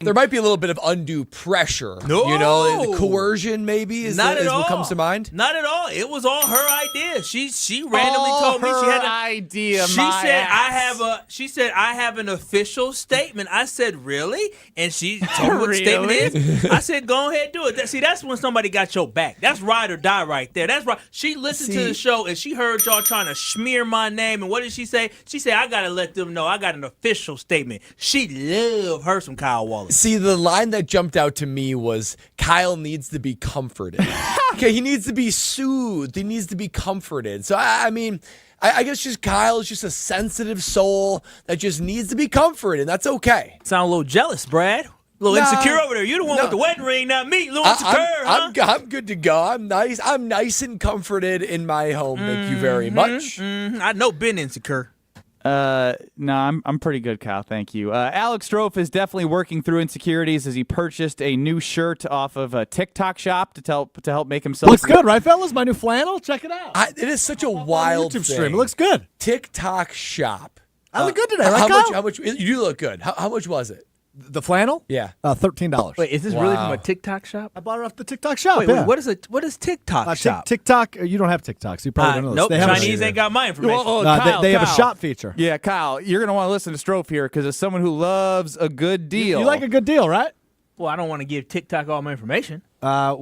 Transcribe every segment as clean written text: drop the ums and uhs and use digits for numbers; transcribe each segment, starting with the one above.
There might be a little bit of undue pressure. No. The coercion maybe is what comes to mind. Not at all. It was all her idea. She randomly told me she had an idea. She said I have an official statement. I said, really? And she told me what the statement is. I said, go ahead, do it. See, that's when somebody got your back. That's ride or die right there. That's right. She listened to the show and she heard y'all trying to smear my name. And what did she say? She said, I gotta let them know I got an official statement. She loved her some Kyle Wallace. See, the line that jumped out to me was Kyle needs to be comforted. Okay, he needs to be soothed. He needs to be comforted. So, I mean, I guess just Kyle is just a sensitive soul that just needs to be comforted, and that's okay. Sound a little jealous, Brad. A little insecure over there. You're the one with the wedding ring, not me. A little insecure, huh? I'm good to go. I'm nice and comforted in my home. Thank you very much. I know Ben insecure. No, I'm pretty good, Kyle. Thank you. Alex Strofe is definitely working through insecurities as he purchased a new shirt off of a TikTok shop to help make himself. Looks good, right, fellas? My new flannel. Check it out. It is such a wild YouTube thing. stream. It looks good. TikTok shop. I look good today, right, Kyle? How much? You do look good. How much was it? The flannel? Yeah. $13. Wait, is this really from a TikTok shop? I bought it off the TikTok shop. Wait, what is TikTok shop? TikTok, you don't have TikTok, so you probably don't know this. Nope, They have Chinese ain't got my information. they have a shop feature. Yeah, Kyle, you're gonna want to listen to Strofe here because as someone who loves a good deal, You like a good deal, right? Well, I don't want to give TikTok all my information. I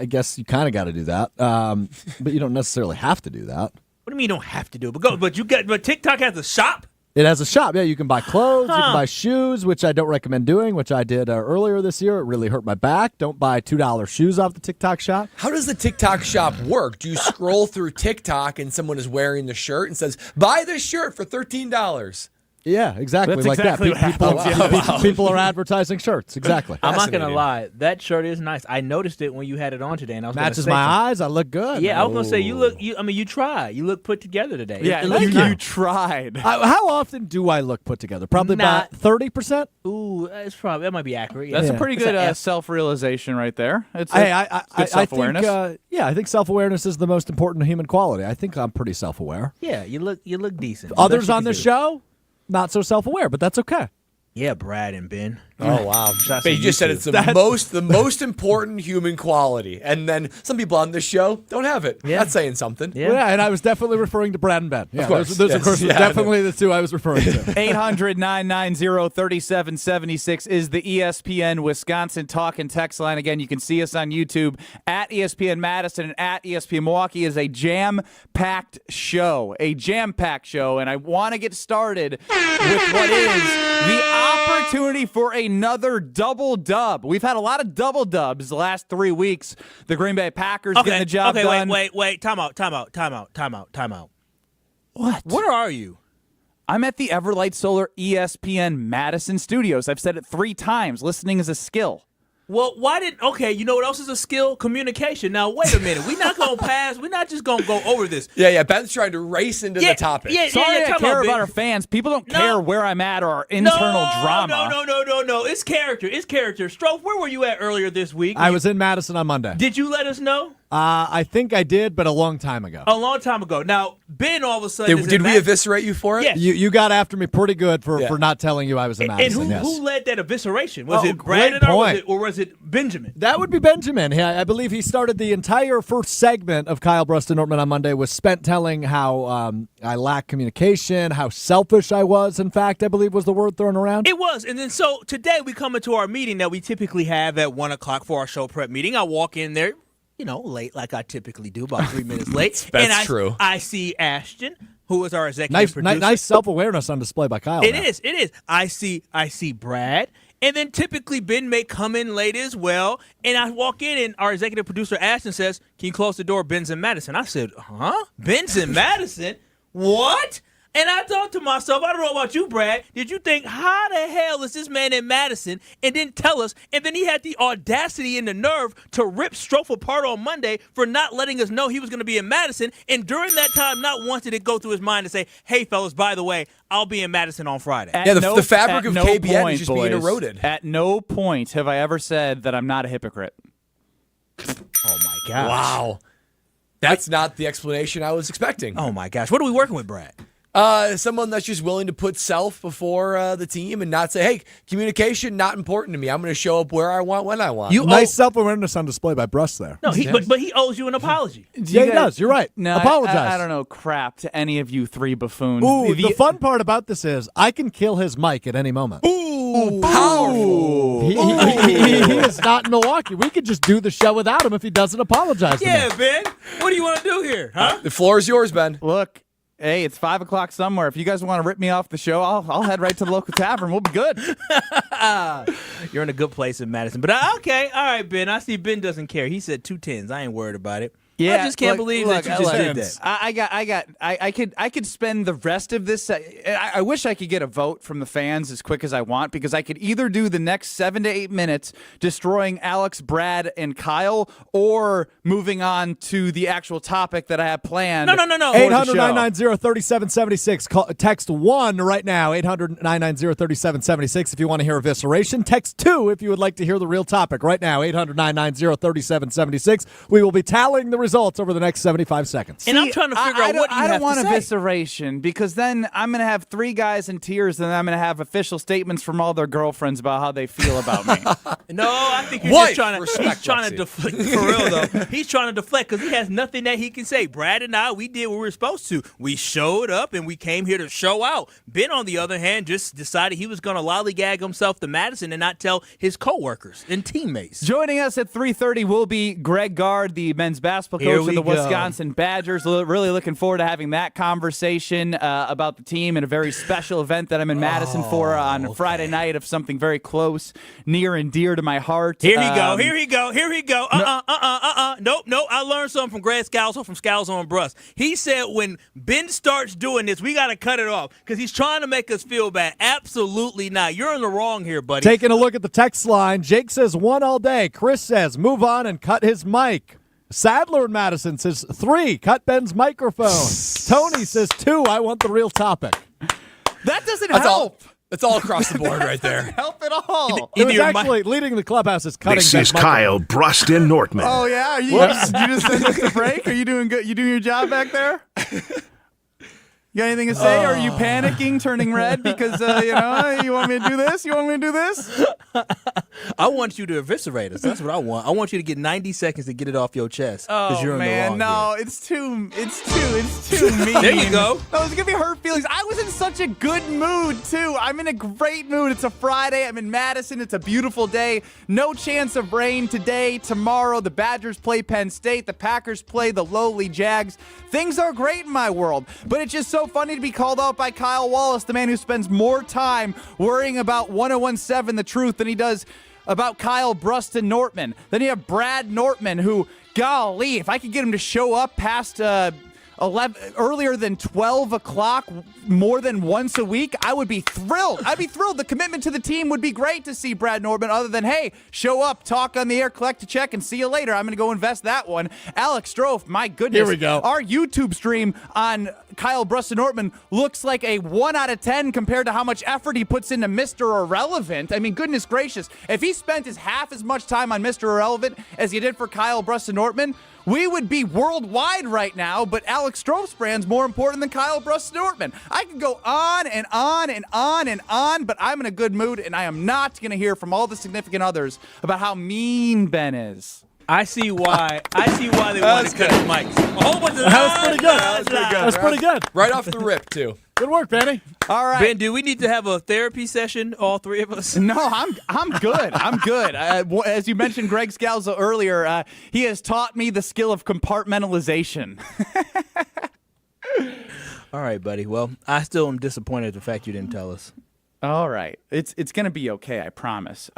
guess you kind of got to do that, but you don't necessarily have to do that. What do you mean you don't have to do it? But TikTok has a shop? It has a shop. Yeah, you can buy clothes, you can buy shoes, which I don't recommend doing, which I did earlier this year. It really hurt my back. Don't buy $2 shoes off the TikTok shop. How does the TikTok shop work? Do you scroll through TikTok and someone is wearing the shirt and says, buy this shirt for $13? Yeah, exactly. That's like exactly that. People are advertising shirts. Exactly. I'm not going to lie. That shirt is nice. I noticed it when you had it on today. And I was Matches my eyes. I look good. Yeah, I was going to say, you tried. You look put together today. Yeah, you tried. How often do I look put together? Probably about 30%? Ooh, that might be accurate. Yeah. That's a pretty good self-realization right there. It's good self-awareness. I think self-awareness is the most important human quality. I think I'm pretty self-aware. Yeah, you look decent. Others on the show, not so self-aware, but that's okay. Yeah, Brad and Ben. Oh, wow. But you just said it's the most important human quality. And then some people on this show don't have it. Yeah. That's saying something. Yeah. Well, yeah, and I was definitely referring to Brad and Ben. Yeah, of course. Those of course, definitely the two I was referring to. 800-990-3776 is the ESPN Wisconsin talk and text line. Again, you can see us on YouTube at ESPN Madison and at ESPN Milwaukee. Is a jam-packed show. And I want to get started with what is the opportunity for another double dub. We've had a lot of double dubs the last 3 weeks. The Green Bay Packers getting the job done. Wait. Time out. What? Where are you? I'm at the Everlight Solar ESPN Madison studios. I've said it 3 times. Listening is a skill. Well, you know what else is a skill? Communication. Now, wait a minute. We're not going to pass. We're not just going to go over this. Yeah. Ben's trying to race into the topic. Sorry, I care about our fans. People don't care where I'm at or our internal drama. No. It's character. Strofe, where were you at earlier this week? I was in Madison on Monday. Did you let us know? I think I did, but a long time ago. A long time ago. Now, Ben all of a sudden Did we eviscerate you for it? Yes. You got after me pretty good for not telling you I was in Madison. And who led that evisceration? Was it Brandon or was it Benjamin? That would be Benjamin. I believe he started the entire first segment of Kyle Brust and Nortman on Monday was spent telling how I lack communication, how selfish I was, in fact, I believe was the word thrown around. It was. And then so today we come into our meeting that we typically have at 1 o'clock for our show prep meeting. I walk in there, late like I typically do, about 3 minutes late. That's true. I see Ashton, who is our executive producer. Nice self-awareness on display by Kyle. It is. I see Brad. And then typically Ben may come in late as well. And I walk in and our executive producer Ashton says, "Can you close the door? Ben's in Madison." I said, "Huh? Ben's in Madison? What?" And I thought to myself, I don't know about you, Brad, did you think, how the hell is this man in Madison and didn't tell us? And then he had the audacity and the nerve to rip Strofe apart on Monday for not letting us know he was going to be in Madison. And during that time, not once did it go through his mind to say, "Hey, fellas, by the way, I'll be in Madison on Friday." The fabric of KBN is just being eroded. At no point have I ever said that I'm not a hypocrite. Oh, my gosh. Wow. That's not the explanation I was expecting. Oh, my gosh. What are we working with, Brad? Someone that's just willing to put self before the team and not say, hey, communication, not important to me. I'm going to show up where I want, when I want. Nice self-awareness on display by Brust there. No, but he owes you an apology. Yeah, he does. You're right. No, apologize. I don't know crap to any of you three buffoons. Ooh, the fun part about this is I can kill his mic at any moment. Ooh, powerful. He is not in Milwaukee. We could just do the show without him if he doesn't apologize to me. Yeah, Ben. What do you want to do here, huh? The floor is yours, Ben. Look, hey, it's 5 o'clock somewhere. If you guys want to rip me off the show, I'll head right to the local tavern. We'll be good. You're in a good place in Madison. But okay, all right, Ben. I see Ben doesn't care. He said 2 10s. I ain't worried about it. Yeah, I just can't believe that you just did that. I could spend the rest of this. I wish I could get a vote from the fans as quick as I want, because I could either do the next 7 to 8 minutes destroying Alex, Brad, and Kyle, or moving on to the actual topic that I have planned. No. 800-990-3776. Text 1 right now, 800-990-3776 if you want to hear evisceration. Text 2 if you would like to hear the real topic right now, 800-990-3776. We will be tallying the results over the next 75 seconds. And I'm trying to figure out what you I have don't want to say. evisceration, because then I'm going to have 3 guys in tears, and then I'm going to have official statements from all their girlfriends about how they feel about me. No, I think you're just trying to. He's trying to deflect. For real though, he's trying to deflect because he has nothing that he can say. Brad and I, we did what we were supposed to. We showed up and we came here to show out. Ben, on the other hand, just decided he was going to lollygag himself to Madison and not tell his coworkers and teammates. Joining us at 3:30 will be Greg Gard, the men's basketball coach of the Wisconsin Badgers. Really looking forward to having that conversation about the team and a very special event that I'm in Madison for on Friday night of something very close, near and dear to my heart. Here he go. Nope. I learned something from Greg Scalzo from Scalzo and Brust. He said when Ben starts doing this, we got to cut it off because he's trying to make us feel bad. Absolutely not. You're in the wrong here, buddy. Taking a look at the text line, Jake says 1 all day. Chris says move on and cut his mic. Sadler in Madison says 3, cut Ben's microphone. Tony says 2, I want the real topic. That doesn't help. It's all across the board right there. Help at all. It was actually leading the clubhouse is cutting. This is Kyle, Brust, and Nortman. Oh, yeah? You just sent us to break? Are you doing good? You doing your job back there? You got anything to say? Are you panicking, turning red because, you want me to do this? You want me to do this? I want you to eviscerate us. That's what I want. I want you to get 90 seconds to get it off your chest. Oh, you're man, in the wrong here. It's too mean. There you go. No, it's going to be hurt feelings. I was in such a good mood, too. I'm in a great mood. It's a Friday. I'm in Madison. It's a beautiful day. No chance of rain today, tomorrow. The Badgers play Penn State. The Packers play the lowly Jags. Things are great in my world, but it's just so funny to be called out by Kyle Wallace, the man who spends more time worrying about 1017 The Truth than he does about Kyle, Brust, and Nortman. Then you have Brad Nortman, who, golly, if I could get him to show up past 11 earlier than 12 o'clock more than once a week, I would be thrilled. I'd be thrilled. The commitment to the team would be great to see Brad Nortman, other than, hey, show up, talk on the air, collect a check, and see you later. I'm going to go invest that one. Alex Strofe, my goodness. Here we go. Our YouTube stream on Kyle, Brust, and Nortman looks like a 1 out of 10 compared to how much effort he puts into Mr. Irrelevant. I mean, goodness gracious. If he spent half as much time on Mr. Irrelevant as he did for Kyle, Brust, and Nortman, we would be worldwide right now, but Alex Strofe's brand's more important than Kyle, Brust, and Nortman. I could go on and on and on and on, but I'm in a good mood, and I am not going to hear from all the significant others about how mean Ben is. I see why they want to cut his mics. A whole bunch of That was pretty good. That's pretty good. Right off the rip, too. Good work, Benny. All right. Ben, do we need to have a therapy session, all 3 of us? No, I'm good. I'm good. As you mentioned Greg Scalzo earlier, he has taught me the skill of compartmentalization. All right, buddy. Well, I still am disappointed at the fact you didn't tell us. All right. It's going to be okay, I promise.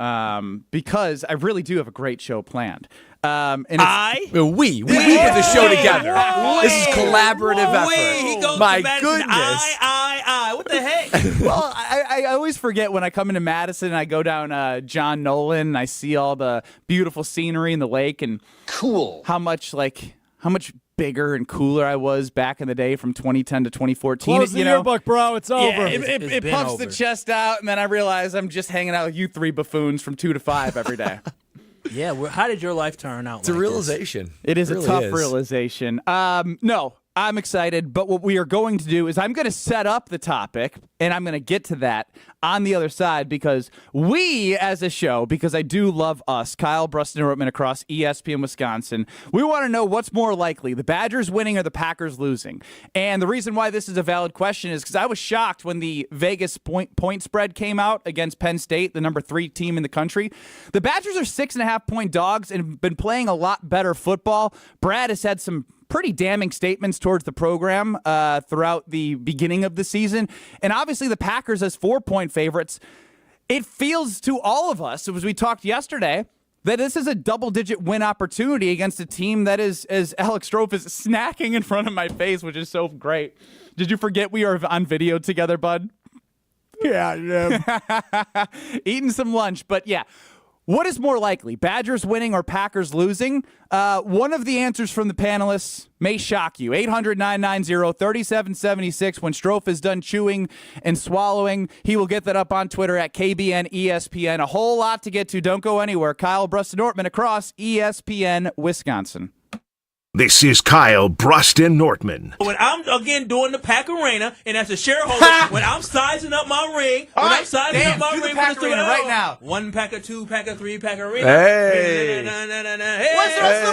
Because I really do have a great show planned. We put the show together. This is collaborative effort. He goes My to Madison. goodness. What the heck? Well, I always forget when I come into Madison and I go down John Nolan and I see all the beautiful scenery and the lake and how much bigger and cooler I was back in the day from 2010 to 2014. Close the yearbook, bro. It's over. Yeah, it puffs the chest out, and then I realize I'm just hanging out with you 3 buffoons from 2 to 5 every day. Yeah, how did your life turn out? It's a realization. It is really a tough realization. No, I'm excited, but what we are going to do is I'm going to set up the topic, and I'm going to get to that on the other side because we, as a show, because I do love us, Kyle, Brust, and Nortman across ESPN Wisconsin, we want to know what's more likely, the Badgers winning or the Packers losing. And the reason why this is a valid question is because I was shocked when the Vegas point spread came out against Penn State, the number 3 team in the country. The Badgers are 6.5-point dogs and have been playing a lot better football. Brad has had some pretty damning statements towards the program throughout the beginning of the season. And obviously the Packers as 4-point favorites. It feels to all of us, as we talked yesterday, that this is a double-digit win opportunity against a team that is, as Alex Strofe is snacking in front of my face, which is so great. Did you forget we are on video together, bud? Yeah. Eating some lunch, but yeah. What is more likely, Badgers winning or Packers losing? One of the answers from the panelists may shock you. 800-990-3776. When Strofe is done chewing and swallowing, he will get that up on Twitter at KBN ESPN. A whole lot to get to. Don't go anywhere. Kyle, Brust, and Nortman across ESPN Wisconsin. This is Kyle, Brust, and Nortman. When I'm, again, doing the Pack Arena, and as a shareholder, when I'm sizing up my ring, do the Pack Arena right now. 1 Packer, 2 Packer, 3 Packer Arena. Hey. What's the rest of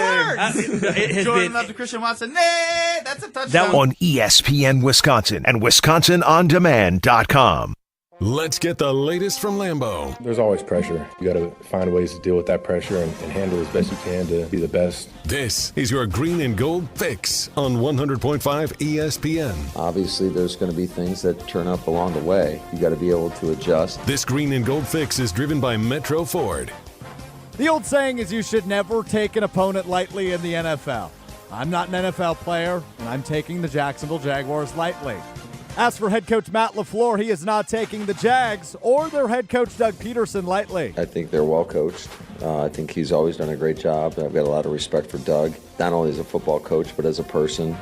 the words? Jordan love to Christian Watson. Nay, that's a touchdown. On ESPN Wisconsin and WisconsinOnDemand.com. Let's get the latest from Lambeau. There's always pressure. You got to find ways to deal with that pressure and handle it as best you can to be the best. This is your green and gold fix on 100.5 ESPN. Obviously, there's going to be things that turn up along the way. You got to be able to adjust. This green and gold fix is driven by Metro Ford. The old saying is you should never take an opponent lightly in the NFL. I'm not an NFL player, and I'm taking the Jacksonville Jaguars lightly. As for head coach Matt LaFleur, he is not taking the Jags or their head coach Doug Peterson lightly. I think they're well coached. I think he's always done a great job. I've got a lot of respect for Doug, not only as a football coach, but as a person.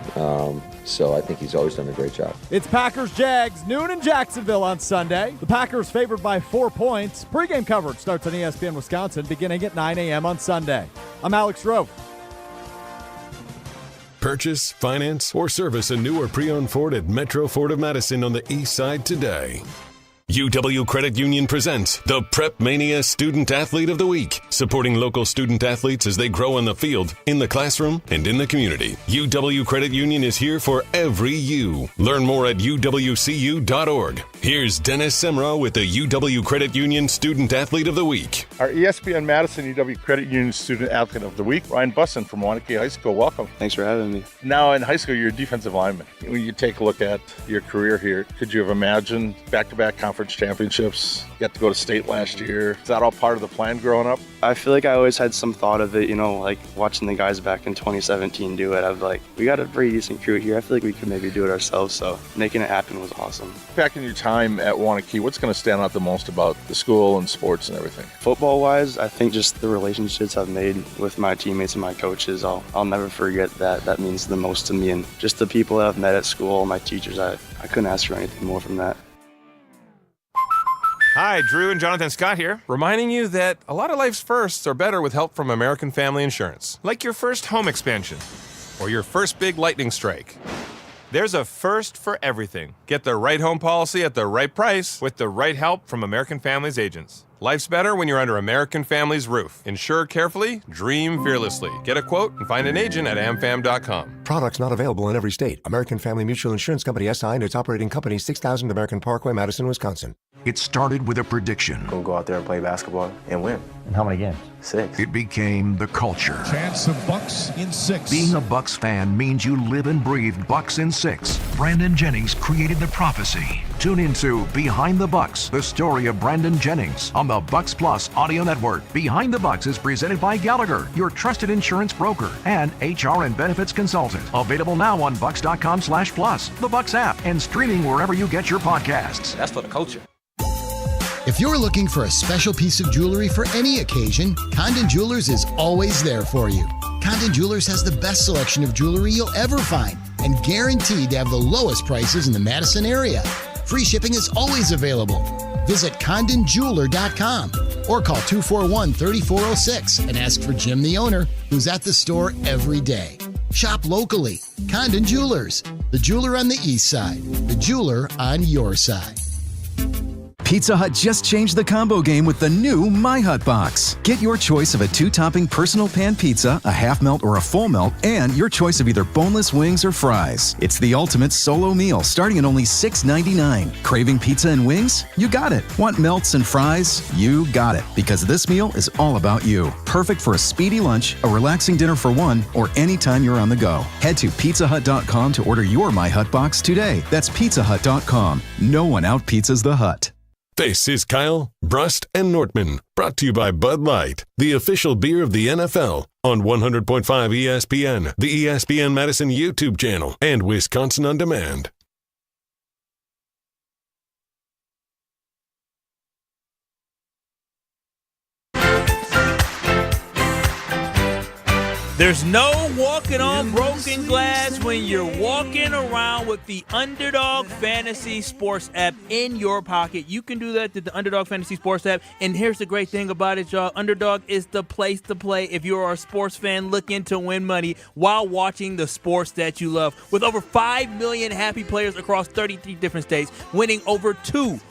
So I think he's always done a great job. It's Packers-Jags, noon in Jacksonville on Sunday. The Packers favored by 4 points. Pre-game coverage starts on ESPN Wisconsin beginning at 9 a.m. on Sunday. I'm Alex Strofe. Purchase, finance, or service a new or pre-owned Ford at Metro Ford of Madison on the east side today. UW Credit Union presents the Prep Mania Student Athlete of the Week, supporting local student athletes as they grow on the field, in the classroom, and in the community. UW Credit Union is here for every you. Learn more at uwcu.org. Here's Dennis Semrau with the UW Credit Union Student Athlete of the Week. Our ESPN Madison UW Credit Union Student Athlete of the Week, Ryan Bussin from Wanakee High School. Welcome. Thanks for having me. Now in high school, you're a defensive lineman. When you take a look at your career here, could you have imagined back-to-back conference championships? You got to go to state last year. Is that all part of the plan growing up? I feel like I always had some thought of it, like watching the guys back in 2017 do it. I was like, we got a pretty decent crew here. I feel like we could maybe do it ourselves, so making it happen was awesome. Back in your time at Wanakee, what's going to stand out the most about the school and sports and everything? Football-wise, I think just the relationships I've made with my teammates and my coaches, I'll never forget that. That means the most to me. And just the people that I've met at school, my teachers, I couldn't ask for anything more from that. Hi, Drew and Jonathan Scott here, reminding you that a lot of life's firsts are better with help from American Family Insurance. Like your first home expansion or your first big lightning strike. There's a first for everything. Get the right home policy at the right price with the right help from American Family's agents. Life's better when you're under American Family's roof. Insure carefully, dream fearlessly. Get a quote and find an agent at amfam.com. Products not available in every state. American Family Mutual Insurance Company SI and its operating company 6000 American Parkway, Madison, Wisconsin. It started with a prediction. We'll go out there and play basketball and win. And how many games? 6. It became the culture. Chance of Bucks in 6. Being a Bucks fan means you live and breathe Bucks in 6. Brandon Jennings created the prophecy. Tune into Behind the Bucks, the story of Brandon Jennings on the Bucks Plus audio network. Behind the Bucks is presented by Gallagher, your trusted insurance broker and HR and benefits consultant. Available now on bucks.com/plus, the Bucks app, and streaming wherever you get your podcasts. That's for the culture. If you're looking for a special piece of jewelry for any occasion, Condon Jewelers is always there for you. Condon Jewelers has the best selection of jewelry you'll ever find and guaranteed to have the lowest prices in the Madison area. Free shipping is always available. Visit CondonJeweler.com or call 241-3406 and ask for Jim, the owner, who's at the store every day. Shop locally. Condon Jewelers, the jeweler on the east side, the jeweler on your side. Pizza Hut just changed the combo game with the new My Hut box. Get your choice of a 2-topping personal pan pizza, a half melt or a full melt, and your choice of either boneless wings or fries. It's the ultimate solo meal starting at only $6.99. Craving pizza and wings? You got it. Want melts and fries? You got it. Because this meal is all about you. Perfect for a speedy lunch, a relaxing dinner for one, or anytime you're on the go. Head to pizzahut.com to order your My Hut box today. That's pizzahut.com. No one out-pizzas the Hut. This is Kyle, Brust, and Nortman, brought to you by Bud Light, the official beer of the NFL, on 100.5 ESPN, the ESPN Madison YouTube channel, and Wisconsin On Demand. There's no walking on broken glass when you're walking around with the Underdog Fantasy Sports app in your pocket. You can do that with the Underdog Fantasy Sports app. And here's the great thing about it, y'all. Underdog is the place to play if you're a sports fan looking to win money while watching the sports that you love. With over 5 million happy players across 33 different states, winning over $2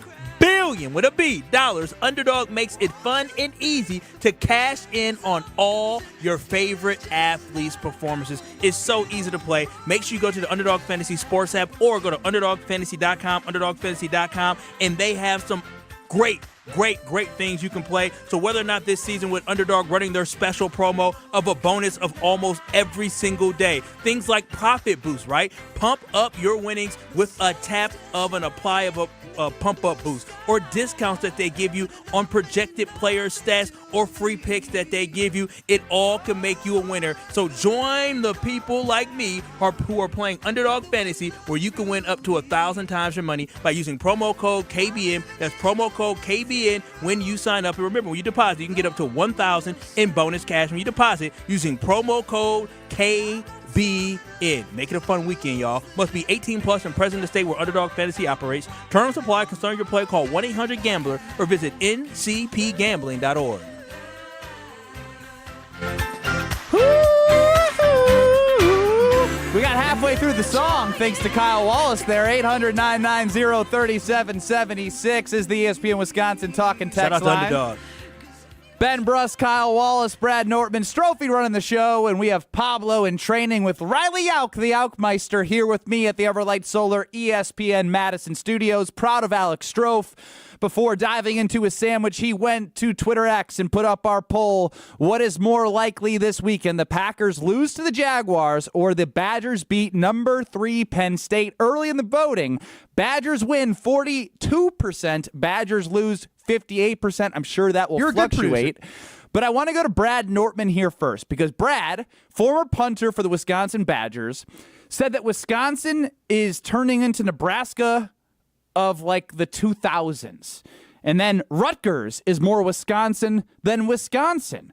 billion with a B dollars, Underdog makes it fun and easy to cash in on all your favorite athletes' performances. It's so easy to play. Make sure you go to the Underdog Fantasy Sports app or go to underdogfantasy.com, and they have some great things you can play. So whether or not this season with Underdog running their special promo of a bonus of almost every single day, things like profit boost, right? Pump up your winnings with a tap of an apply of a pump-up boost, or discounts that they give you on projected player stats or free picks that they give you. It all can make you a winner. So join the people like me who are playing Underdog Fantasy, where you can win up to 1,000 times your money by using promo code KBN. That's promo code KBN when you sign up. And remember, when you deposit, you can get up to $1,000 in bonus cash when you deposit using promo code KBN. Make it a fun weekend, y'all. Must be 18 plus and present in the state where Underdog Fantasy operates. Terms apply. Concern your play. Call 1-800-GAMBLER or visit ncpgambling.org. We got halfway through the song thanks to Kyle Wallace there. 800-990-3776 is the ESPN Wisconsin talking text Shout out to line. Underdog. Ben Brust, Kyle Wallace, Brad Nortman, Strophy running the show, and we have Pablo in training with Riley Auk, the Aukmeister, here with me at the Everlight Solar ESPN Madison Studios. Proud of Alex Strofe. Before diving into his sandwich, he went to Twitter X and put up our poll. What is more likely this weekend? The Packers lose to the Jaguars or the Badgers beat number 3 Penn State? Early in the voting, Badgers win 42%. Badgers lose 58%. I'm sure that will fluctuate. But I want to go to Brad Nortman here first, because Brad, former punter for the Wisconsin Badgers, said that Wisconsin is turning into Nebraska of like the 2000s. And then Rutgers is more Wisconsin than Wisconsin.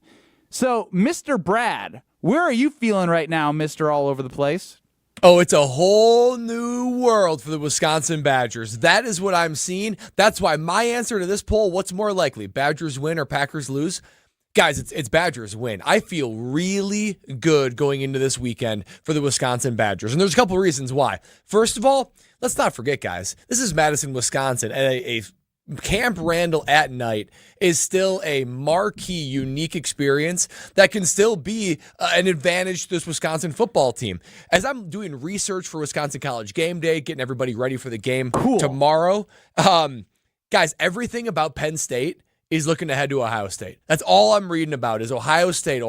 So, Mr. Brad, where are you feeling right now, Mr. All Over the Place? Oh, it's a whole new world for the Wisconsin Badgers. That is what I'm seeing. That's why my answer to this poll, what's more likely, Badgers win or Packers lose? Guys, it's Badgers win. I feel really good going into this weekend for the Wisconsin Badgers. And there's a couple reasons why. First of all, let's not forget, guys, this is Madison, Wisconsin, and a Camp Randall at night is still a marquee, unique experience that can still be an advantage to this Wisconsin football team. As I'm doing research for Wisconsin College Game Day, getting everybody ready for the game tomorrow, guys, everything about Penn State is looking ahead to Ohio State. That's all I'm reading about is Ohio State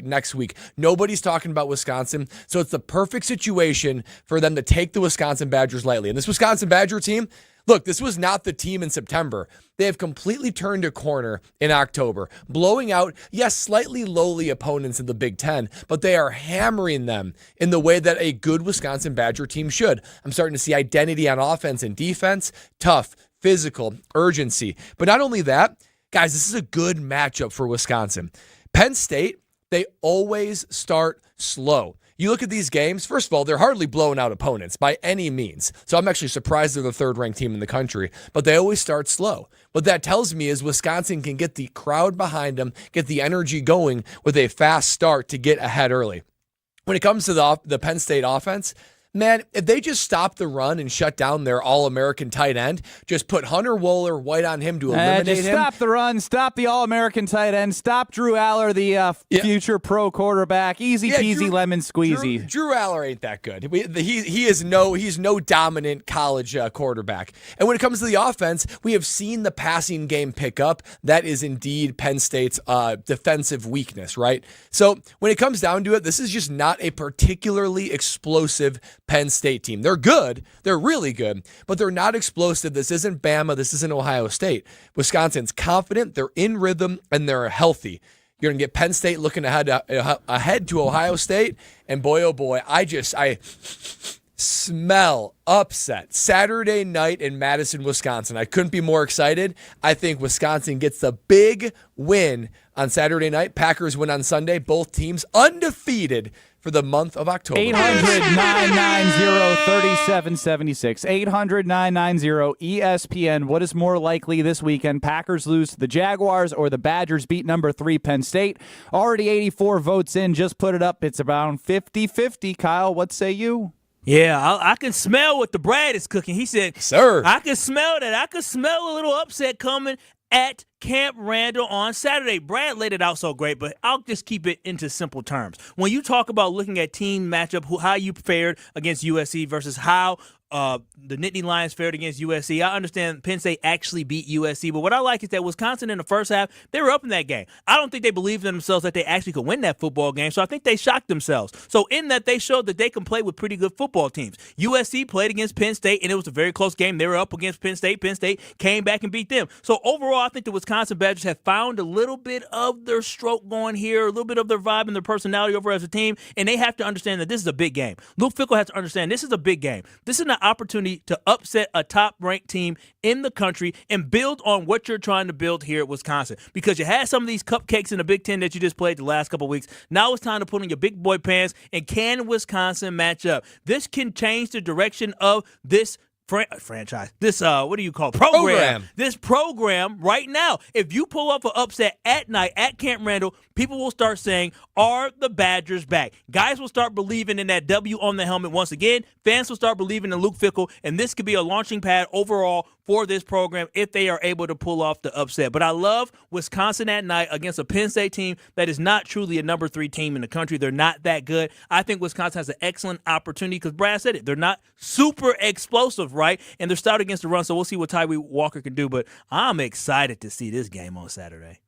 next week. Nobody's talking about Wisconsin, so it's the perfect situation for them to take the Wisconsin Badgers lightly. And this Wisconsin Badger team, look, this was not the team in September. They have completely turned a corner in October, blowing out, yes, slightly lowly opponents in the Big Ten, but they are hammering them in the way that a good Wisconsin Badger team should. I'm starting to see identity on offense and defense, tough, physical, urgency. But not only that, guys, this is a good matchup for Wisconsin. Penn State, they always start slow. You look at these games, first of all, they're hardly blowing out opponents by any means. So I'm actually surprised they're the third-ranked team in the country, but they always start slow. What that tells me is Wisconsin can get the crowd behind them, get the energy going with a fast start to get ahead early. when it comes to the Penn State offense, man, if they just stop the run and shut down their All-American tight end, just put Hunter Wohler White on him to eliminate just him. Stop the run, stop the All-American tight end, stop Drew Aller, the future pro quarterback. Easy peasy, lemon squeezy. Drew Aller ain't that good. He's no dominant college quarterback. And when it comes to the offense, we have seen the passing game pick up. That is indeed Penn State's defensive weakness, right? So when it comes down to it, this is just not a particularly explosive Penn State team. They're good. They're really good, but they're not explosive. This isn't Bama. This isn't Ohio State. Wisconsin's confident. They're in rhythm, and they're healthy. You're going to get Penn State looking ahead to Ohio State, and boy, oh boy, I smell upset. Saturday night in Madison, Wisconsin. I couldn't be more excited. I think Wisconsin gets the big win on Saturday night. Packers win on Sunday. Both teams undefeated for the month of October. 800-990-3776. 800-990-ESPN. What is more likely this weekend? Packers lose to the Jaguars or the Badgers beat number 3 Penn State? Already 84 votes in. Just put it up. It's around 50-50. Kyle, what say you? Yeah, I can smell what the Brad is cooking. He said, sir, I can smell that. I can smell a little upset coming at Camp Randall on Saturday. Brad laid it out so great, but I'll just keep it into simple terms. When you talk about looking at team matchup, how you fared against USC versus how the Nittany Lions fared against USC. I understand Penn State actually beat USC, but what I like is that Wisconsin in the first half, they were up in that game. I don't think they believed in themselves that they actually could win that football game, so I think they shocked themselves. So in that, they showed that they can play with pretty good football teams. USC played against Penn State, and it was a very close game. They were up against Penn State. Penn State came back and beat them. So overall, I think the Wisconsin Badgers have found a little bit of their stroke going here, a little bit of their vibe and their personality over as a team, and they have to understand that this is a big game. Luke Fickell has to understand this is a big game. This is an opportunity to upset a top-ranked team in the country and build on what you're trying to build here at Wisconsin. Because you had some of these cupcakes in the Big Ten that you just played the last couple of weeks. Now it's time to put on your big boy pants, and can Wisconsin match up? This can change the direction of this franchise. This, what do you call it? Program. This program right now. If you pull off an upset at night at Camp Randall, people will start saying, are the Badgers back? Guys will start believing in that W on the helmet once again. Fans will start believing in Luke Fickell, and this could be a launching pad overall for this program if they are able to pull off the upset. But I love Wisconsin at night against a Penn State team that is not truly a number 3 team in the country. They're not that good. I think Wisconsin has an excellent opportunity because Brad said it. They're not super explosive, right? And they're stout against the run, so we'll see what Tyree Walker can do. But I'm excited to see this game on Saturday.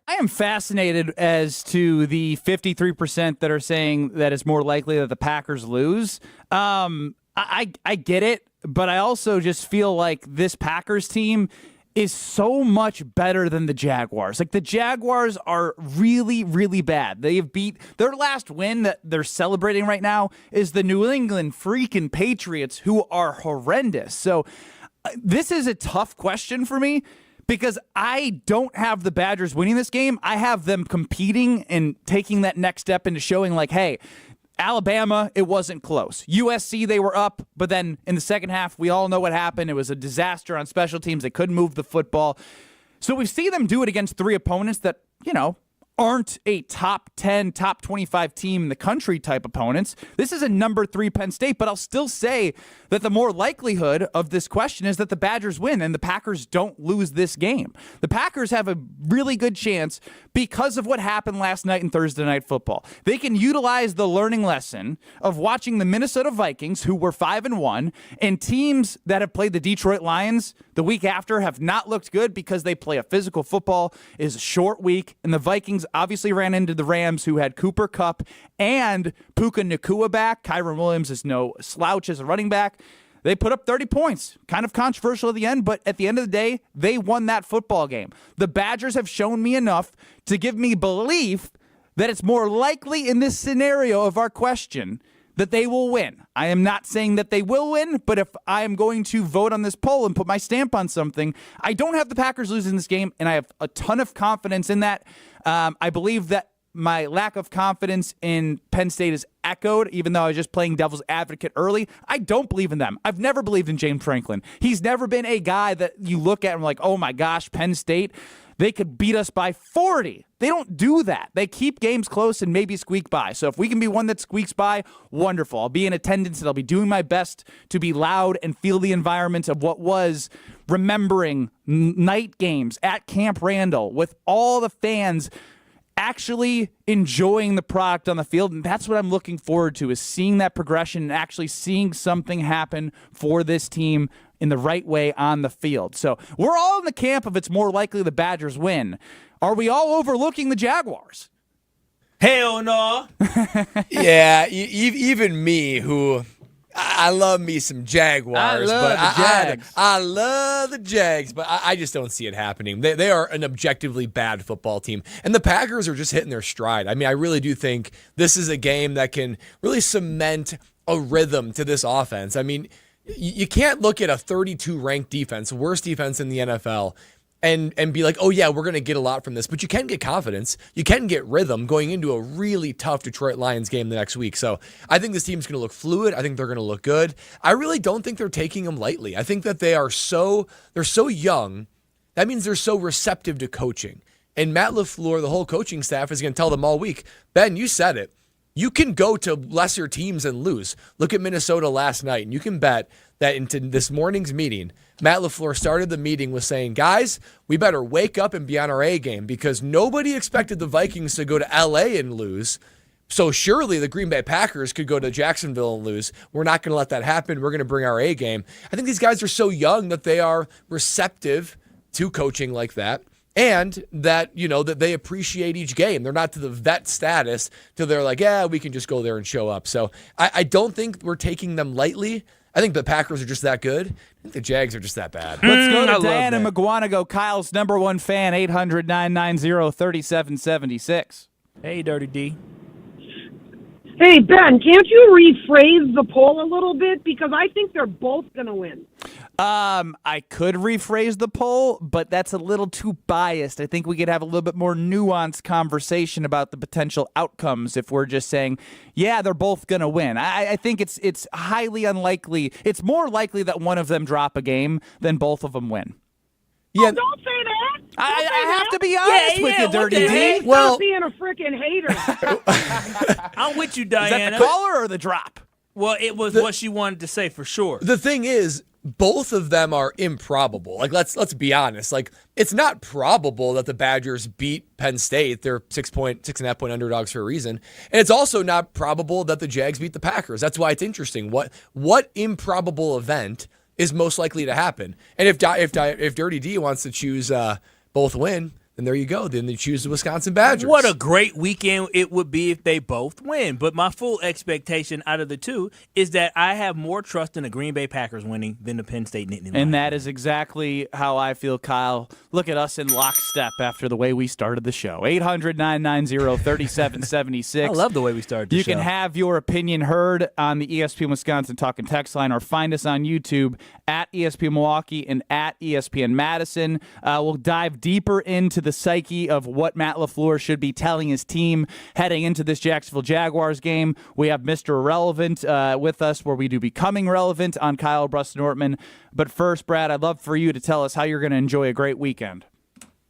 I am fascinated as to the 53% that are saying that it's more likely that the Packers lose. I get it, but I also just feel like this Packers team is so much better than the Jaguars. Like, the Jaguars are really, really bad. They have beat their last win that they're celebrating right now is the New England freaking Patriots, who are horrendous. So this is a tough question for me, because I don't have the Badgers winning this game. I have them competing and taking that next step into showing, like, hey, Alabama, it wasn't close. USC, they were up, but then in the second half, we all know what happened. It was a disaster on special teams. They couldn't move the football. So we see them do it against 3 opponents that, you know, aren't a top 10, top 25 team in the country type opponents. This is a number 3 Penn State, but I'll still say that the more likelihood of this question is that the Badgers win and the Packers don't lose this game. The Packers have a really good chance because of what happened last night in Thursday Night Football. They can utilize the learning lesson of watching the Minnesota Vikings, who were 5-1, and teams that have played the Detroit Lions the week after have not looked good because they play a physical football. It is a short week, and the Vikings obviously ran into the Rams, who had Cooper Kupp and Puka Nacua back. Kyron Williams is no slouch as a running back. They put up 30 points. Kind of controversial at the end, but at the end of the day, they won that football game. The Badgers have shown me enough to give me belief that it's more likely in this scenario of our question that they will win. I am not saying that they will win, but if I am going to vote on this poll and put my stamp on something, I don't have the Packers losing this game, and I have a ton of confidence in that. I believe that my lack of confidence in Penn State is echoed, even though I was just playing devil's advocate early. I don't believe in them. I've never believed in James Franklin. He's never been a guy that you look at and like, oh my gosh, Penn State. they could beat us by 40. They don't do that. They keep games close and maybe squeak by. So if we can be one that squeaks by, wonderful. I'll be in attendance and I'll be doing my best to be loud and feel the environment of what was remembering night games at Camp Randall with all the fans actually enjoying the product on the field. And that's what I'm looking forward to, is seeing that progression and actually seeing something happen for this team in the right way on the field. So we're all in the camp of it's more likely the Badgers win. Are we all overlooking the Jaguars? Hell no. Yeah, even me, who I love me some Jaguars. I love the Jags, but I just don't see it happening. They are an objectively bad football team, and the Packers are just hitting their stride. I mean, I really do think this is a game that can really cement a rhythm to this offense. I mean, you can't look at a 32-ranked defense, worst defense in the NFL, and be like, oh, yeah, we're going to get a lot from this. But you can get confidence. You can get rhythm going into a really tough Detroit Lions game the next week. So I think this team's going to look fluid. I think they're going to look good. I really don't think they're taking them lightly. I think that they're so young. That means they're so receptive to coaching. And Matt LaFleur, the whole coaching staff, is going to tell them all week, Ben, you said it. You can go to lesser teams and lose. Look at Minnesota last night, and you can bet that into this morning's meeting, Matt LaFleur started the meeting with saying, guys, we better wake up and be on our A game, because nobody expected the Vikings to go to L.A. and lose. So surely the Green Bay Packers could go to Jacksonville and lose. We're not going to let that happen. We're going to bring our A game. I think these guys are so young that they are receptive to coaching like that. And that, that they appreciate each game. They're not to the vet status till they're like, yeah, we can just go there and show up. So I don't think we're taking them lightly. I think the Packers are just that good. I think the Jags are just that bad. Let's go to Dan and McGuanago, Kyle's number one fan, 800-990-3776. Hey, Dirty D. Hey, Ben, can't you rephrase the poll a little bit? Because I think they're both going to win. I could rephrase the poll, but that's a little too biased. I think we could have a little bit more nuanced conversation about the potential outcomes if we're just saying, yeah, they're both going to win. I think it's highly unlikely. It's more likely that one of them drop a game than both of them win. Yeah, oh, don't say that. I have to be honest with you, Dirty D. Well, being a freaking hater. I'm with you, Diana. Is that the caller or the drop? Well, it was what she wanted to say for sure. The thing is, both of them are improbable. Like, let's be honest. Like, it's not probable that the Badgers beat Penn State. They're 6.5 point underdogs for a reason. And it's also not probable that the Jags beat the Packers. That's why it's interesting. What improbable event is most likely to happen? And if Dirty D wants to choose both win, then there you go. Then they choose the Wisconsin Badgers. What a great weekend it would be if they both win. But my full expectation out of the two is that I have more trust in the Green Bay Packers winning than the Penn State Nittany Lions. And that is exactly how I feel, Kyle. Look at us in lockstep after the way we started the show. 800-990-3776. I love the way we started the show. You can have your opinion heard on the ESPN Wisconsin Talking Text line, or find us on YouTube at ESPN Milwaukee and at ESPN Madison. We'll dive deeper into the psyche of what Matt LaFleur should be telling his team heading into this Jacksonville Jaguars game. We have Mr. Irrelevant with us, where we do Becoming Relevant on Kyle, Brust, Nortman. But first, Brad, I'd love for you to tell us how you're going to enjoy a great weekend.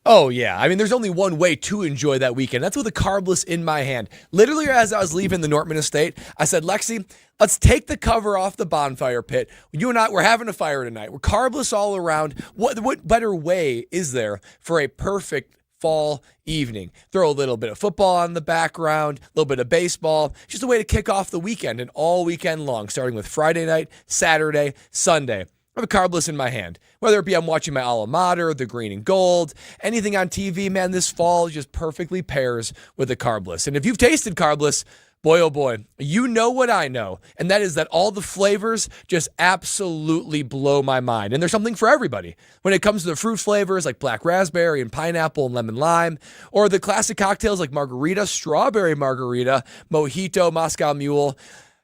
Oh, yeah. I mean, there's only one way to enjoy that weekend. That's with a carbless in my hand. Literally, as I was leaving the Nortman estate, I said, Lexi, let's take the cover off the bonfire pit. You and I, we're having a fire tonight. We're carbless all around. What better way is there for a perfect fall evening? Throw a little bit of football on the background, a little bit of baseball. Just a way to kick off the weekend and all weekend long, starting with Friday night, Saturday, Sunday. I have a carbless in my hand. Whether it be I'm watching my alma mater, the green and gold, anything on TV, man, this fall just perfectly pairs with a carbless. And if you've tasted carbless, boy, oh boy, you know what I know, and that is that all the flavors just absolutely blow my mind. And there's something for everybody. When it comes to the fruit flavors like black raspberry and pineapple and lemon lime, or the classic cocktails like margarita, strawberry margarita, mojito, Moscow Mule,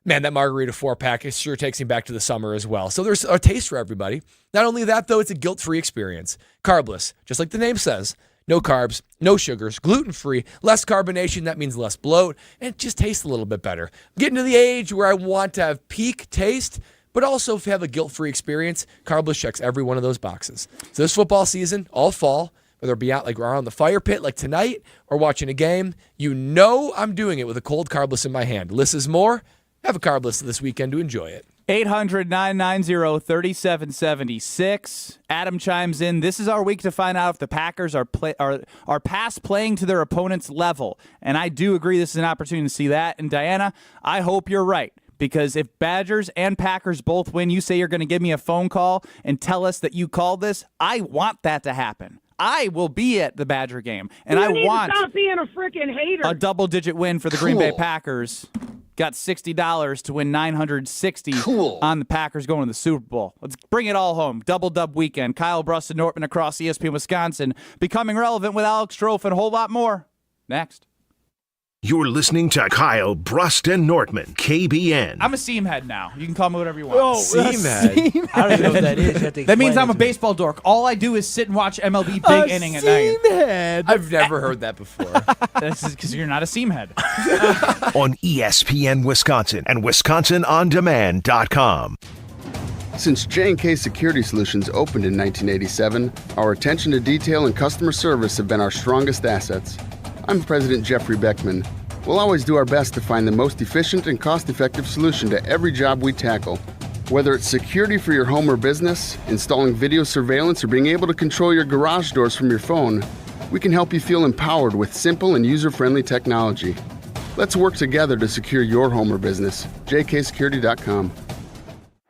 man, that margarita 4-pack sure takes me back to the summer as well. So there's a taste for everybody. Not only that, though, it's a guilt-free experience. Carbless, just like the name says. No carbs, no sugars, gluten-free, less carbonation, that means less bloat, and it just tastes a little bit better. I'm getting to the age where I want to have peak taste, but also if you have a guilt-free experience, Carbless checks every one of those boxes. So this football season, all fall, whether it be out like around the fire pit like tonight or watching a game, you know I'm doing it with a cold carbless in my hand. Less is more. Have a carbless this weekend to enjoy it. 800-990-3776. Adam chimes in. This is our week to find out if the Packers are past playing to their opponent's level. And I do agree this is an opportunity to see that. And Diana, I hope you're right. Because if Badgers and Packers both win, you say you're going to give me a phone call and tell us that you called this. I want that to happen. I will be at the Badger game. And I want to stop being a freaking hater. A double-digit win for the Green Bay Packers. Got $60 to win $960 on the Packers going to the Super Bowl. Let's bring it all home. Double dub weekend. Kyle Brust and Nortman across ESPN Wisconsin. Becoming relevant with Alex Strofe and a whole lot more. Next. You're listening to Kyle Brust and Nortman, KBN. I'm a seam head now. You can call me whatever you want. Oh, seam head. I don't even know what that is. That means I'm a baseball dork. All I do is sit and watch MLB big inning at night. Seam head. I've never heard that before. This is because you're not a seam head. On ESPN Wisconsin and WisconsinOnDemand.com. Since J&K Security Solutions opened in 1987, our attention to detail and customer service have been our strongest assets. I'm President Jeffrey Beckman. We'll always do our best to find the most efficient and cost-effective solution to every job we tackle. Whether it's security for your home or business, installing video surveillance, or being able to control your garage doors from your phone, we can help you feel empowered with simple and user-friendly technology. Let's work together to secure your home or business. jksecurity.com.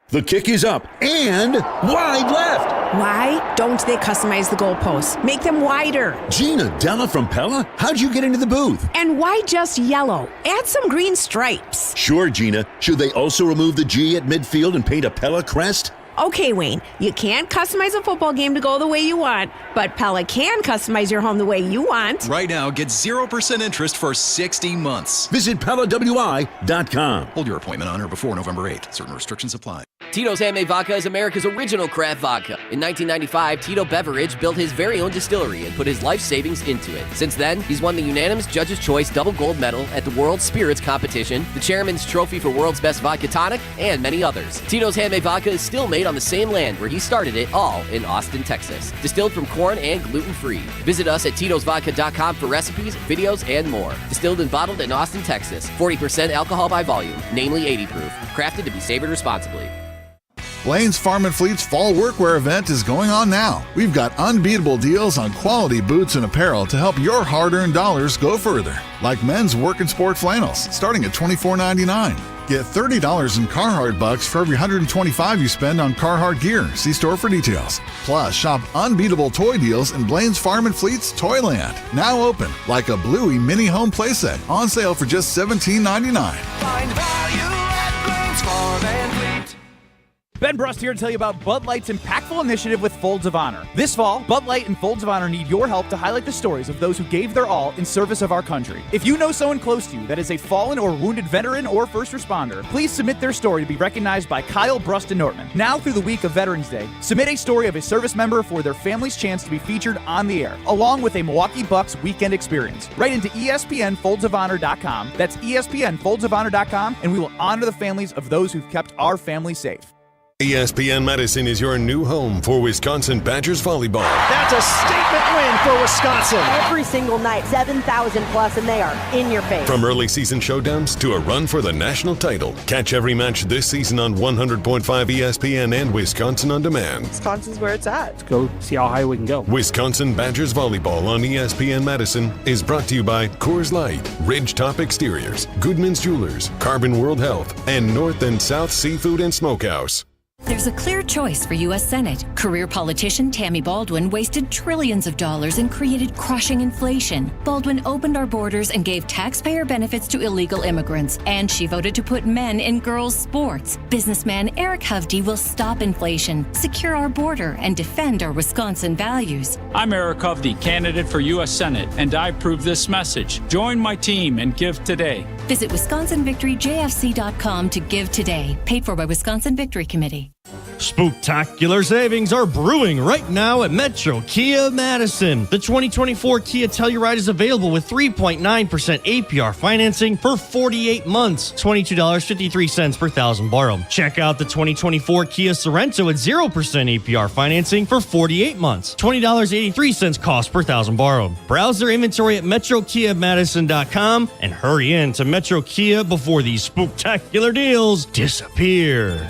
The kick is up and wide left. Why don't they customize the goalposts? Make them wider. Gina Della from Pella, how'd you get into the booth? And why just yellow? Add some green stripes. Sure, Gina. Should they also remove the G at midfield and paint a Pella crest? Okay, Wayne, you can't customize a football game to go the way you want, but Pella can customize your home the way you want. Right now, get 0% interest for 60 months. Visit PellaWI.com. Hold your appointment on or before November 8th. Certain restrictions apply. Tito's Handmade Vodka is America's original craft vodka. In 1995, Tito Beveridge built his very own distillery and put his life savings into it. Since then, he's won the unanimous Judge's Choice Double Gold Medal at the World Spirits Competition, the Chairman's Trophy for World's Best Vodka Tonic, and many others. Tito's Handmade Vodka is still made on the same land where he started it, all in Austin, Texas. Distilled from corn and gluten-free. Visit us at Tito'sVodka.com for recipes, videos, and more. Distilled and bottled in Austin, Texas. 40% alcohol by volume, namely 80 proof. Crafted to be savored responsibly. Blaine's Farm and Fleet's Fall Workwear event is going on now. We've got unbeatable deals on quality boots and apparel to help your hard-earned dollars go further. Like men's work and sport flannels, starting at $24.99. Get $30 in Carhartt bucks for every $125 you spend on Carhartt gear. See store for details. Plus, shop unbeatable toy deals in Blaine's Farm and Fleet's Toyland. Now open, like a Bluey mini home playset. On sale for just $17.99. Find value at Blaine's Farm and Fleet. Ben Brust here to tell you about Bud Light's impactful initiative with Folds of Honor. This fall, Bud Light and Folds of Honor need your help to highlight the stories of those who gave their all in service of our country. If you know someone close to you that is a fallen or wounded veteran or first responder, please submit their story to be recognized by Kyle Brust and Nortman. Now through the week of Veterans Day, submit a story of a service member for their family's chance to be featured on the air, along with a Milwaukee Bucks weekend experience. Right into ESPNFoldsofHonor.com. That's ESPNFoldsofHonor.com, and we will honor the families of those who've kept our family safe. ESPN Madison is your new home for Wisconsin Badgers volleyball. That's a statement win for Wisconsin. Every single night, 7,000 plus, and they are in your face. From early season showdowns to a run for the national title. Catch every match this season on 100.5 ESPN and Wisconsin On Demand. Wisconsin's where it's at. Let's go see how high we can go. Wisconsin Badgers volleyball on ESPN Madison is brought to you by Coors Light, Ridgetop Exteriors, Goodman's Jewelers, Carbon World Health, and North and South Seafood and Smokehouse. There's a clear choice for U.S. Senate. Career politician Tammy Baldwin wasted trillions of dollars and created crushing inflation. Baldwin opened our borders and gave taxpayer benefits to illegal immigrants. And she voted to put men in girls' sports. Businessman Eric Hovde will stop inflation, secure our border, and defend our Wisconsin values. I'm Eric Hovde, candidate for U.S. Senate, and I approve this message. Join my team and give today. Visit WisconsinVictoryJFC.com to give today. Paid for by Wisconsin Victory Committee. Spooktacular savings are brewing right now at Metro Kia Madison. The 2024 Kia Telluride is available with 3.9% APR financing for 48 months, $22.53 per thousand borrowed. Check out the 2024 Kia Sorento at 0% APR financing for 48 months, $20.83 cost per thousand borrowed. Browse their inventory at MetroKiaMadison.com and hurry in to Metro Kia before these spooktacular deals disappear.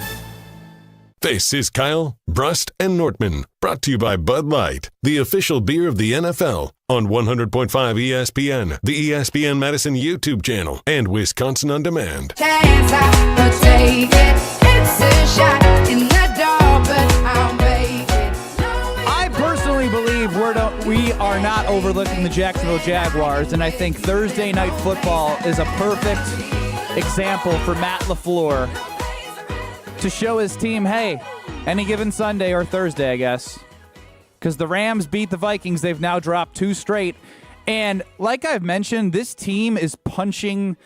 This is Kyle, Brust, and Nortman, brought to you by Bud Light, the official beer of the NFL, on 100.5 ESPN, the ESPN Madison YouTube channel, and Wisconsin On Demand. Chance I take it. It's a shot in the dark, but I'll make it. I personally believe we are not overlooking the Jacksonville Jaguars, and I think Thursday Night Football is a perfect example for Matt LaFleur to show his team, hey, any given Sunday or Thursday, I guess, because the Rams beat the Vikings. They've now dropped 2 straight. And like I've mentioned, this team is punching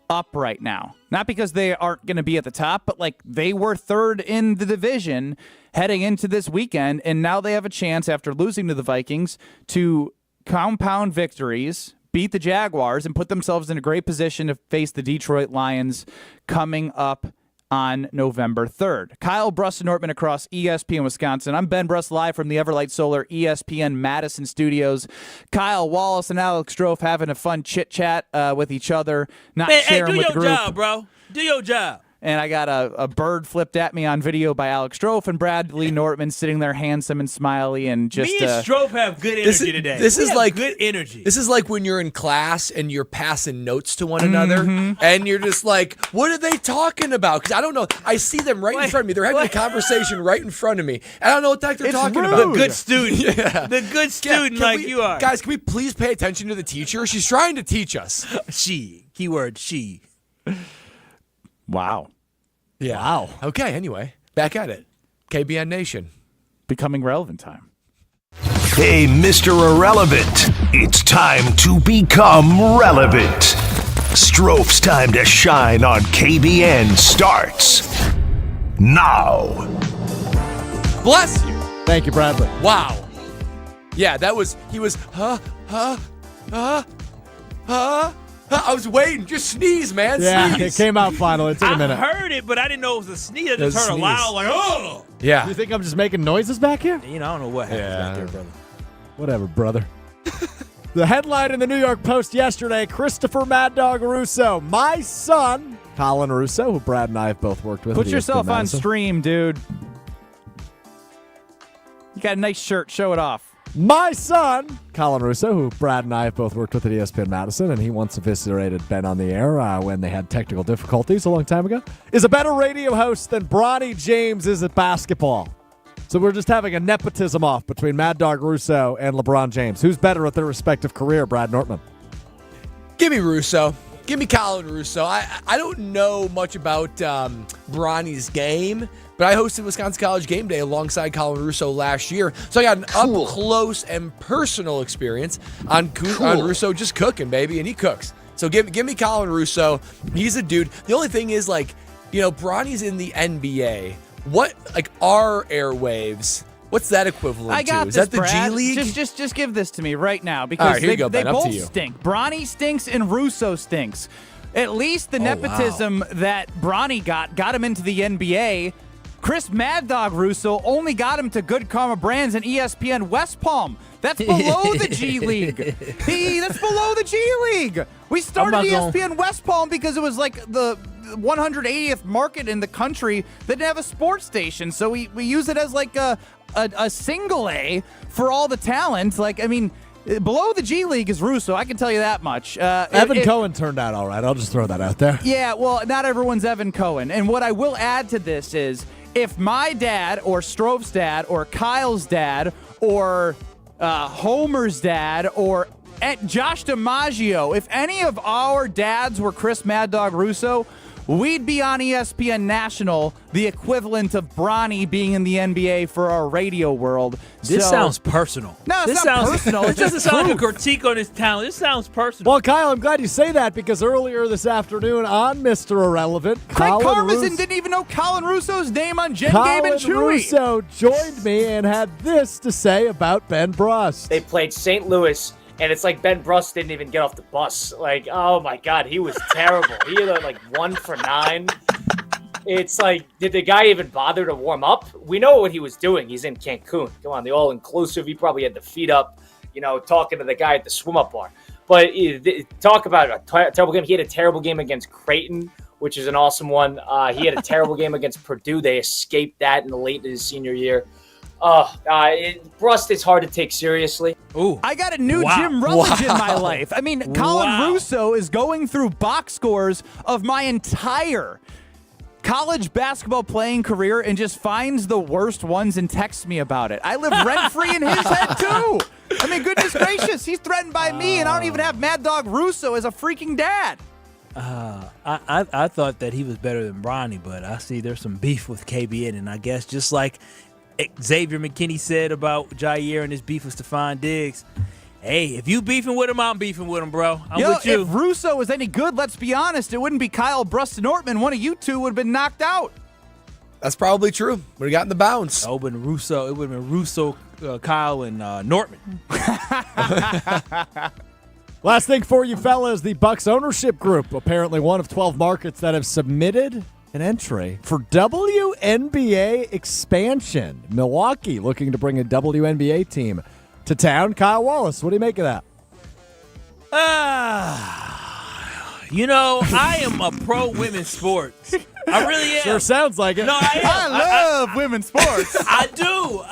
up right now. Not because they aren't going to be at the top, but like they were 3rd in the division heading into this weekend, and now they have a chance after losing to the Vikings to compound victories, beat the Jaguars, and put themselves in a great position to face the Detroit Lions coming up on November 3rd. Kyle, Brust, and Nortman across ESPN Wisconsin. I'm Ben Brust, live from the Everlight Solar ESPN Madison studios. Kyle Wallace and Alex Strofe having a fun chit-chat with each other, not sharing with the group. Do your job, bro. Do your job. And I got a bird flipped at me on video by Alex Strofe and Bradley Nortman sitting there handsome and smiley and just. Me and Strofe have good energy today. This is like good energy. This is like when you're in class and you're passing notes to one another, and you're just like, "What are they talking about?" Because I don't know. I see them right in front of me. They're having a conversation right in front of me. I don't know what the heck they're talking about. The good student. Yeah. The good student you are. Guys, can we please pay attention to the teacher? She's trying to teach us. She. Keyword she. Wow. Yeah. Wow. Okay, anyway, back at it. KBN Nation. Becoming relevant time. Hey, Mr. Irrelevant. It's time to become relevant. Strofe's time to shine on KBN starts now. Bless you. Thank you, Bradley. Wow. Yeah, he was, I was waiting. Just sneeze, man. Yeah, Sneeze. it came out finally. It took a minute. I heard it, but I didn't know it was a sneeze. I just heard a loud, like, oh. Yeah. You think I'm just making noises back here? You know, I don't know what happened back there, brother. Whatever, brother. The headline in the New York Post yesterday, Christopher Mad Dog Russo, my son, Colin Russo, who Brad and I have both worked with. Put yourself on stream, dude. You got a nice shirt. Show it off. My son, Colin Russo, who Brad and I have both worked with at ESPN Madison, and he once eviscerated Ben on the air when they had technical difficulties a long time ago, is a better radio host than Bronny James is at basketball. So we're just having a nepotism off between Mad Dog Russo and LeBron James. Who's better at their respective career, Brad Nortman? Give me Russo. Give me Colin Russo. I don't know much about Bronny's game, but I hosted Wisconsin College Game Day alongside Colin Russo last year. So I got an up-close and personal experience on Russo just cooking, baby, and he cooks. So give me Colin Russo. He's a dude. The only thing is, like, you know, Bronny's in the NBA. What, like, our airwaves, what's that equivalent I got to? this, Is that the Brad. G League? Just give this to me right now because All right, here you go, they Ben. Up to both you. stink. Bronny stinks and Russo stinks. At least the nepotism that Bronny got him into the NBA. Chris Mad Dog Russo only got him to Good Karma Brands and ESPN West Palm. That's below the G League. That's below the G League. We started ESPN West Palm because it was like the 180th market in the country that didn't have a sports station. So we use it as like a single A for all the talent. Like, I mean, below the G League is Russo. I can tell you that much. Evan Cohen turned out all right. I'll just throw that out there. Yeah, well, not everyone's Evan Cohen. And what I will add to this is if my dad or Strofe's dad or Kyle's dad or Homer's dad or Josh DiMaggio, if any of our dads were Chris Mad Dog Russo, we'd be on ESPN National, the equivalent of Bronny being in the NBA for our radio world. This sounds personal. No, it's not personal. It It's doesn't just sound like a truth. critique on his talent. This sounds personal. Well, Kyle, I'm glad you say that because earlier this afternoon on Mr. Irrelevant, Craig Colin Karmazin didn't even know Colin Russo's name on Jen, Gabe, Colin and Chewy. Russo joined me and had this to say about Ben Brust. They played St. Louis, and it's like Ben Brust didn't even get off the bus. Like, oh my God, he was terrible. He had like 1 for 9. It's like, did the guy even bother to warm up? We know what he was doing. He's in Cancun. Come on, the all-inclusive. He probably had the feet up, talking to the guy at the swim-up bar. But talk about a terrible game. He had a terrible game against Creighton, which is an awesome one. He had a terrible game against Purdue. They escaped that in the late of his senior year. Brust is hard to take seriously. Ooh, I got a new Jim Rutledge in my life. I mean, Colin Russo is going through box scores of my entire college basketball playing career and just finds the worst ones and texts me about it. I live rent-free in his head, too. I mean, goodness gracious, he's threatened by me, and I don't even have Mad Dog Russo as a freaking dad. I thought that he was better than Bronny, but I see there's some beef with KBN, and I guess just like Xavier McKinney said about Jair and his beef with Stephon Diggs, hey, if you beefing with him, I'm beefing with him, bro. I'm with you. If Russo was any good, let's be honest, it wouldn't be Kyle, Brust, and Nortman. One of you two would have been knocked out. That's probably true. Would have gotten the bounce. It would have been Russo, Kyle, and Nortman. Last thing for you fellas, the Bucks ownership group, apparently one of 12 markets that have submitted an entry for WNBA expansion. Milwaukee looking to bring a WNBA team to town. Kyle Wallace, what do you make of that? I am a pro women's sports. I really am. Sure sounds like it. No, I am. I love women's sports. I do,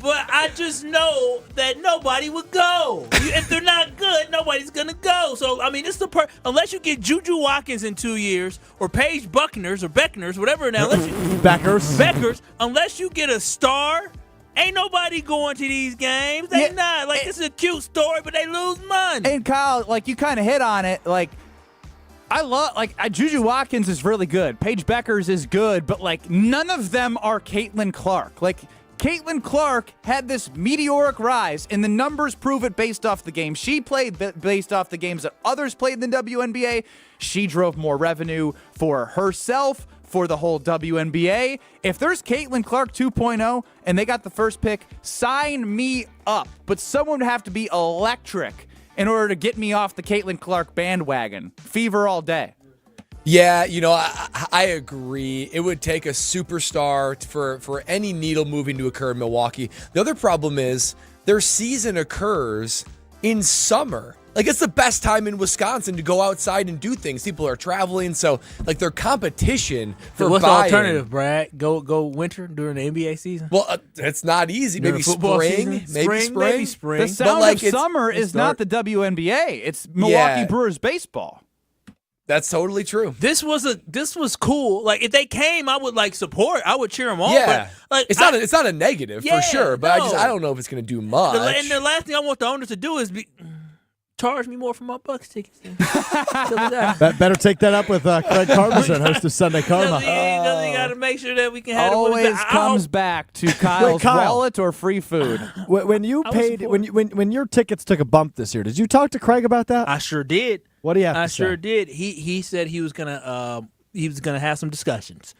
but I just know that nobody would go. If they're not good, nobody's gonna go. So I mean, it's unless you get Juju Watkins in 2 years, or Paige Beckners, whatever. Now, Beckers, unless you get a star. Ain't nobody going to these games. They not. Like, it's a cute story, but they lose money. And Kyle, you kind of hit on it. Juju Watkins is really good. Paige Beckers is good, but, none of them are Caitlin Clark. Caitlin Clark had this meteoric rise, and the numbers prove it based off the game she played, based off the games that others played in the WNBA. She drove more revenue for herself, for the whole WNBA. If there's Caitlin Clark 2.0 and they got the first pick, sign me up. But someone would have to be electric in order to get me off the Caitlin Clark bandwagon. Fever all day. Yeah, I agree. It would take a superstar for any needle moving to occur in Milwaukee. The other problem is their season occurs in summer. It's the best time in Wisconsin to go outside and do things. People are traveling, so their competition for what's buy-in. the alternative, Brad? Go winter during the NBA season? Well, it's not easy. During Maybe football spring. season? Maybe spring. The sound of summer is not the WNBA. It's Milwaukee Brewers baseball. That's totally true. This was cool. If they came, I would support. I would cheer them on. Yeah, but, it's not a negative for sure. But I don't know if it's going to do much. And the last thing I want the owners to do is charge me more for my Bucks tickets. Better take that up with Craig Karmazin, host of Sunday Karma. You got to make sure that we can have always comes back to Kyle's wallet or free food. When you paid, when your tickets took a bump this year, did you talk to Craig about that? I sure did. What do you have to say? I sure did. He said he was gonna have some discussions.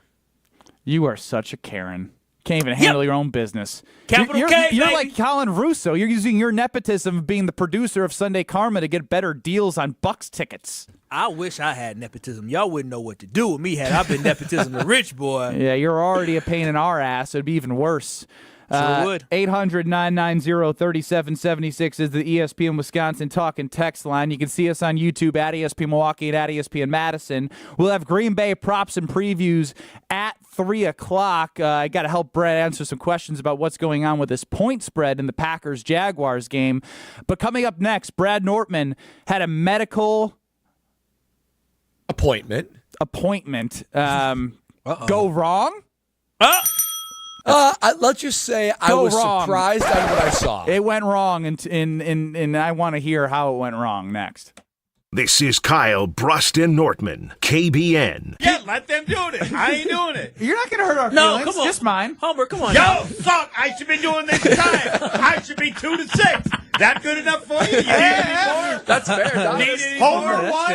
You are such a Karen. Can't even handle your own business. Capital You're baby. like Colin Russo. You're using your nepotism of being the producer of Sunday Karma to get better deals on Bucks tickets. I wish I had nepotism. Y'all wouldn't know what to do with me had I been nepotism the rich boy. Yeah, you're already a pain in our ass. It'd be even worse. Sure would. 800-990-3776 is the ESPN Wisconsin talk and text line. You can see us on YouTube at ESPN Milwaukee and at ESPN Madison. We'll have Green Bay props and previews at 3 o'clock. I got to help Brett answer some questions about what's going on with this point spread in the Packers-Jaguars game. But coming up next, Brad Nortman had a medical appointment. Go wrong? Let's just say I was surprised on what I saw. It went wrong, and I want to hear how it went wrong next. This is Kyle, Brust, and Nortman, KBN. Yeah, let them do it. I ain't doing it. You're not going to hurt our No, feelings. come on. Just mine. Homer, come on. Yo, suck. I should be doing this time. I should be 2-6. That good enough for you? You need any more? That's fair. Need any more? What?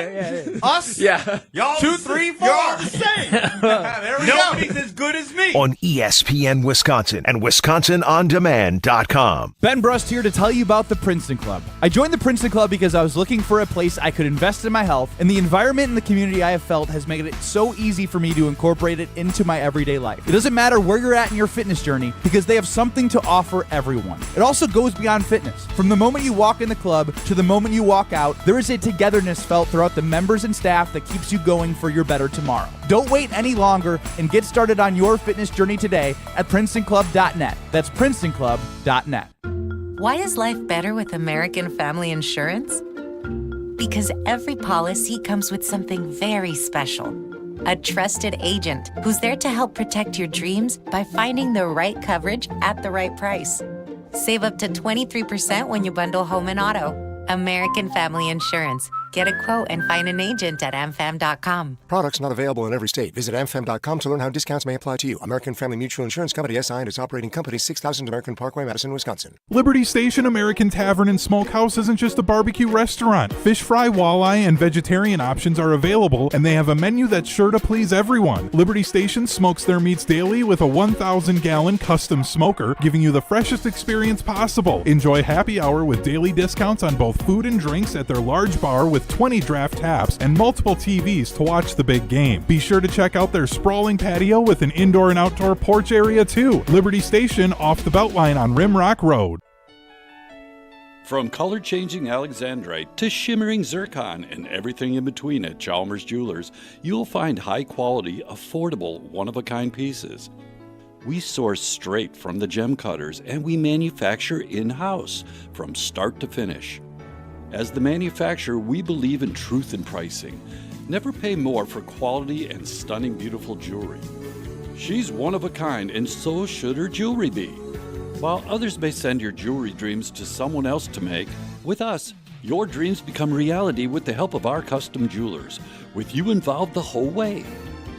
Us? Yeah. Y'all 2, 3, 4. You're all the same. There we Nobody's as good as me. On ESPN Wisconsin and WisconsinOnDemand.com. Ben Brust here to tell you about the Princeton Club. I joined the Princeton Club because I was looking for a place I could invest in my health, and the environment and the community I have felt has made it so easy for me to incorporate it into my everyday life. It doesn't matter where you're at in your fitness journey because they have something to offer everyone. It also goes beyond fitness. From the moment you walk in the club to the moment you walk out, there is a togetherness felt throughout the members and staff that keeps you going for your better tomorrow. Don't wait any longer and get started on your fitness journey today at PrincetonClub.net. That's PrincetonClub.net. Why is life better with American Family Insurance? Because every policy comes with something very special. A trusted agent who's there to help protect your dreams by finding the right coverage at the right price. Save up to 23% when you bundle home and auto. American Family Insurance. Get a quote and find an agent at amfam.com. Products not available in every state. Visit amfam.com to learn how discounts may apply to you. American Family Mutual Insurance Company, SI, and its operating company, 6000 American Parkway, Madison, Wisconsin. Liberty Station American Tavern and Smokehouse isn't just a barbecue restaurant. Fish fry, walleye, and vegetarian options are available, and they have a menu that's sure to please everyone. Liberty Station smokes their meats daily with a 1,000-gallon custom smoker, giving you the freshest experience possible. Enjoy happy hour with daily discounts on both food and drinks at their large bar with 20 draft taps and multiple TVs to watch the big game. Be sure to check out their sprawling patio with an indoor and outdoor porch area too. Liberty Station off the Beltline on Rimrock Road. From color-changing alexandrite to shimmering zircon and everything in between at Chalmers Jewelers, you'll find high-quality, affordable, one-of-a-kind pieces. We source straight from the gem cutters and we manufacture in-house from start to finish. As the manufacturer, we believe in truth in pricing. Never pay more for quality and stunning, beautiful jewelry. She's one of a kind, and so should her jewelry be. While others may send your jewelry dreams to someone else to make, with us, your dreams become reality with the help of our custom jewelers, with you involved the whole way.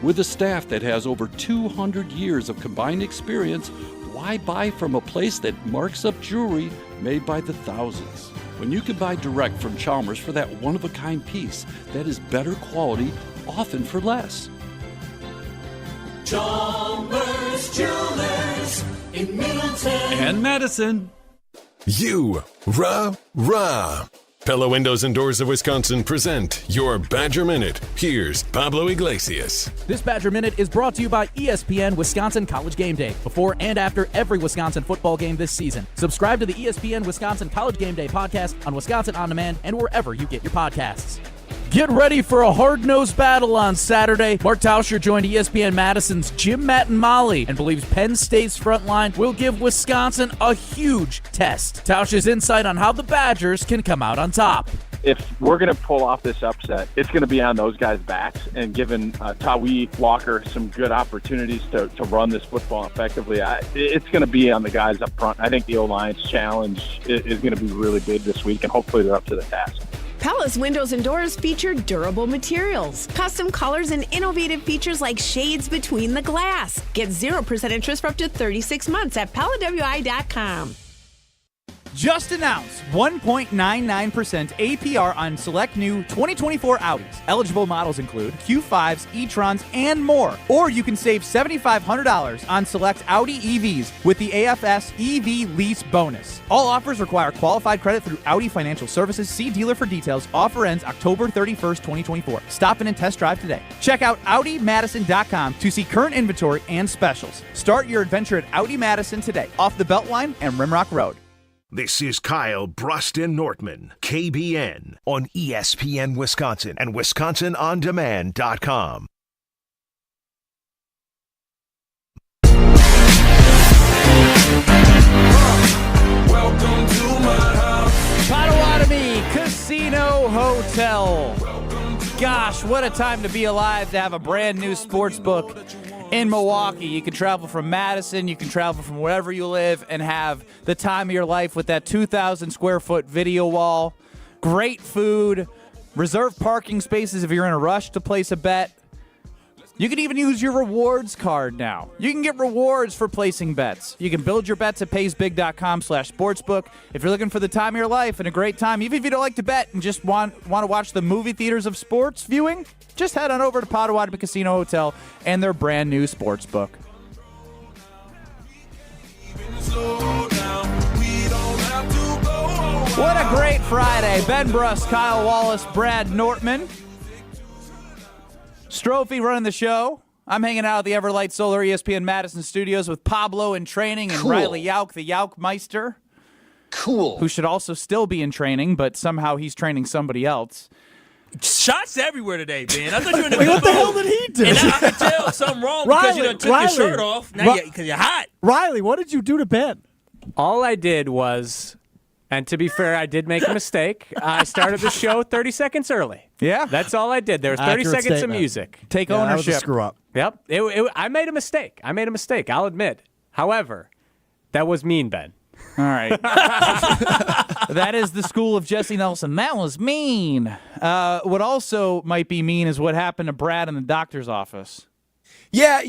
With a staff that has over 200 years of combined experience, why buy from a place that marks up jewelry made by the thousands? When you can buy direct from Chalmers for that one-of-a-kind piece that is better quality, often for less. Chalmers Jewelers in Middleton and Madison. You, rah. Pella Windows and Doors of Wisconsin present your Badger Minute. Here's Pablo Iglesias. This Badger Minute is brought to you by ESPN Wisconsin College Game Day, before and after every Wisconsin football game this season. Subscribe to the ESPN Wisconsin College Game Day podcast on Wisconsin On Demand and wherever you get your podcasts. Get ready for a hard-nosed battle on Saturday. Mark Tauscher joined ESPN Madison's Jim, Matt, and Molly and believes Penn State's front line will give Wisconsin a huge test. Tauscher's insight on how the Badgers can come out on top. If we're going to pull off this upset, it's going to be on those guys' backs, and giving Tawee Walker some good opportunities to run this football effectively, it's going to be on the guys up front. I think the O-line's challenge is going to be really big this week, and hopefully they're up to the task. Pella's windows and doors feature durable materials, custom colors, and innovative features like shades between the glass. Get 0% interest for up to 36 months at PellaWI.com. Just announced 1.99% APR on select new 2024 Audis. Eligible models include Q5s, e-trons, and more. Or you can save $7,500 on select Audi EVs with the AFS EV lease bonus. All offers require qualified credit through Audi Financial Services. See dealer for details. Offer ends October 31st, 2024. Stop in and test drive today. Check out AudiMadison.com to see current inventory and specials. Start your adventure at Audi Madison today, off the Beltline and Rimrock Road. This is Kyle, Brust, and Nortman, KBN, on ESPN Wisconsin and WisconsinOnDemand.com. Welcome to my house. Potawatomi Casino Hotel. Gosh, what a time to be alive to have a brand new sports book in Milwaukee. You can travel from Madison, you can travel from wherever you live and have the time of your life with that 2,000 square foot video wall, great food, Reserve parking spaces if you're in a rush to place a bet. You can even use your rewards card now. You can get rewards for placing bets. You can build your bets at paysbig.com/sportsbook. If you're looking for the time of your life and a great time, even if you don't like to bet and just want to watch the movie theaters of sports viewing, just head on over to Potawatomi Casino Hotel and their brand new sportsbook. What a great Friday. Ben Brust, Kyle Wallace, Brad Nortman. Strophe running the show. I'm hanging out at the Everlight Solar ESPN Madison studios with Pablo in training and Riley Yauk, the Yaukmeister. Cool. Who should also still be in training, but somehow he's training somebody else. Shots everywhere today, Ben. I thought you were in the Wait, good what the hell mood. did he do? And I could tell something wrong because you done took your shirt off. Now because you're hot. Riley, what did you do to Ben? All I did was, and to be fair, I did make a mistake. I started the show 30 seconds early. Yeah. That's all I did. There was 30 Accurate seconds statement. of music. Take That was ownership. a screw up. Yep. I made a mistake. I'll admit. However, that was mean, Ben. All right. That is the school of Jesse Nelson. That was mean. What also might be mean is what happened to Brad in the doctor's office. Yeah,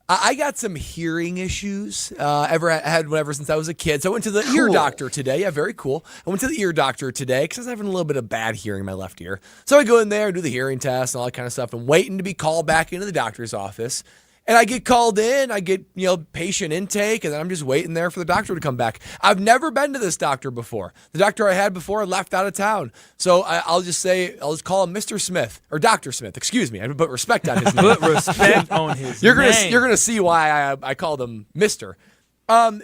I got some hearing issues. Ever since I was a kid. So I went to the ear doctor today. Yeah, very cool. I went to the ear doctor today because I was having a little bit of bad hearing in my left ear. So I go in there, do the hearing test and all that kind of stuff. I'm waiting to be called back into the doctor's office. And I get called in, I get, patient intake, and then I'm just waiting there for the doctor to come back. I've never been to this doctor before. The doctor I had before left out of town. So I'll just call him Mr. Smith, or Dr. Smith, excuse me. I put respect on his name. Put respect on his You're name. You're gonna see why I called him Mr.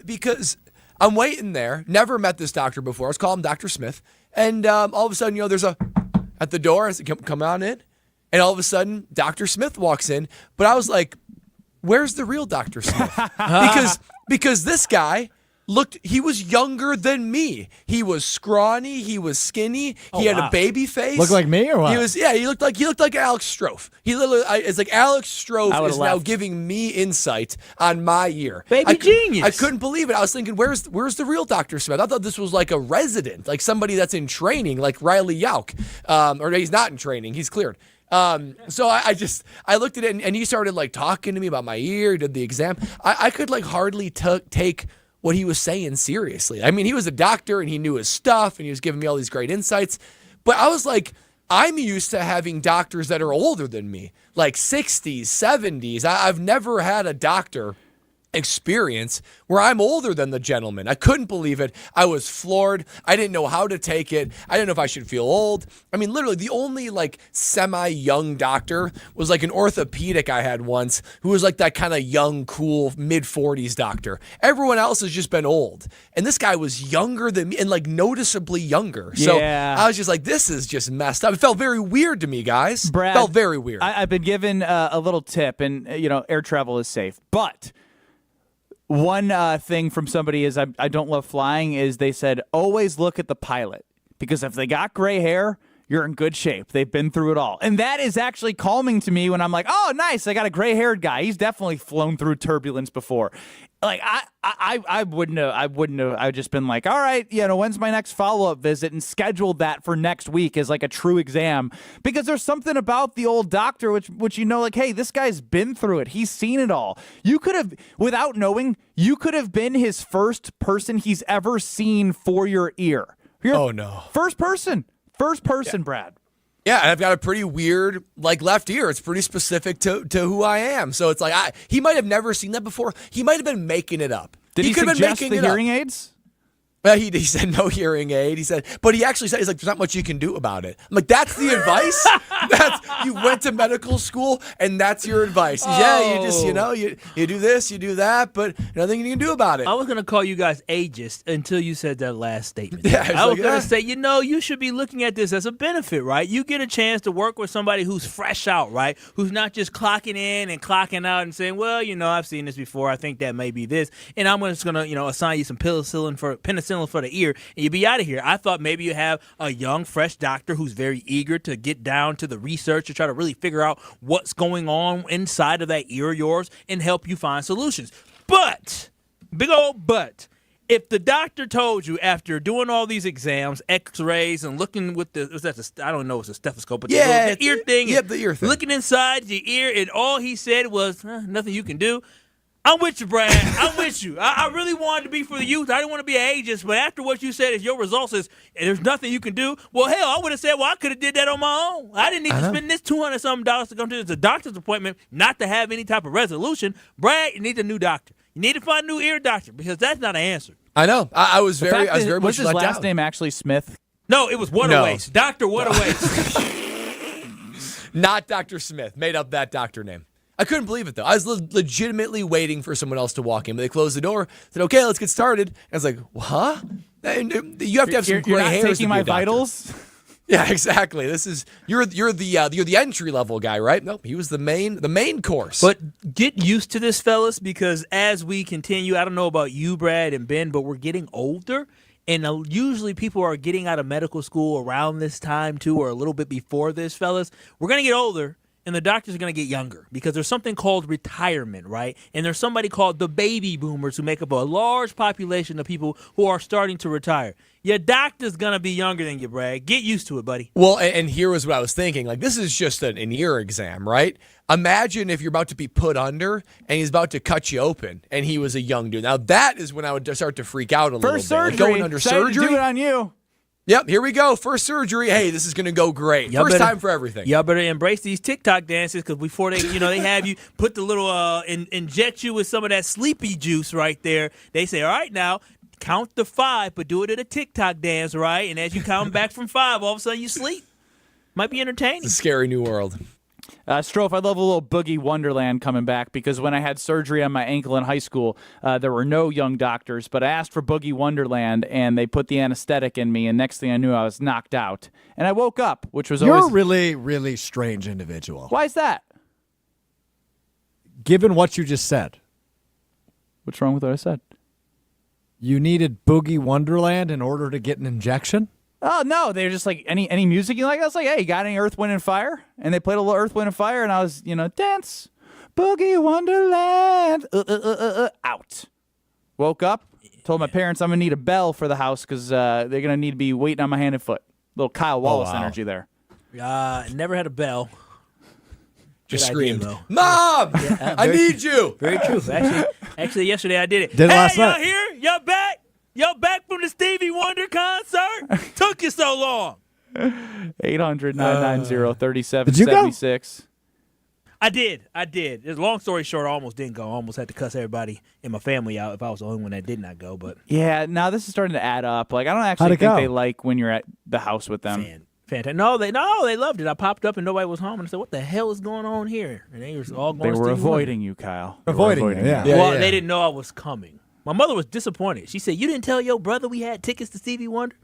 Because I'm waiting there, never met this doctor before. I was calling him Dr. Smith. And all of a sudden, there's at the door, I said, come on in. And all of a sudden, Dr. Smith walks in. But I was like, where's the real Dr. Smith? Because this guy he was younger than me. He was scrawny, he was skinny, he had a baby face. Look like me or what? He looked like Alex Strofe. It's like Alex Strofe is now giving me insight on my ear. Baby genius. I couldn't believe it. I was thinking, where's the real Dr. Smith? I thought this was like a resident, like somebody that's in training, like Riley Yauk. Or he's not in training, he's cleared. So I looked at it and he started like talking to me about my ear, did the exam. I could like hardly take what he was saying seriously. I mean, he was a doctor and he knew his stuff and he was giving me all these great insights. But I was like, I'm used to having doctors that are older than me, like 60s, 70s. I've never had a doctor experience where I'm older than the gentleman. I couldn't believe it. I was floored. I didn't know how to take it. I didn't know if I should feel old. I mean, literally the only like semi-young doctor was like an orthopedic I had once who was like that kind of young, cool mid-40s doctor. Everyone else has just been old. And this guy was younger than me and like noticeably younger. So I was just like, this is just messed up. It felt very weird to me, guys. Brad, felt very weird. I've been given a little tip, and air travel is safe. But one thing from somebody is I don't love flying is they said always look at the pilot, because if they got gray hair, you're in good shape. They've been through it all. And that is actually calming to me when I'm like, oh, nice, I got a gray-haired guy. He's definitely flown through turbulence before. Like, I wouldn't have. I've just been like, all right, when's my next follow-up visit, and scheduled that for next week as like a true exam, because there's something about the old doctor which like, hey, this guy's been through it. He's seen it all. You could have, without knowing, you could have been his first person he's ever seen for your ear. Oh no, first person, Brad. Yeah, and I've got a pretty weird, like, left ear. It's pretty specific to who I am. So it's like, he might have never seen that before. He might have been making it up. Did he could have suggest been the making hearing it up. aids? Well, he said no hearing aid. He said, but he actually said, he's like, there's not much you can do about it. I'm like, that's the advice? You went to medical school and that's your advice. Yeah, you just, you do this, you do that, but nothing you can do about it. I was going to call you guys ageist until you said that last statement. Yeah, I was going to say, you should be looking at this as a benefit, right? You get a chance to work with somebody who's fresh out, right? Who's not just clocking in and clocking out and saying, well, I've seen this before. I think that may be this. And I'm just going to, assign you some penicillin for the ear, and you'll be out of here. I thought maybe you have a young, fresh doctor who's very eager to get down to the research to try to really figure out what's going on inside of that ear of yours and help you find solutions. But, big old but, if the doctor told you after doing all these exams, X-rays, and looking with I don't know if it's a stethoscope, but the ear thing. Yep, the ear thing. Looking inside your ear, and all he said was, nothing you can do. I'm with you, Brad. I'm with you. I really wanted to be for the youth. I didn't want to be an ageist, but after what you said, if your results is there's nothing you can do, well, hell, I would have said, I could have did that on my own. I didn't need to spend this $200-something to come to the doctor's appointment, not to have any type of resolution. Brad, you need a new doctor. You need to find a new ear doctor because that's not an answer. I know. I was very much was his let last down. name actually Smith? No, it was Waterways. Dr. Waterways. Not Dr. Smith. Made up that doctor name. I couldn't believe it, though. I was legitimately waiting for someone else to walk in. But they closed the door, said, okay, let's get started. And I was like, huh? You have to have some gray hairs. You're not taking my vitals? Yeah, exactly. You're the entry level guy, right? Nope, he was the main course. But get used to this, fellas, because as we continue, I don't know about you, Brad and Ben, but we're getting older. And usually people are getting out of medical school around this time, too, or a little bit before this, fellas. We're going to get older. And the doctors are going to get younger because there's something called retirement, right? And there's somebody called the baby boomers who make up a large population of people who are starting to retire. Your doctor's going to be younger than you, Brad. Get used to it, buddy. Well, and here was what I was thinking. Like, this is just an ear exam, right? Imagine if you're about to be put under and he's about to cut you open and he was a young dude. Now, that is when I would start to freak out a little bit. First surgery. Like going under surgery. Do it on you. Yep, here we go. First surgery. Hey, this is going to go great. First time for everything. Y'all better embrace these TikTok dances because before they have you put the little inject you with some of that sleepy juice right there. They say, all right, now count to 5, but do it at a TikTok dance, right? And as you count back from 5, all of a sudden you sleep. Might be entertaining. It's a scary new world. Strofe, I love a little Boogie Wonderland coming back because when I had surgery on my ankle in high school, there were no young doctors, but I asked for Boogie Wonderland, and they put the anesthetic in me, and next thing I knew, I was knocked out. And I woke up, which was You're always... a really, really strange individual. Why is that? Given what you just said. What's wrong with what I said? You needed Boogie Wonderland in order to get an injection? Oh, no. They were just like, any music you like? I was like, hey, you got any Earth, Wind, and Fire? And they played a little Earth, Wind, and Fire, and I was, dance. Boogie Wonderland. Out. Woke up, told my parents I'm going to need a bell for the house because they're going to need to be waiting on my hand and foot. Little Kyle Wallace energy there. Never had a bell. Just Good screamed, idea, Mom, I need you. Very true. Actually, yesterday I did it. Did it last y'all night. here? Y'all back? Y'all back from the Stevie Wonder concert? Took you so long. 800-990-3776. Did you go? I did. Long story short, I almost didn't go. I almost had to cuss everybody in my family out if I was the only one that did not go. But yeah, now this is starting to add up. Like I don't actually think they like when you're at the house with them. fantastic. No, they loved it. I popped up and nobody was home, and I said, "What the hell is going on here?" And they were all going. They were avoiding you, Kyle. Avoiding you, yeah. Well, they didn't know I was coming. My mother was disappointed. She said, "You didn't tell your brother we had tickets to Stevie Wonder."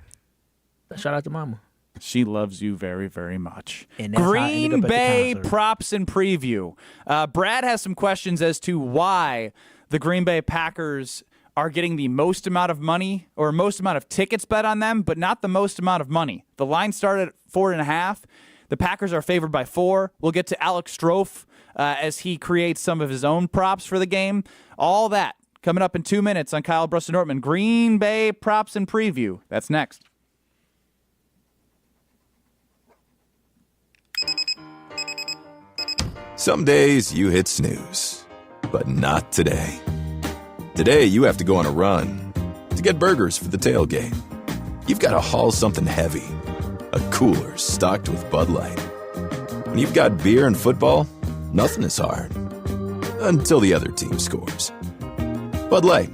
Shout out to Mama. She loves you very, very much. And that's how I ended Green up at the Bay concert. props and preview. Brad has some questions as to why the Green Bay Packers are getting the most amount of money or most amount of tickets bet on them, but not the most amount of money. The line started at 4.5. The Packers are favored by 4. We'll get to Alex Strofe as he creates some of his own props for the game. All that coming up in 2 minutes on Kyle, Brust, and Nortman. Green Bay props and preview. That's next. Some days you hit snooze, but not today. Today you have to go on a run to get burgers for the tailgate. You've got to haul something heavy, a cooler stocked with Bud Light. When you've got beer and football, nothing is hard. Until the other team scores. Bud Light.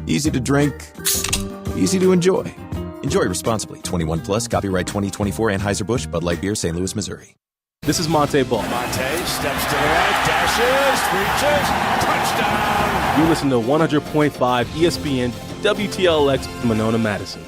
Easy to drink, easy to enjoy. Enjoy responsibly. 21 plus, copyright 2024 Anheuser-Busch, Bud Light Beer, St. Louis, Missouri. This is Monte Ball. Monte steps to the right, dashes, reaches, touchdown. You listen to 100.5 ESPN WTLX Monona, Madison.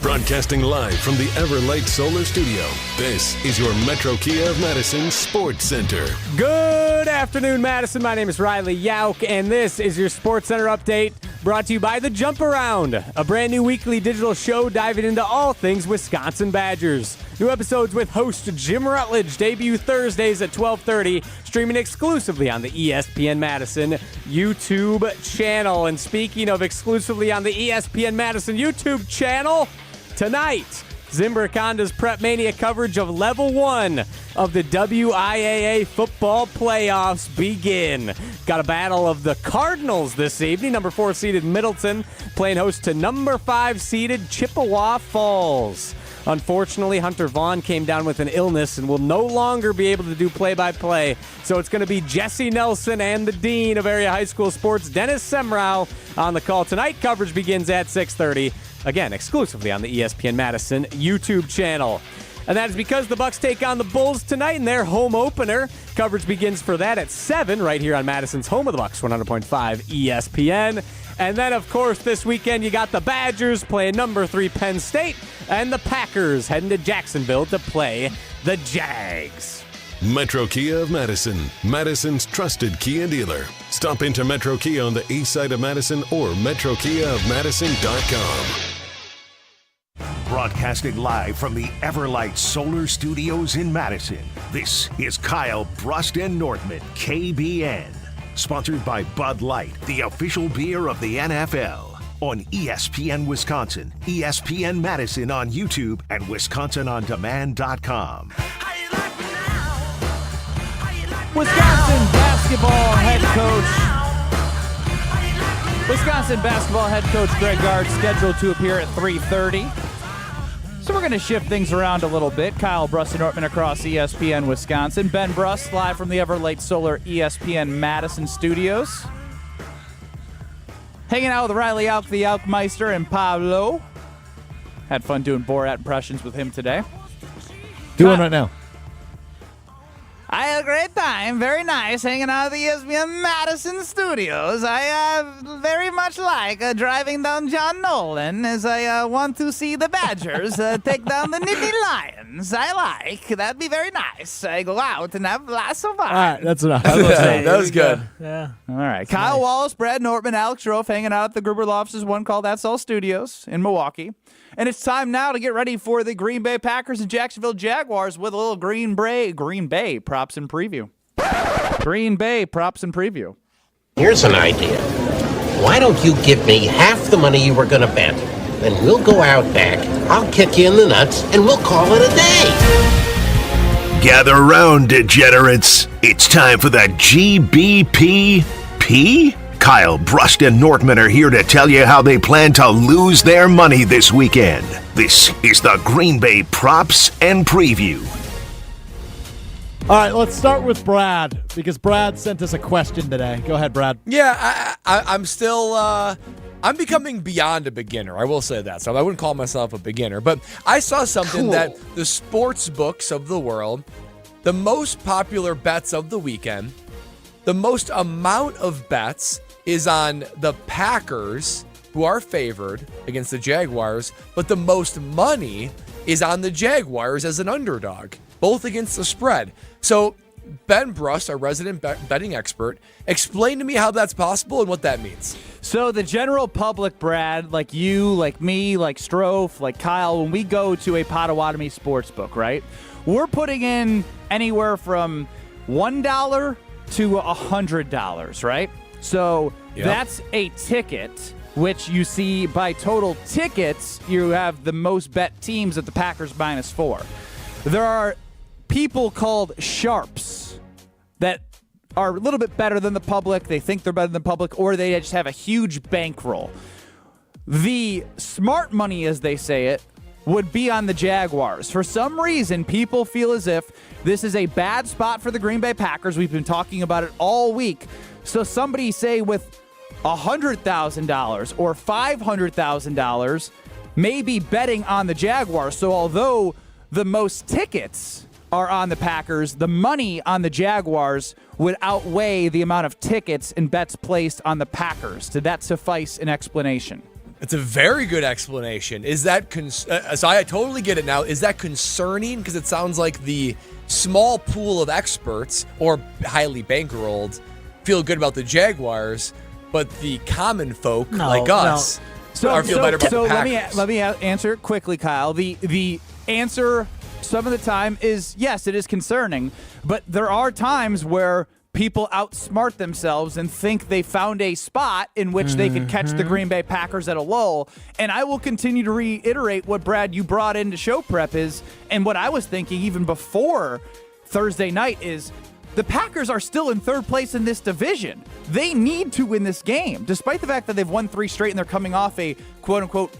Broadcasting live from the Everlight Solar Studio, this is your Metro Kia of Madison Sports Center. Good afternoon, Madison. My name is Riley Yauk, and this is your Sports Center update. Brought to you by The Jump Around, a brand new weekly digital show diving into all things Wisconsin Badgers. New episodes with host Jim Rutledge debut Thursdays at 12:30, streaming exclusively on the ESPN Madison YouTube channel. And speaking of exclusively on the ESPN Madison YouTube channel, tonight, Zimbrick Honda's Prep Mania coverage of Level 1 of the WIAA football playoffs begin. Got a battle of the Cardinals this evening. Number 4 seeded Middleton playing host to number 5 seeded Chippewa Falls. Unfortunately, Hunter Vaughn came down with an illness and will no longer be able to do play-by-play. So it's going to be Jesse Nelson and the Dean of Area High School Sports, Dennis Semrau, on the call tonight. Coverage begins at 6:30. Again, exclusively on the ESPN Madison YouTube channel. And that is because the Bucks take on the Bulls tonight in their home opener. Coverage begins for that at 7 right here on Madison's home of the Bucks, 100.5 ESPN. And then, of course, this weekend you got the Badgers playing number 3 Penn State and the Packers heading to Jacksonville to play the Jags. Metro Kia of Madison, Madison's trusted Kia dealer. Stop into Metro Kia on the east side of Madison or metrokiaofmadison.com. Broadcasting live from the Everlight Solar Studios in Madison, this is Kyle, Brust, and Nortman, KBN. Sponsored by Bud Light, the official beer of the NFL. On ESPN Wisconsin, ESPN Madison on YouTube, and WisconsinOnDemand.com. Wisconsin basketball head coach Greg Gard scheduled to appear at 3:30. So we're going to shift things around a little bit. Kyle, Brust, and Nortman across ESPN Wisconsin. Ben Brust live from the Everlight Solar ESPN Madison studios. Hanging out with Riley Alk, the Alkmeister, and Pablo. Had fun doing Borat impressions with him today. Do one right now. I had a great time. Very nice hanging out at the ESPN Madison studios. I very much like driving down John Nolan as I want to see the Badgers take down the Nittany Lions. I like. That'd be very nice. I go out and have lots of fun. All right, that's enough. That was good. Yeah. All right. Kyle Wallace, Brad Nortman, Alex Strofe hanging out at the Gruber Lofts' One Call That's All Studios in Milwaukee. And it's time now to get ready for the Green Bay Packers and Jacksonville Jaguars with a little Green Bay props and preview. Green Bay props and preview. Here's an idea. Why don't you give me half the money you were going to bet? Then we'll go out back, I'll kick you in the nuts, and we'll call it a day. Gather around, degenerates. It's time for the GBPP. Kyle, Brust, and Nortman are here to tell you how they plan to lose their money this weekend. This is the Green Bay Props and Preview. All right, let's start with Brad, because Brad sent us a question today. Go ahead, Brad. Yeah, I'm still I'm becoming beyond a beginner. I will say that. So I wouldn't call myself a beginner, but I saw something that the sports books of the world, the most popular bets of the weekend, the most amount of bets is on the Packers, who are favored against the Jaguars, but the most money is on the Jaguars as an underdog, both against the spread. So Ben Brust, our resident betting expert, explain to me how that's possible and what that means. So the general public, Brad, like you, like me, like Strofe, like Kyle, when we go to a Potawatomi sportsbook, right, we're putting in anywhere from $1 to $100, right? So that's a ticket, which you see by total tickets, you have the most bet teams at the Packers -4. There are people called sharps that are a little bit better than the public. They think they're better than the public, or they just have a huge bankroll. The smart money, as they say it, would be on the Jaguars. For some reason, people feel as if this is a bad spot for the Green Bay Packers. We've been talking about it all week. So somebody, say, with $100,000 or $500,000 may be betting on the Jaguars. So although the most tickets are on the Packers, the money on the Jaguars would outweigh the amount of tickets and bets placed on the Packers. Did that suffice an explanation? It's a very good explanation. Is that so I totally get it now. Is that concerning? Because it sounds like the small pool of experts or highly bankrolled feel good about the Jaguars, but the common folk like us are feel better about the Packers. let me answer it quickly, Kyle. The answer some of the time is yes, it is concerning, but there are times where people outsmart themselves and think they found a spot in which they could catch the Green Bay Packers at a lull. And I will continue to reiterate what, Brad, you brought into show prep is, and what I was thinking even before Thursday night is, the Packers are still in third place in this division. They need to win this game, despite the fact that they've won 3 straight and they're coming off a quote-unquote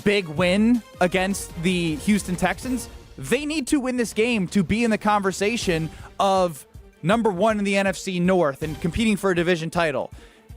big win against the Houston Texans. They need to win this game to be in the conversation of number 1 in the NFC North and competing for a division title.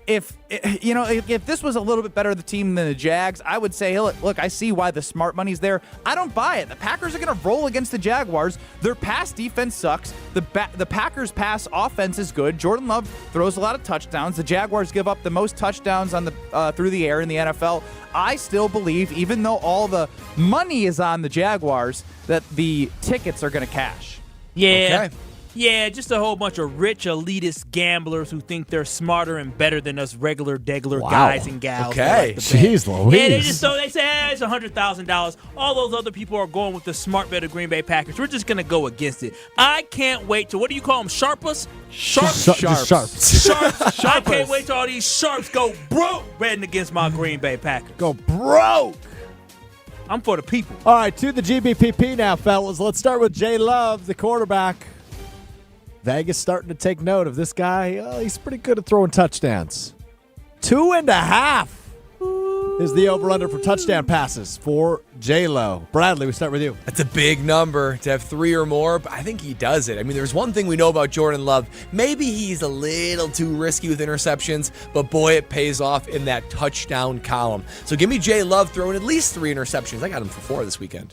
If this was a little bit better of the team than the Jags, I would say, look, I see why the smart money's there. I don't buy it. The Packers are going to roll against the Jaguars. Their pass defense sucks. The Packers' pass offense is good. Jordan Love throws a lot of touchdowns. The Jaguars give up the most touchdowns on the through the air in the NFL. I still believe, even though all the money is on the Jaguars, that the tickets are going to cash. Yeah. Okay. Yeah, just a whole bunch of rich elitist gamblers who think they're smarter and better than us regular degular guys and gals. Okay, jeez Louise. Yeah, they say, it's $100,000. All those other people are going with the smart bet of Green Bay Packers. We're just going to go against it. I can't wait to, what do you call them, sharpers? Sharps. I can't wait till all these sharps go broke betting against my Green Bay Packers. Go broke. I'm for the people. All right, to the GBPP now, fellas. Let's start with Jay Love, the quarterback. Vegas starting to take note of this guy. He's pretty good at throwing touchdowns. 2.5 is the over-under for touchdown passes for J-Lo. Bradley, we start with you. That's a big number to have 3 or more, but I think he does it. I mean, there's one thing we know about Jordan Love. Maybe he's a little too risky with interceptions, but boy, it pays off in that touchdown column. So give me J Love throwing at least 3 interceptions. I got him for 4 this weekend.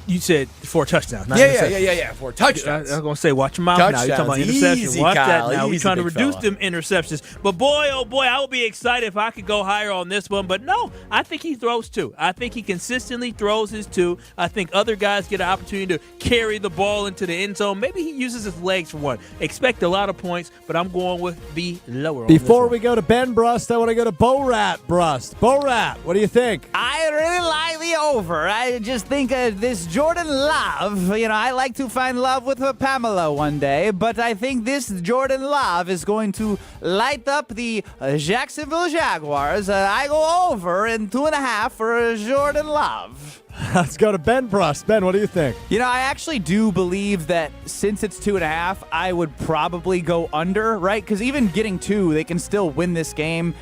You said 4 touchdowns. Yeah. 4 touchdowns. I was going to say, watch your mouth now. You're talking about interceptions. Easy, watch Kyle. that now. We're trying to reduce fella. them interceptions. But boy, oh boy, I would be excited if I could go higher on this one. But no, I think he throws 2. I think he consistently throws his 2. I think other guys get an opportunity to carry the ball into the end zone. Maybe he uses his legs for 1. Expect a lot of points, but I'm going with the lower. Before we go to Ben Brust, I want to go to Bo-Rat Brust. Bo-Rat, what do you think? I really like the over. I just think this Jordan Love, I like to find love with Pamela one day, but I think this Jordan Love is going to light up the Jacksonville Jaguars. I go over in 2.5 for Jordan Love. Let's go to Ben Brust. Ben, what do you think? I actually do believe that since it's 2.5, I would probably go under, right? Because even getting 2, they can still win this game.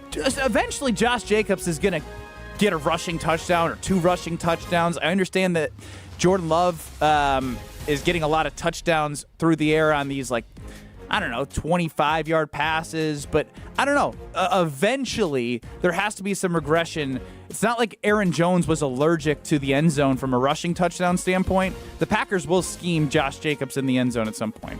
Just eventually, Josh Jacobs is going to get a rushing touchdown or 2 rushing touchdowns. I understand that Jordan Love is getting a lot of touchdowns through the air on these, 25-yard passes. But I don't know. Eventually, there has to be some regression. It's not like Aaron Jones was allergic to the end zone from a rushing touchdown standpoint. The Packers will scheme Josh Jacobs in the end zone at some point.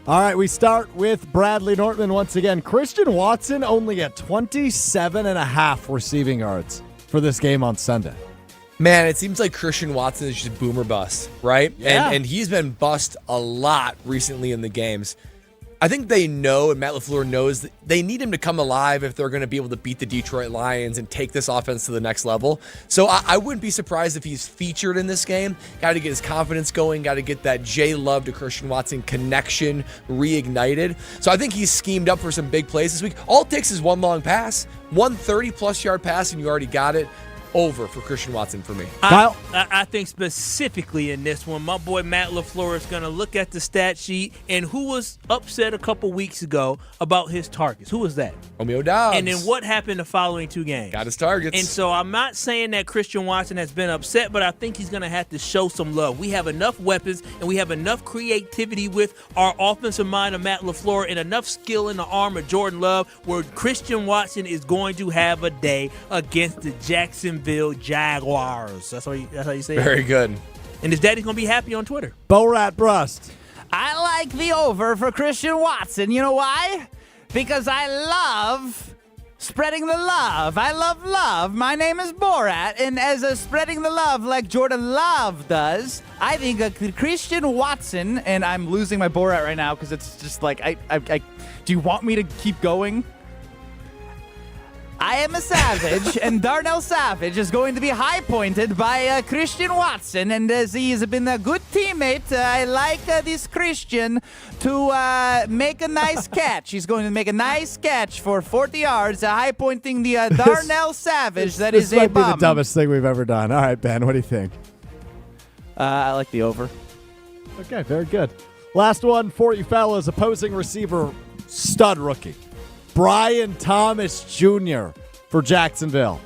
All right, we start with Bradley Nortman once again. Christian Watson only at 27.5 receiving yards for this game on Sunday. Man, it seems like Christian Watson is just boomer bust, right? Yeah. And he's been bust a lot recently in the games. I think they know, and Matt LaFleur knows, that they need him to come alive if they're going to be able to beat the Detroit Lions and take this offense to the next level. So I wouldn't be surprised if he's featured in this game. Got to get his confidence going, got to get that J Love to Christian Watson connection reignited. So I think he's schemed up for some big plays this week. All it takes is one long pass, 130-plus yard pass, and you already got it. Over for Christian Watson for me. I think specifically in this one, my boy Matt LaFleur is going to look at the stat sheet, and who was upset a couple weeks ago about his targets? Who was that? Romeo Doubs. And then what happened the following 2 games? Got his targets. And so I'm not saying that Christian Watson has been upset, but I think he's going to have to show some love. We have enough weapons, and we have enough creativity with our offensive mind of Matt LaFleur and enough skill in the arm of Jordan Love where Christian Watson is going to have a day against the Jacksonville Jaguars. That's how you say it. Very good. And his daddy's going to be happy on Twitter. Bo-Rat Brust. I like the over for Christian Watson. You know why? Because I love spreading the love. I love love. My name is Borat, and as a spreading the love like Jordan Love does, I think Christian Watson, and I'm losing my Borat right now because it's just like, do you want me to keep going? I am a Savage, and Darnell Savage is going to be high-pointed by Christian Watson, and as he has been a good teammate, I like this Christian to make a nice catch. He's going to make a nice catch for 40 yards, high-pointing the Darnell Savage. That is a This might be bomb. the dumbest thing we've ever done. All right, Ben, what do you think? I like the over. Okay, very good. Last one for you fellas, opposing receiver, stud rookie, Brian Thomas Jr. for Jacksonville.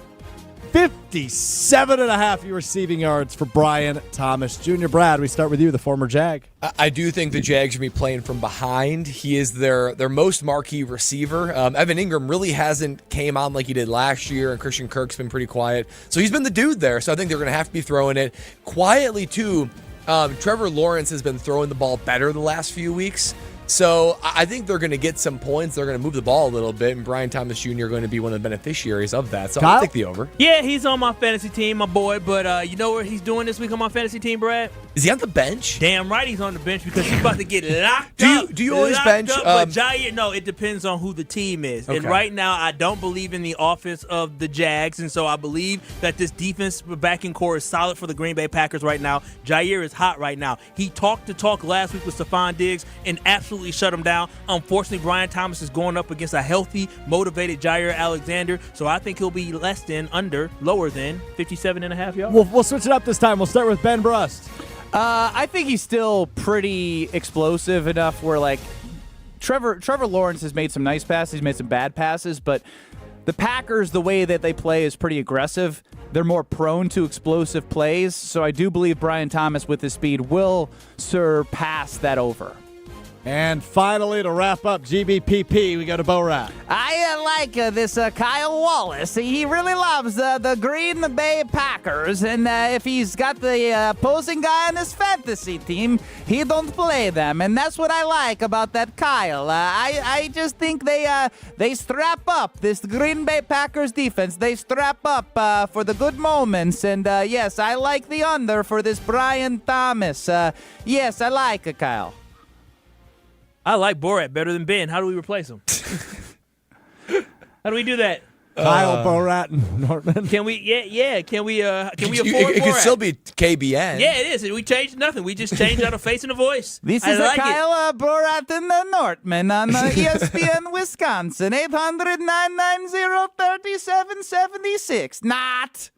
57.5 receiving yards for Brian Thomas Jr. Brad, we start with you, the former Jag. I do think the Jags should be playing from behind. He is their most marquee receiver. Evan Ingram really hasn't came on like he did last year, and Christian Kirk's been pretty quiet. So he's been the dude there. So I think they're going to have to be throwing it quietly too. Trevor Lawrence has been throwing the ball better the last few weeks. So I think they're going to get some points. They're going to move the ball a little bit, and Brian Thomas Jr. are going to be one of the beneficiaries of that. So I'll take the over. Yeah, he's on my fantasy team, my boy. But you know what he's doing this week on my fantasy team, Brad? Is he on the bench? Damn right he's on the bench because he's about to get locked up. Do you always locked bench? Up, but Jair, no, it depends on who the team is. Okay. And right now, I don't believe in the offense of the Jags, and so I believe that this defense backing core is solid for the Green Bay Packers right now. Jair is hot right now. He talked the talk last week with Stephon Diggs and absolutely shut him down. Unfortunately, Brian Thomas is going up against a healthy, motivated Jair Alexander, so I think he'll be lower than 57.5 yards. We'll switch it up this time. We'll start with Ben Brust. I think he's still pretty explosive enough where, like, Trevor Lawrence has made some nice passes, he's made some bad passes, but the Packers, the way that they play is pretty aggressive. They're more prone to explosive plays, so I do believe Brian Thomas with his speed will surpass that over. And finally, to wrap up GBPP, we go to Bo Rat. I like this Kyle Wallace. He really loves the Green Bay Packers, and if he's got the opposing guy on his fantasy team, he don't play them, and that's what I like about that Kyle. I just think they strap up, this Green Bay Packers defense. They strap up for the good moments, and yes, I like the under for this Brian Thomas. Yes, I like Kyle. I like Borat better than Ben. How do we replace him? How do we do that? Kyle, Borat, and Nortman. Can we? Yeah. Can we afford It could Borat? still be KBN. Yeah, it is. We changed nothing. We just changed out a face and a voice. This I is like Kyle Borat and Nortman on ESPN Wisconsin, 800-990-3776. Not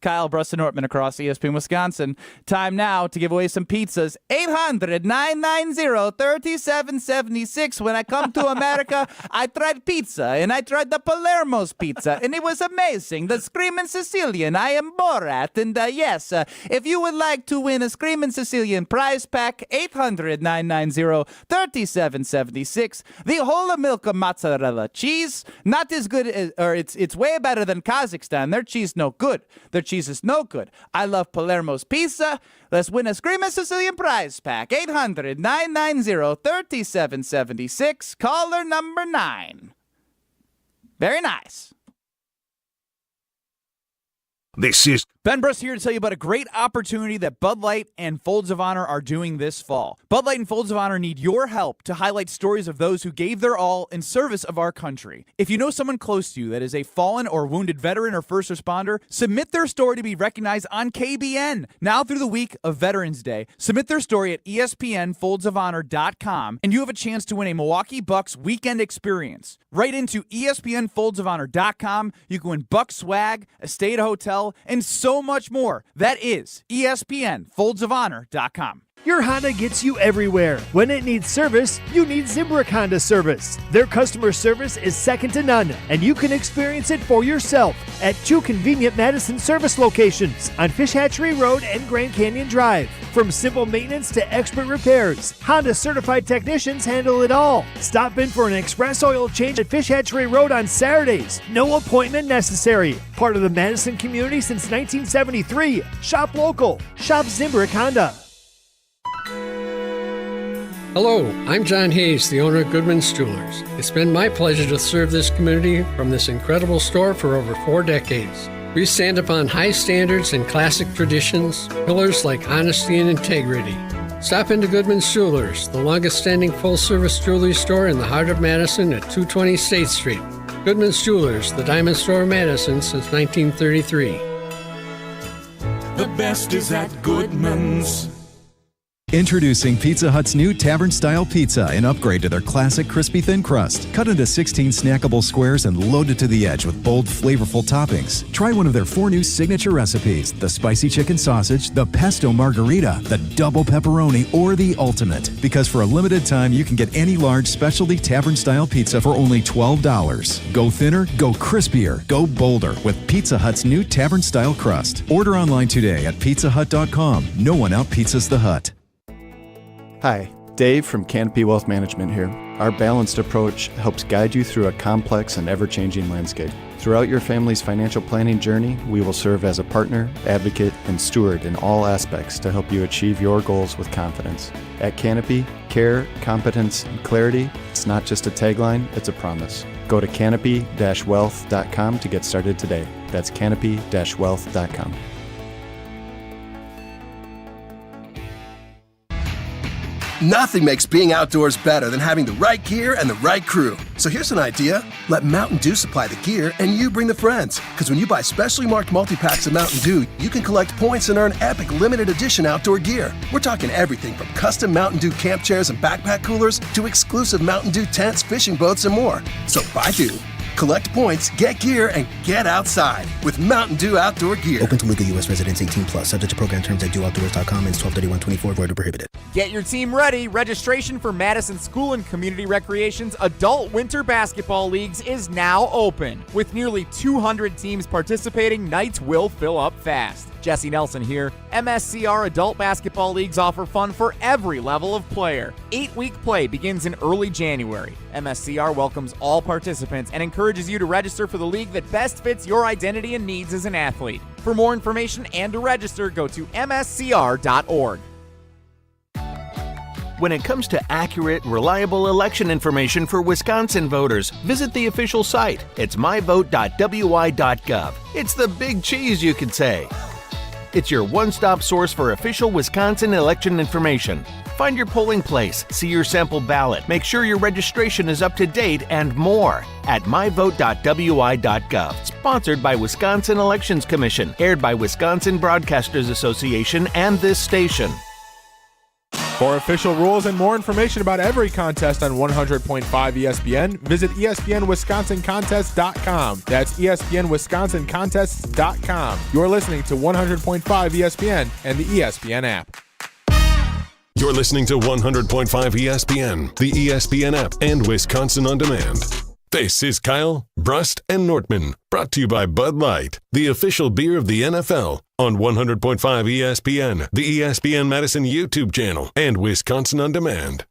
Kyle, Brust, and Nortman across ESPN Wisconsin. Time now to give away some pizzas. 800-990-3776. When I come to America, I tried pizza, and I tried the Palermo's pizza, and it was amazing. The Screamin' Sicilian. I am Borat, and yes, if you would like to win a Screamin' Sicilian prize pack, 800-990-3776. The whole milk mozzarella cheese, not as good as, or it's way better than Kazakhstan. Their cheese no good. Their cheese is no good. I love Palermo's pizza. Let's win a Screamin' Sicilian prize pack. 800-990-3776. Caller number 9. Very nice. This is Ben Brust here to tell you about a great opportunity that Bud Light and Folds of Honor are doing this fall. Bud Light and Folds of Honor need your help to highlight stories of those who gave their all in service of our country. If you know someone close to you that is a fallen or wounded veteran or first responder, submit their story to be recognized on KBN. Now through the week of Veterans Day, submit their story at ESPNFoldsofHonor.com, and you have a chance to win a Milwaukee Bucks weekend experience. Right into ESPNFoldsofHonor.com, you can win Bucks swag, a stay at a hotel, and so much more. That is ESPNFoldsofHonor.com. Your Honda gets you everywhere. When it needs service, you need Zimbrick Honda service. Their customer service is second to none, and you can experience it for yourself at 2 convenient Madison service locations on Fish Hatchery Road and Grand Canyon Drive. From simple maintenance to expert repairs, Honda certified technicians handle it all. Stop in for an express oil change at Fish Hatchery Road on Saturdays. No appointment necessary. Part of the Madison community since 1973. Shop local. Shop Zimbrick Honda. Hello, I'm John Hayes, the owner of Goodman's Jewelers. It's been my pleasure to serve this community from this incredible store for over 4 decades. We stand upon high standards and classic traditions, pillars like honesty and integrity. Stop into Goodman's Jewelers, the longest-standing full-service jewelry store in the heart of Madison at 220 State Street. Goodman's Jewelers, the Diamond Store of Madison since 1933. The best is at Goodman's. Introducing Pizza Hut's new Tavern-style pizza, an upgrade to their classic crispy thin crust. Cut into 16 snackable squares and loaded to the edge with bold, flavorful toppings. Try one of their 4 new signature recipes: the spicy chicken sausage, the pesto margarita, the double pepperoni, or the ultimate. Because for a limited time, you can get any large specialty Tavern-style pizza for only $12. Go thinner, go crispier, go bolder with Pizza Hut's new Tavern-style crust. Order online today at pizzahut.com. No one out-pizzas the Hut. Hi, Dave from Canopy Wealth Management here. Our balanced approach helps guide you through a complex and ever-changing landscape. Throughout your family's financial planning journey, we will serve as a partner, advocate, and steward in all aspects to help you achieve your goals with confidence. At Canopy, care, competence, and clarity, it's not just a tagline, it's a promise. Go to canopy-wealth.com to get started today. That's canopy-wealth.com. Nothing makes being outdoors better than having the right gear and the right crew. So here's an idea. Let Mountain Dew supply the gear and you bring the friends. Because when you buy specially marked multi-packs of Mountain Dew, you can collect points and earn epic limited edition outdoor gear. We're talking everything from custom Mountain Dew camp chairs and backpack coolers to exclusive Mountain Dew tents, fishing boats, and more. So buy Dew, collect points, get gear, and get outside with Mountain Dew outdoor gear. Open to legal U.S. residents 18+. Subject to program terms at dewoutdoors.com. Ends 12/31/24. Void or prohibited. Get your team ready. Registration for Madison School and Community Recreation's Adult Winter Basketball Leagues is now open. With nearly 200 teams participating, nights will fill up fast. Jesse Nelson here. MSCR Adult Basketball Leagues offer fun for every level of player. 8-week play begins in early January. MSCR welcomes all participants and encourages you to register for the league that best fits your identity and needs as an athlete. For more information and to register, go to mscr.org. When it comes to accurate, reliable election information for Wisconsin voters, visit the official site. It's myvote.wi.gov. It's the big cheese, you could say. It's your one-stop source for official Wisconsin election information. Find your polling place, see your sample ballot, make sure your registration is up to date, and more at myvote.wi.gov. Sponsored by Wisconsin Elections Commission, aired by Wisconsin Broadcasters Association and this station. For official rules and more information about every contest on 100.5 ESPN, visit ESPNWisconsinContests.com. That's ESPNWisconsinContests.com. You're listening to 100.5 ESPN and the ESPN app. You're listening to 100.5 ESPN, the ESPN app, and Wisconsin On Demand. This is Kyle, Brust, and Nortman, brought to you by Bud Light, the official beer of the NFL, on 100.5 ESPN, the ESPN Madison YouTube channel, and Wisconsin On Demand.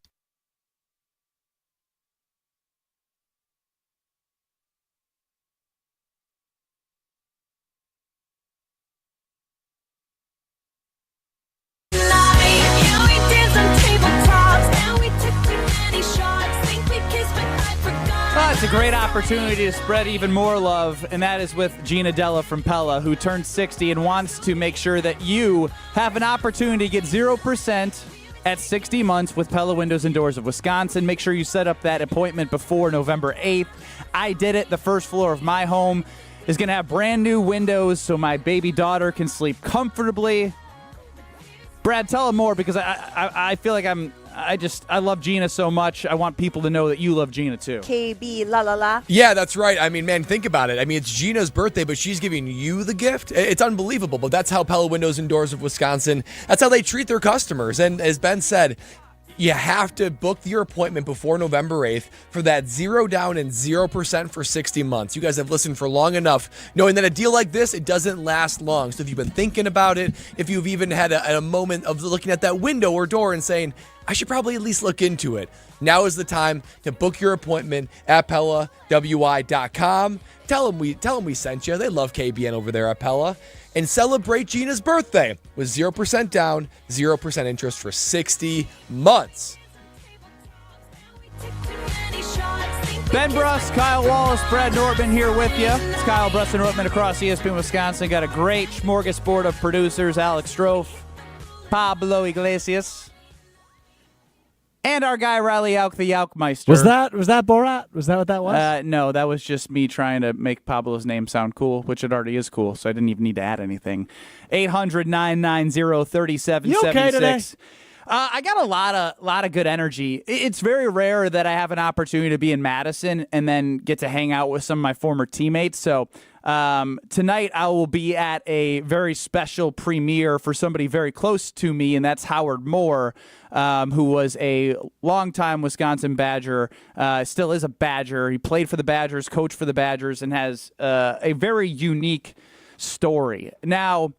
It's a great opportunity to spread even more love, and that is with Gina Della from Pella, who turned 60 and wants to make sure that you have an opportunity to get 0% at 60 months with Pella Windows and Doors of Wisconsin. Make sure you set up that appointment before November 8th. I did it. The first floor of my home is going to have brand new windows so my baby daughter can sleep comfortably. Brad, tell them more, because I feel like I love Gina so much. I want people to know that you love Gina too. KB la la la. Yeah, that's right. I mean, man, think about it. I mean, it's Gina's birthday, but she's giving you the gift. It's unbelievable, but that's how Pella Windows and Doors of Wisconsin, that's how they treat their customers. And as Ben said, you have to book your appointment before November 8th for that 0 down and 0% for 60 months. You guys have listened for long enough knowing that a deal like this, it doesn't last long. So if you've been thinking about it, if you've even had a moment of looking at that window or door and saying, I should probably at least look into it, now is the time to book your appointment at PellaWI.com. Tell them we sent you. They love KBN over there at Pella. And celebrate Gina's birthday with 0% down, 0% interest for 60 months. Ben Brust, Kyle Wallace, Brad Nortman here with you. It's Kyle Brust and Nortman across ESPN Wisconsin. Got a great smorgasbord of producers. Alex Strofe, Pablo Iglesias, And our guy Riley Yauk, the Yaukmeister. Was that Borat? Was that what that was? No, that was just me trying to make Pablo's name sound cool, which it already is cool, so I didn't even need to add anything. 800-990-3776. You okay today? I got a lot of good energy. It's very rare that I have an opportunity to be in Madison and then get to hang out with some of my former teammates. So tonight I will be at a very special premiere for somebody very close to me, and that's Howard Moore, who was a longtime Wisconsin Badger, still is a Badger. He played for the Badgers, coached for the Badgers, and has a very unique story. Now,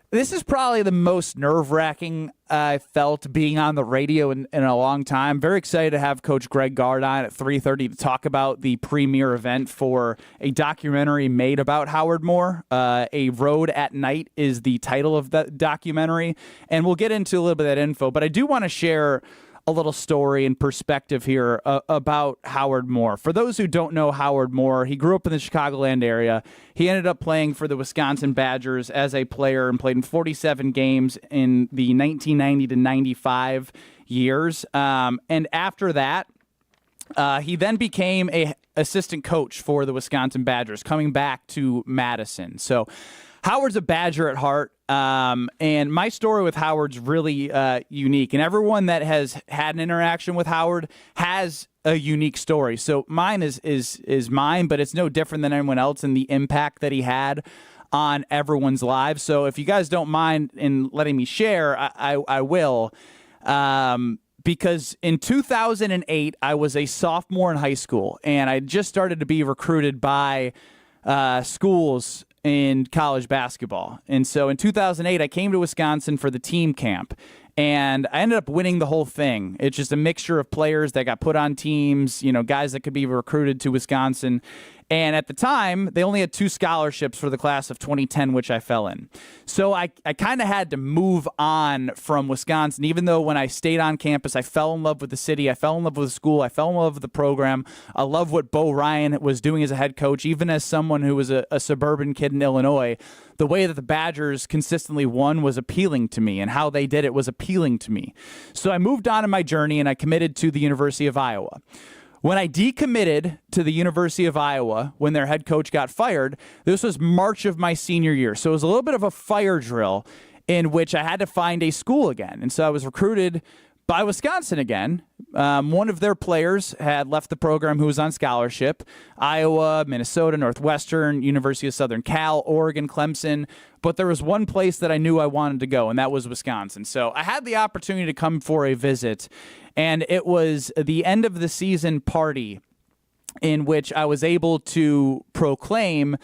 this is probably the most nerve-wracking I felt being on the radio in a long time. Very excited to have Coach Greg Gard on at 3:30 to talk about the premiere event for a documentary made about Howard Moore. A Road at Night is the title of that documentary, and we'll get into a little bit of that info. But I do want to share a little story and perspective here about Howard Moore. For those who don't know Howard Moore, he grew up in the Chicagoland area. He ended up playing for the Wisconsin Badgers as a player and played in 47 games in the 1990 to 95 years. And after that, he then became a assistant coach for the Wisconsin Badgers, coming back to Madison. So Howard's a Badger at heart, and my story with Howard's really unique. And everyone that has had an interaction with Howard has a unique story. So mine is mine, but it's no different than anyone else in the impact that he had on everyone's lives. So if you guys don't mind in letting me share, I will. Because in 2008, I was a sophomore in high school, and I just started to be recruited by schools in college basketball. And so in 2008, I came to Wisconsin for the team camp, and I ended up winning the whole thing. It's just a mixture of players that got put on teams, guys that could be recruited to Wisconsin. And at the time, they only had 2 scholarships for the class of 2010, which I fell in. So I kind of had to move on from Wisconsin, even though when I stayed on campus, I fell in love with the city, I fell in love with the school, I fell in love with the program. I love what Bo Ryan was doing as a head coach, even as someone who was a suburban kid in Illinois. The way that the Badgers consistently won was appealing to me, and how they did it was appealing to me. So I moved on in my journey, and I committed to the University of Iowa. When I decommitted to the University of Iowa, when their head coach got fired, this was March of my senior year. So it was a little bit of a fire drill in which I had to find a school again. And so I was recruited by Wisconsin again. One of their players had left the program who was on scholarship. Iowa, Minnesota, Northwestern, University of Southern Cal, Oregon, Clemson. But there was one place that I knew I wanted to go, and that was Wisconsin. So I had the opportunity to come for a visit, and it was the end of the season party in which I was able to proclaim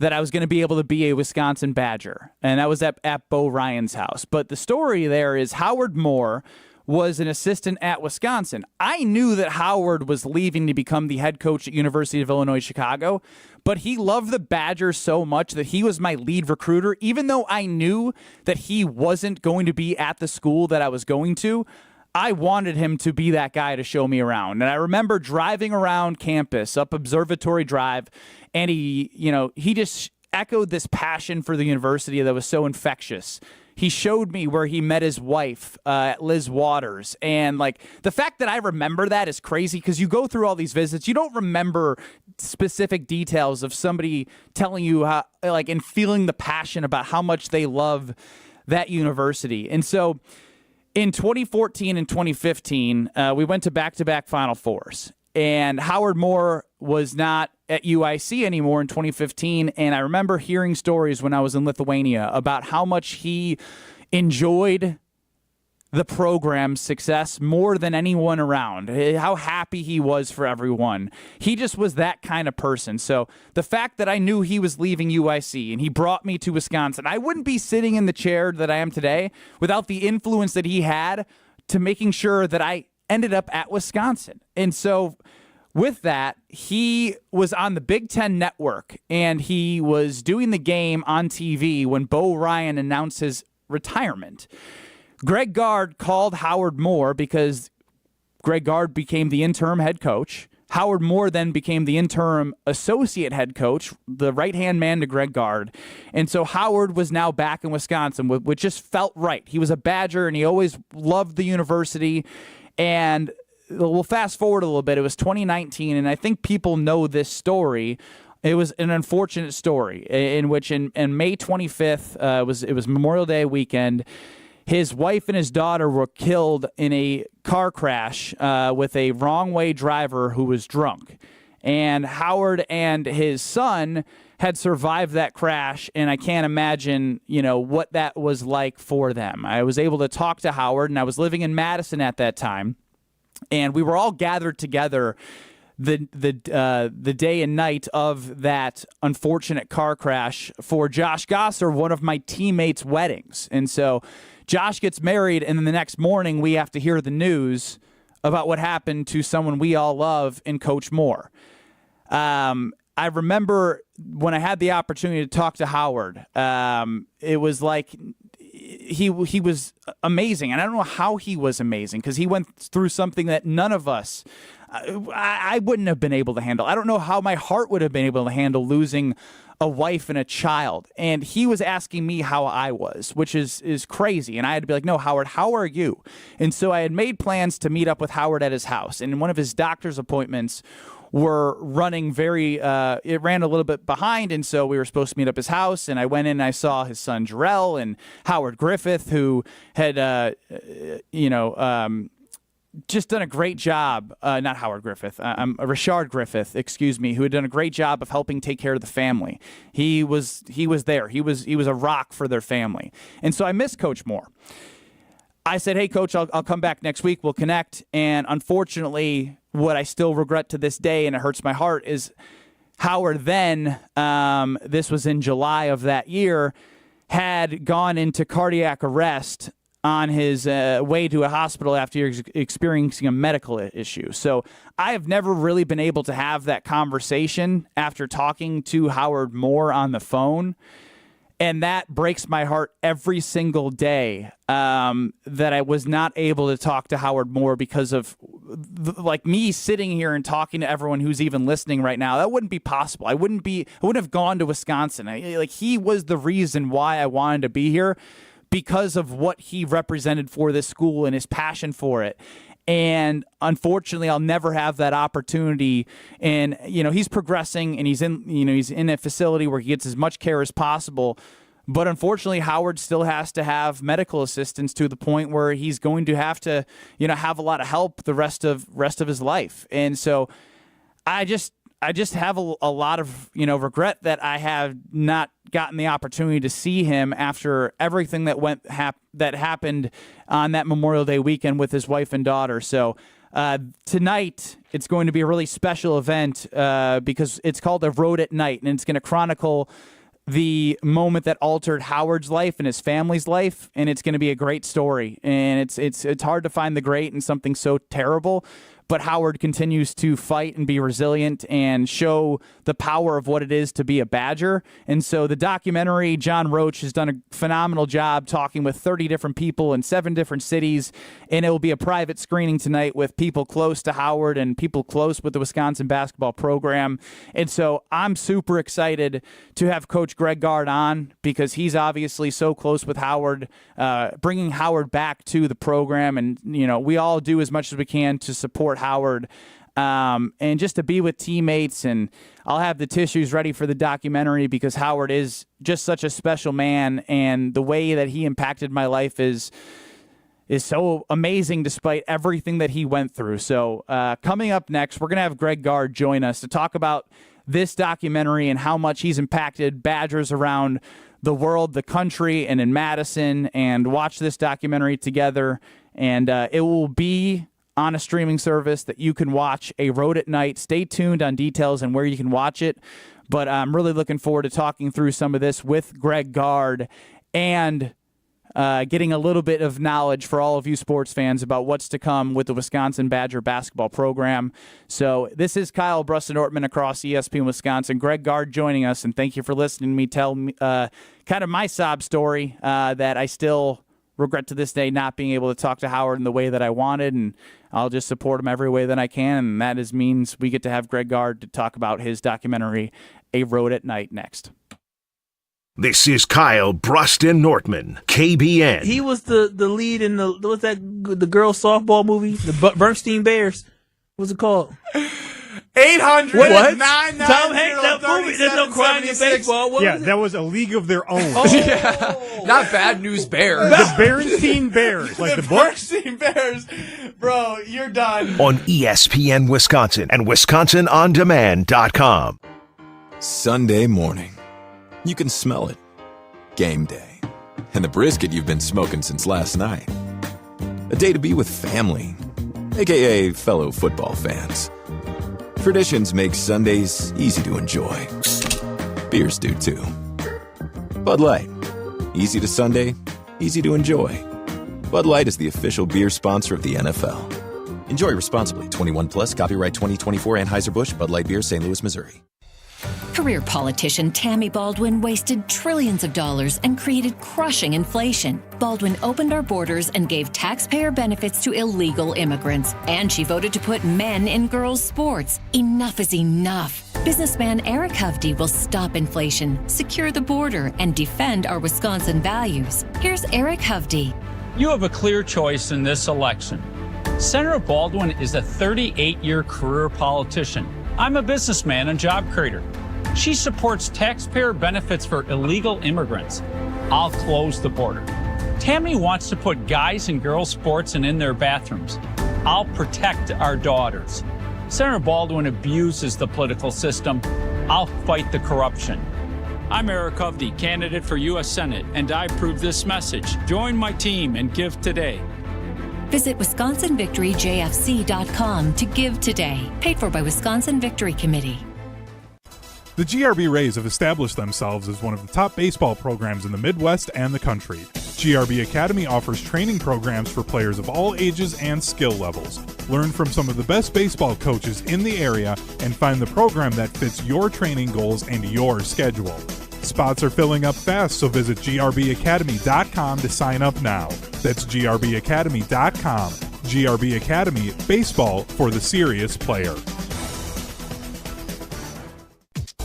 that I was going to be able to be a Wisconsin Badger. And that was at Bo Ryan's house. But the story there is Howard Moore was an assistant at Wisconsin. I knew that Howard was leaving to become the head coach at University of Illinois Chicago, but he loved the Badgers so much that he was my lead recruiter. Even though I knew that he wasn't going to be at the school that I was going to, I wanted him to be that guy to show me around. And I remember driving around campus up Observatory Drive, and he just echoed this passion for the university that was so infectious. He showed me where he met his wife, Liz Waters. And the fact that I remember that is crazy, because you go through all these visits, you don't remember specific details of somebody telling you how, and feeling the passion about how much they love that university. And so in 2014 and 2015, we went to back-to-back Final Fours. And Howard Moore was not at UIC anymore in 2015, and I remember hearing stories when I was in Lithuania about how much he enjoyed the program's success more than anyone around, how happy he was for everyone. He just was that kind of person. So the fact that I knew he was leaving UIC and he brought me to Wisconsin, I wouldn't be sitting in the chair that I am today without the influence that he had to making sure that I ended up at Wisconsin. And so with that, he was on the Big Ten Network, and he was doing the game on TV when Bo Ryan announced his retirement. Greg Gard called Howard Moore because Greg Gard became the interim head coach. Howard Moore then became the interim associate head coach, the right-hand man to Greg Gard. And so Howard was now back in Wisconsin, which just felt right. He was a Badger, and he always loved the university. And we'll fast forward a little bit. It was 2019, and I think people know this story. It was an unfortunate story in which in May 25th, it was Memorial Day weekend. His wife and his daughter were killed in a car crash with a wrong-way driver who was drunk. And Howard and his son had survived that crash, and I can't imagine, what that was like for them. I was able to talk to Howard, and I was living in Madison at that time, and we were all gathered together the day and night of that unfortunate car crash for Josh Gosser, one of my teammates' weddings. And so Josh gets married, and then the next morning we have to hear the news about what happened to someone we all love in Coach Moore. I remember when I had the opportunity to talk to Howard, it was like he was amazing. And I don't know how he was amazing because he went through something that none of us, I wouldn't have been able to handle. I don't know how my heart would have been able to handle losing a wife and a child. And he was asking me how I was, which is crazy. And I had to be like, no, Howard, how are you? And so I had made plans to meet up with Howard at his house. And one of his doctor's appointments were running it ran a little bit behind, and so we were supposed to meet up at his house, and I went in and I saw his son Jarrell and Howard Griffith, who had, just done a great job, not Howard Griffith, Rashard Griffith, excuse me, who had done a great job of helping take care of the family. He was there. He was a rock for their family. And so I miss Coach Moore. I said, hey, Coach, I'll come back next week. We'll connect. And unfortunately, what I still regret to this day, and it hurts my heart, is Howard then, this was in July of that year, had gone into cardiac arrest on his way to a hospital after experiencing a medical issue. So I have never really been able to have that conversation after talking to Howard Moore on the phone. And that breaks my heart every single day that I was not able to talk to Howard Moore because of me sitting here and talking to everyone who's even listening right now. That wouldn't be possible. I wouldn't have gone to Wisconsin. He was the reason why I wanted to be here because of what he represented for this school and his passion for it. And unfortunately, I'll never have that opportunity. And, he's progressing and he's in a facility where he gets as much care as possible. But unfortunately, Howard still has to have medical assistance to the point where he's going to have to, have a lot of help the rest of his life. And so I just have a lot of, regret that I have not gotten the opportunity to see him after everything that happened on that Memorial Day weekend with his wife and daughter. So tonight, it's going to be a really special event because it's called A Road at Night, and it's going to chronicle the moment that altered Howard's life and his family's life, and it's going to be a great story. And it's hard to find the great in something so terrible, but Howard continues to fight and be resilient and show the power of what it is to be a Badger. And so the documentary, John Roach has done a phenomenal job talking with 30 different people in 7 different cities, and it will be a private screening tonight with people close to Howard and people close with the Wisconsin basketball program. And so I'm super excited to have Coach Greg Gard on because he's obviously so close with Howard, bringing Howard back to the program. And, we all do as much as we can to support Howard, and just to be with teammates. And I'll have the tissues ready for the documentary because Howard is just such a special man, and the way that he impacted my life is so amazing despite everything that he went through. So coming up next, we're going to have Greg Gard join us to talk about this documentary and how much he's impacted Badgers around the world, the country, and in Madison, and watch this documentary together. And it will be on a streaming service that you can watch, A Road at Night. Stay tuned on details and where you can watch it. But I'm really looking forward to talking through some of this with Greg Gard and getting a little bit of knowledge for all of you sports fans about what's to come with the Wisconsin Badger basketball program. So this is Kyle Brust and Nortman across ESPN Wisconsin. Greg Gard joining us, and thank you for listening to me tell kind of my sob story that I still regret to this day not being able to talk to Howard in the way that I wanted, and I'll just support him every way that I can, and that means we get to have Greg Gard to talk about his documentary, A Road at Night, next. This is Kyle, Brust, and Nortman, KBN. He was the lead in the girls softball movie, the Bernstein Bears. What's it called? 800 What? 990 Tom Hanks, that movie. There's no crying in baseball. What was it? That was A League of Their Own. Not Bad News Bears. The Bernstein Bears, like the book. Bernstein Bears. Bro, you're done. On ESPN Wisconsin and WisconsinOnDemand.com. Sunday morning. You can smell it. Game day. And the brisket you've been smoking since last night. A day to be with family, aka fellow football fans. Traditions make Sundays easy to enjoy. Beers do too. Bud Light. Easy to Sunday, easy to enjoy. Bud Light is the official beer sponsor of the NFL. Enjoy responsibly. 21 plus. Copyright 2024 Anheuser-Busch. Bud Light Beer, St. Louis, Missouri. Career politician Tammy Baldwin wasted trillions of dollars and created crushing inflation. Baldwin opened our borders and gave taxpayer benefits to illegal immigrants. And she voted to put men in girls' sports. Enough is enough. Businessman Eric Hovde will stop inflation, secure the border, and defend our Wisconsin values. Here's Eric Hovde. You have a clear choice in this election. Senator Baldwin is a 38-year career politician. I'm a businessman and job creator. She supports taxpayer benefits for illegal immigrants. I'll close the border. Tammy wants to put guys in girls' sports and in their bathrooms. I'll protect our daughters. Senator Baldwin abuses the political system. I'll fight the corruption. I'm Eric Hovde, candidate for U.S. Senate, and I approve this message. Join my team and give today. Visit WisconsinVictoryJFC.com to give today. Paid for by Wisconsin Victory Committee. The GRB Rays have established themselves as one of the top baseball programs in the Midwest and the country. GRB Academy offers training programs for players of all ages and skill levels. Learn from some of the best baseball coaches in the area and find the program that fits your training goals and your schedule. Spots are filling up fast, so visit grbacademy.com to sign up now. That's grbacademy.com. GRB Academy, baseball for the serious player.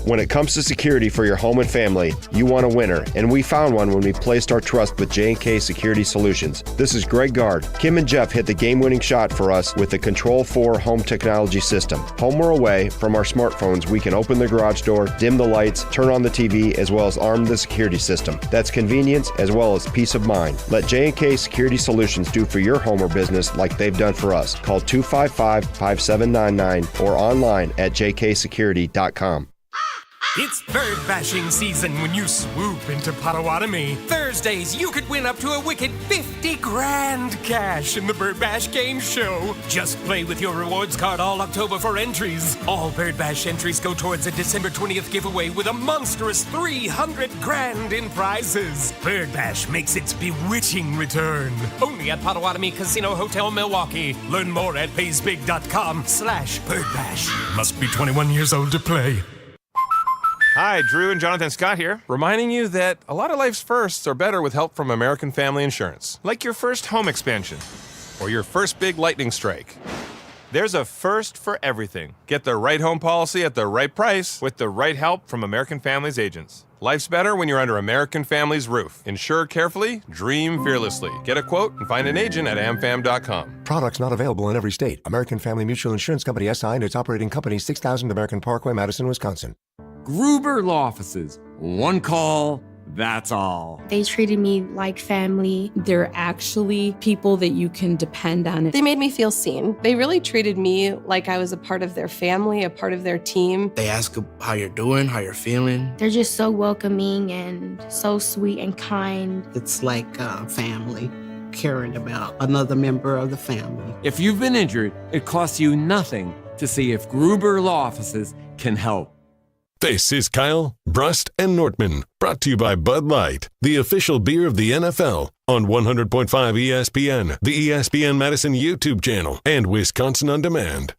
When it comes to security for your home and family, you want a winner, and we found one when we placed our trust with J&K Security Solutions. This is Greg Gard. Kim and Jeff hit the game-winning shot for us with the Control 4 home technology system. Home or away, from our smartphones, we can open the garage door, dim the lights, turn on the TV, as well as arm the security system. That's convenience as well as peace of mind. Let J&K Security Solutions do for your home or business like they've done for us. Call 255-5799 or online at jksecurity.com. It's bird bashing season when you swoop into Potawatomi. Thursdays, you could win up to a wicked 50 grand cash in the Bird Bash Game Show. Just play with your rewards card all October for entries. All Bird Bash entries go towards a December 20th giveaway with a monstrous 300 grand in prizes. Bird Bash makes its bewitching return. Only at Potawatomi Casino Hotel, Milwaukee. Learn more at paysbig.com/birdbash. Must be 21 years old to play. Hi, Drew and Jonathan Scott here, reminding you that a lot of life's firsts are better with help from American Family Insurance. Like your first home expansion, or your first big lightning strike. There's a first for everything. Get the right home policy at the right price with the right help from American Family's agents. Life's better when you're under American Family's roof. Insure carefully, dream fearlessly. Get a quote and find an agent at amfam.com. Products not available in every state. American Family Mutual Insurance Company SI and its operating company 6000 American Parkway, Madison, Wisconsin. Gruber Law Offices. One call, that's all. They treated me like family. They're actually people that you can depend on. They made me feel seen. They really treated me like I was a part of their family, a part of their team. They ask how you're doing, how you're feeling. They're just so welcoming and so sweet and kind. It's like family, caring about another member of the family. If you've been injured, it costs you nothing to see if Gruber Law Offices can help. This is Kyle, Brust, and Nortman, brought to you by Bud Light, the official beer of the NFL, on 100.5 ESPN, the ESPN Madison YouTube channel, and Wisconsin On Demand.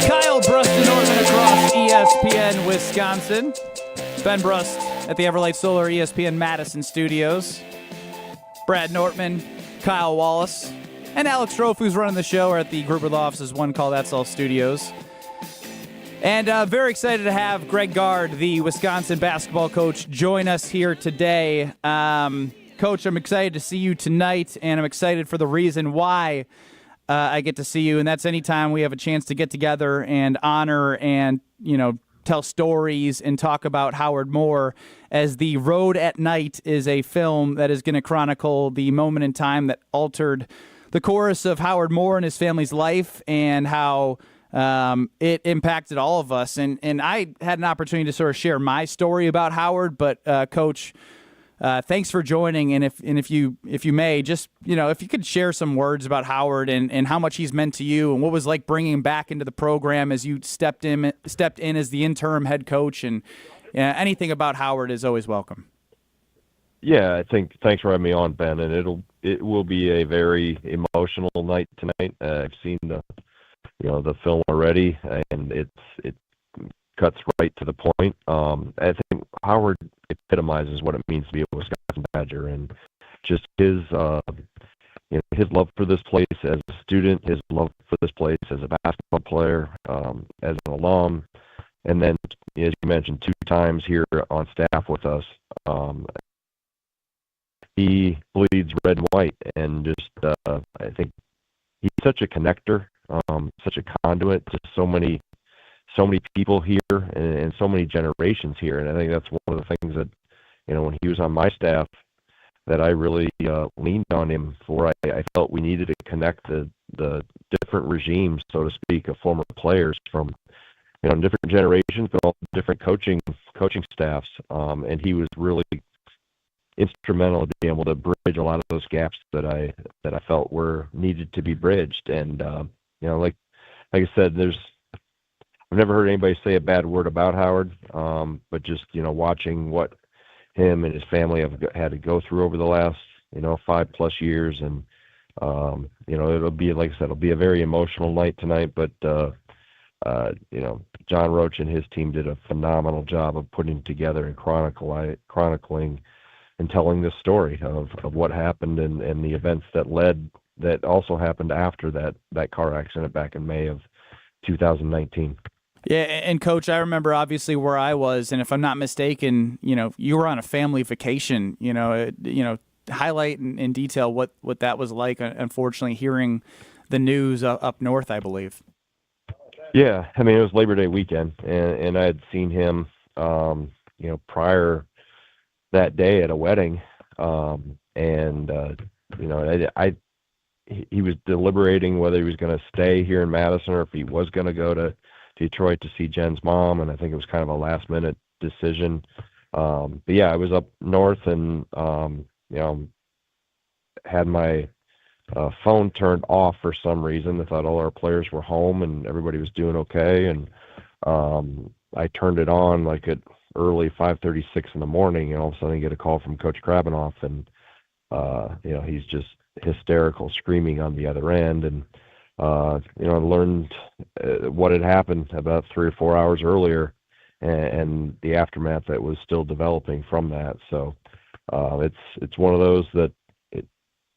Kyle, Brust, and Nortman across ESPN Wisconsin. Ben Brust at the Everlight Solar ESPN Madison studios. Brad Nortman, Kyle Wallace, and Alex Strofe, who's running the show, are at the Gruber Law Office's One Call That's All studios. And very excited to have Greg Gard, the Wisconsin basketball coach, join us here today. Coach, I'm excited to see you tonight, and I'm excited for the reason why I get to see you, and that's anytime we have a chance to get together and honor and, tell stories and talk about Howard Moore, as The Road at Night is a film that is going to chronicle the moment in time that altered the course of Howard Moore and his family's life, and how it impacted all of us. And I had an opportunity to sort of share my story about Howard, but Coach, thanks for joining. And if you may, just if you could share some words about Howard and how much he's meant to you, and what was like bringing him back into the program as you stepped in as the interim head coach, and anything about Howard is always welcome. Yeah, I think thanks for having me on, Ben. And it will be a very emotional night tonight. I've seen the film already, and it cuts right to the point. I think Howard epitomizes what it means to be a Wisconsin Badger, and just his his love for this place as a student, his love for this place as a basketball player, as an alum, and then, as you mentioned, 2 times here on staff with us. He bleeds red and white, and just I think he's such a connector, such a conduit to so many people here and so many generations here. And I think that's one of the things that, when he was on my staff, that I really leaned on him for. I felt we needed to connect the different regimes, so to speak, of former players from, different generations, but all different coaching staffs. And he was really instrumental in being able to bridge a lot of those gaps that I felt were needed to be bridged. And like I said, I've never heard anybody say a bad word about Howard, but just watching what him and his family have had to go through over the last 5+ years, and it'll be, like I said, it'll be a very emotional night tonight. But John Roach and his team did a phenomenal job of putting together and chronicling and telling this story of what happened and the events that also happened after that car accident back in May of 2019. Yeah, and Coach, I remember obviously where I was, and if I'm not mistaken, you were on a family vacation. Highlight in detail what that was like. Unfortunately, hearing the news up north, I believe. Yeah, I mean, it was Labor Day weekend, and I had seen him, prior that day at a wedding, he was deliberating whether he was going to stay here in Madison or if he was going to go to Detroit to see Jen's mom, and I think it was kind of a last-minute decision. But yeah, I was up north and had my phone turned off for some reason. I thought all our players were home and everybody was doing okay, and I turned it on like at early 5:36 in the morning, and all of a sudden I get a call from Coach Krabenoff, and he's just hysterical, screaming on the other end, and I learned what had happened about 3 or 4 hours earlier, and the aftermath that was still developing from that. So it's one of those that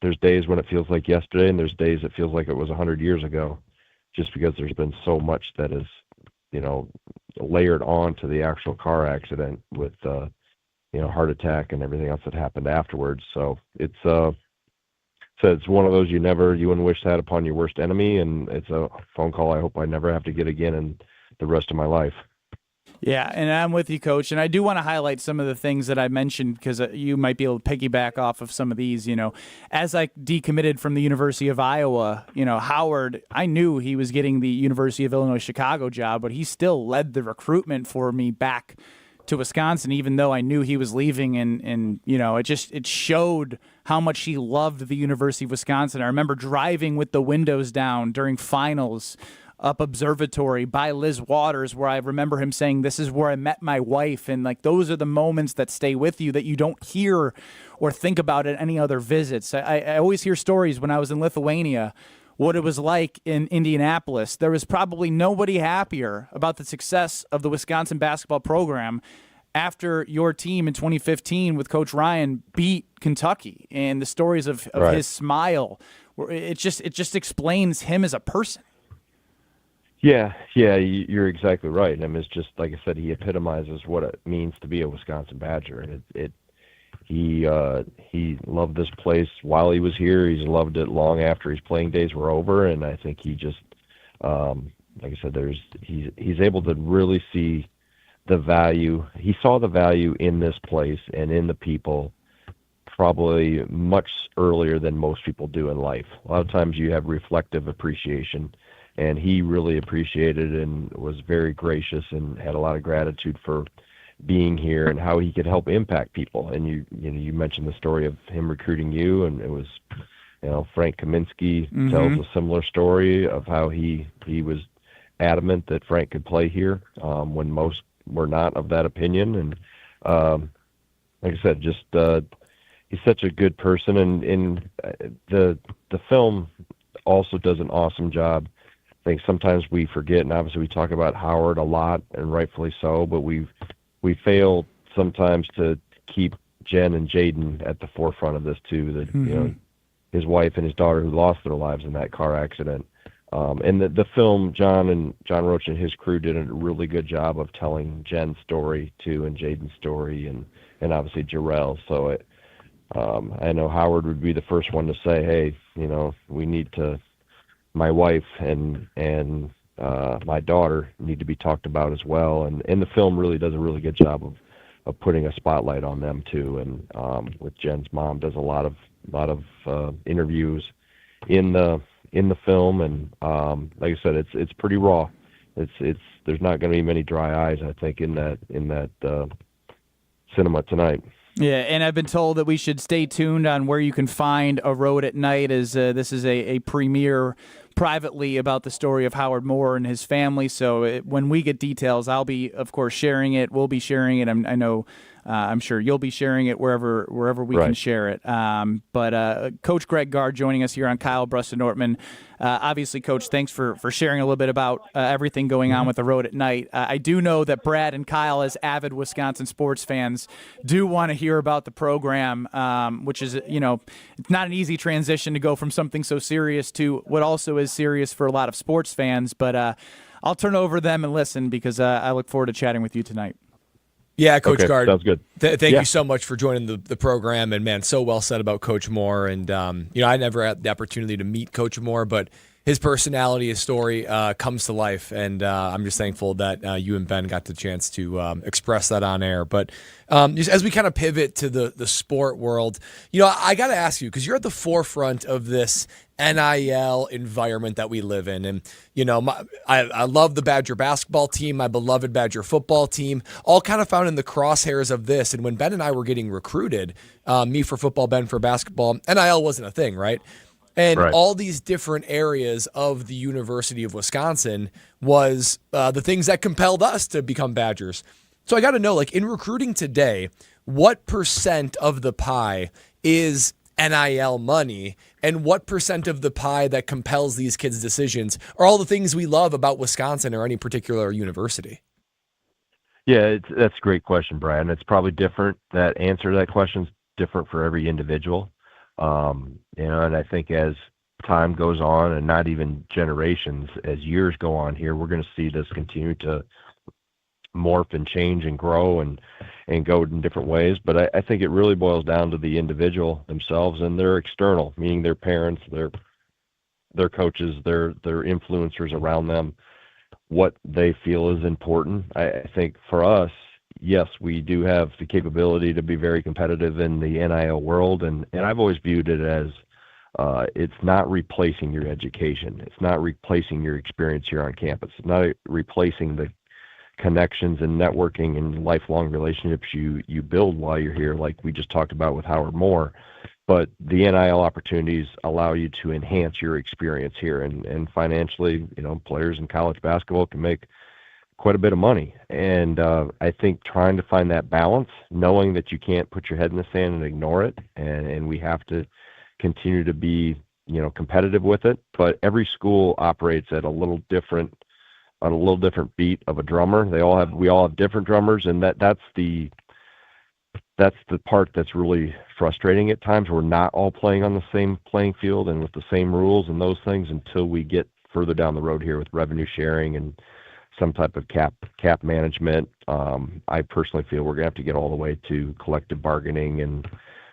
there's days when it feels like yesterday, and there's days it feels like it was 100 years ago, just because there's been so much that is layered on to the actual car accident with heart attack and everything else that happened afterwards. So it's one of those you wouldn't wish that upon your worst enemy, and it's a phone call I hope I never have to get again in the rest of my life. Yeah, and I'm with you, Coach. And I do want to highlight some of the things that I mentioned, because you might be able to piggyback off of some of these. As I decommitted from the University of Iowa, Howard, I knew he was getting the University of Illinois Chicago job, but he still led the recruitment for me back to Wisconsin, even though I knew he was leaving. And it showed how much he loved the University of Wisconsin. I remember driving with the windows down during finals up Observatory by Liz Waters, where I remember him saying, "This is where I met my wife." And those are the moments that stay with you that you don't hear or think about at any other visits. I always hear stories when I was in Lithuania, what it was like in Indianapolis. There was probably nobody happier about the success of the Wisconsin basketball program after your team in 2015 with Coach Ryan beat Kentucky, and the stories of right. his smile, it just explains him as a person. Yeah, you're exactly right. I mean, it's just like I said, he epitomizes what it means to be a Wisconsin Badger. He loved this place while he was here. He's loved it long after his playing days were over, and I think he just, like I said, he's able to really see the value. He saw the value in this place and in the people probably much earlier than most people do in life. A lot of times you have reflective appreciation, and he really appreciated and was very gracious and had a lot of gratitude for being here and how he could help impact people. And you mentioned the story of him recruiting you, and it was, Frank Kaminsky tells a similar story of how he was adamant that Frank could play here when most were not of that opinion. And like I said, just he's such a good person, and the film also does an awesome job. I think sometimes we forget, and obviously we talk about Howard a lot, and rightfully so, but we fail sometimes to keep Jen and Jaden at the forefront of this too. That his wife and his daughter who lost their lives in that car accident. And the film, John Roach and his crew did a really good job of telling Jen's story too, and Jaden's story, and obviously Jarrell. So I know Howard would be the first one to say, hey, we need to. My wife and my daughter need to be talked about as well, and the film really does a really good job of putting a spotlight on them too. And with Jen's mom, does a lot of interviews in the film, and like I said, it's pretty raw. It's there's not going to be many dry eyes, I think, in that cinema tonight. Yeah, and I've been told that we should stay tuned on where you can find A Road at Night, as this is a premiere privately about the story of Howard Moore and his family. So when we get details, I'll be, of course, sharing it. We'll be sharing it. I know I'm sure you'll be sharing it wherever we can share it. But Coach Greg Gard joining us here on Kyle, Brust, and Nortman. Obviously, Coach, thanks for sharing a little bit about everything going on with The Road at Night. I do know that Brad and Kyle, as avid Wisconsin sports fans, do want to hear about the program, which is, it's not an easy transition to go from something so serious to what also is serious for a lot of sports fans. But I'll turn over to them and listen, because I look forward to chatting with you tonight. Yeah, Coach Gard. Sounds good. Thank you so much for joining the program. And, man, so well said about Coach Moore. And, I never had the opportunity to meet Coach Moore, but his personality, his story comes to life. And I'm just thankful that you and Ben got the chance to express that on air. But just as we kind of pivot to the sport world, I got to ask you, because you're at the forefront of this NIL environment that we live in. And, I love the Badger basketball team, my beloved Badger football team, all kind of found in the crosshairs of this. And when Ben and I were getting recruited, me for football, Ben for basketball, NIL wasn't a thing, right? And all these different areas of the University of Wisconsin was the things that compelled us to become Badgers. So I got to know, in recruiting today, what % of the pie is NIL money, and what % of the pie that compels these kids' decisions are all the things we love about Wisconsin or any particular university? Yeah, that's a great question, Brian. It's probably different. That answer to that question is different for every individual. And I think as time goes on, and not even generations, as years go on here, we're going to see this continue to morph and change and grow and go in different ways. But I think it really boils down to the individual themselves and their external, meaning their parents, their coaches, their influencers around them, what they feel is important. I think for us, yes, we do have the capability to be very competitive in the NIL world, and I've always viewed it as it's not replacing your education. It's not replacing your experience here on campus. It's not replacing the connections and networking and lifelong relationships you build while you're here, like we just talked about with Howard Moore. But the NIL opportunities allow you to enhance your experience here, and financially, players in college basketball can make quite a bit of money. And I think trying to find that balance, knowing that you can't put your head in the sand and ignore it, and we have to continue to be, competitive with it. But every school operates at a little different beat of a drummer. We all have different drummers, and that's the part that's really frustrating at times. We're not all playing on the same playing field and with the same rules and those things until we get further down the road here with revenue sharing and some type of cap management. I personally feel we're going to have to get all the way to collective bargaining and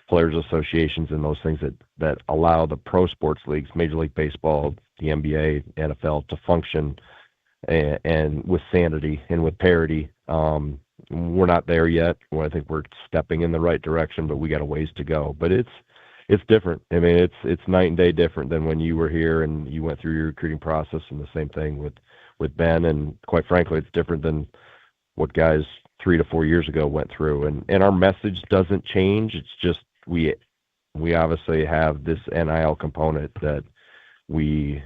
players associations and those things that allow the pro sports leagues, Major League Baseball, the NBA, NFL, to function and with sanity and with parity. We're not there yet. I think we're stepping in the right direction, but we got a ways to go. But it's different. I mean, it's night and day different than when you were here and you went through your recruiting process, and the same thing with Ben. And quite frankly, it's different than what guys 3 to 4 years ago went through. And our message doesn't change. It's just we obviously have this NIL component that we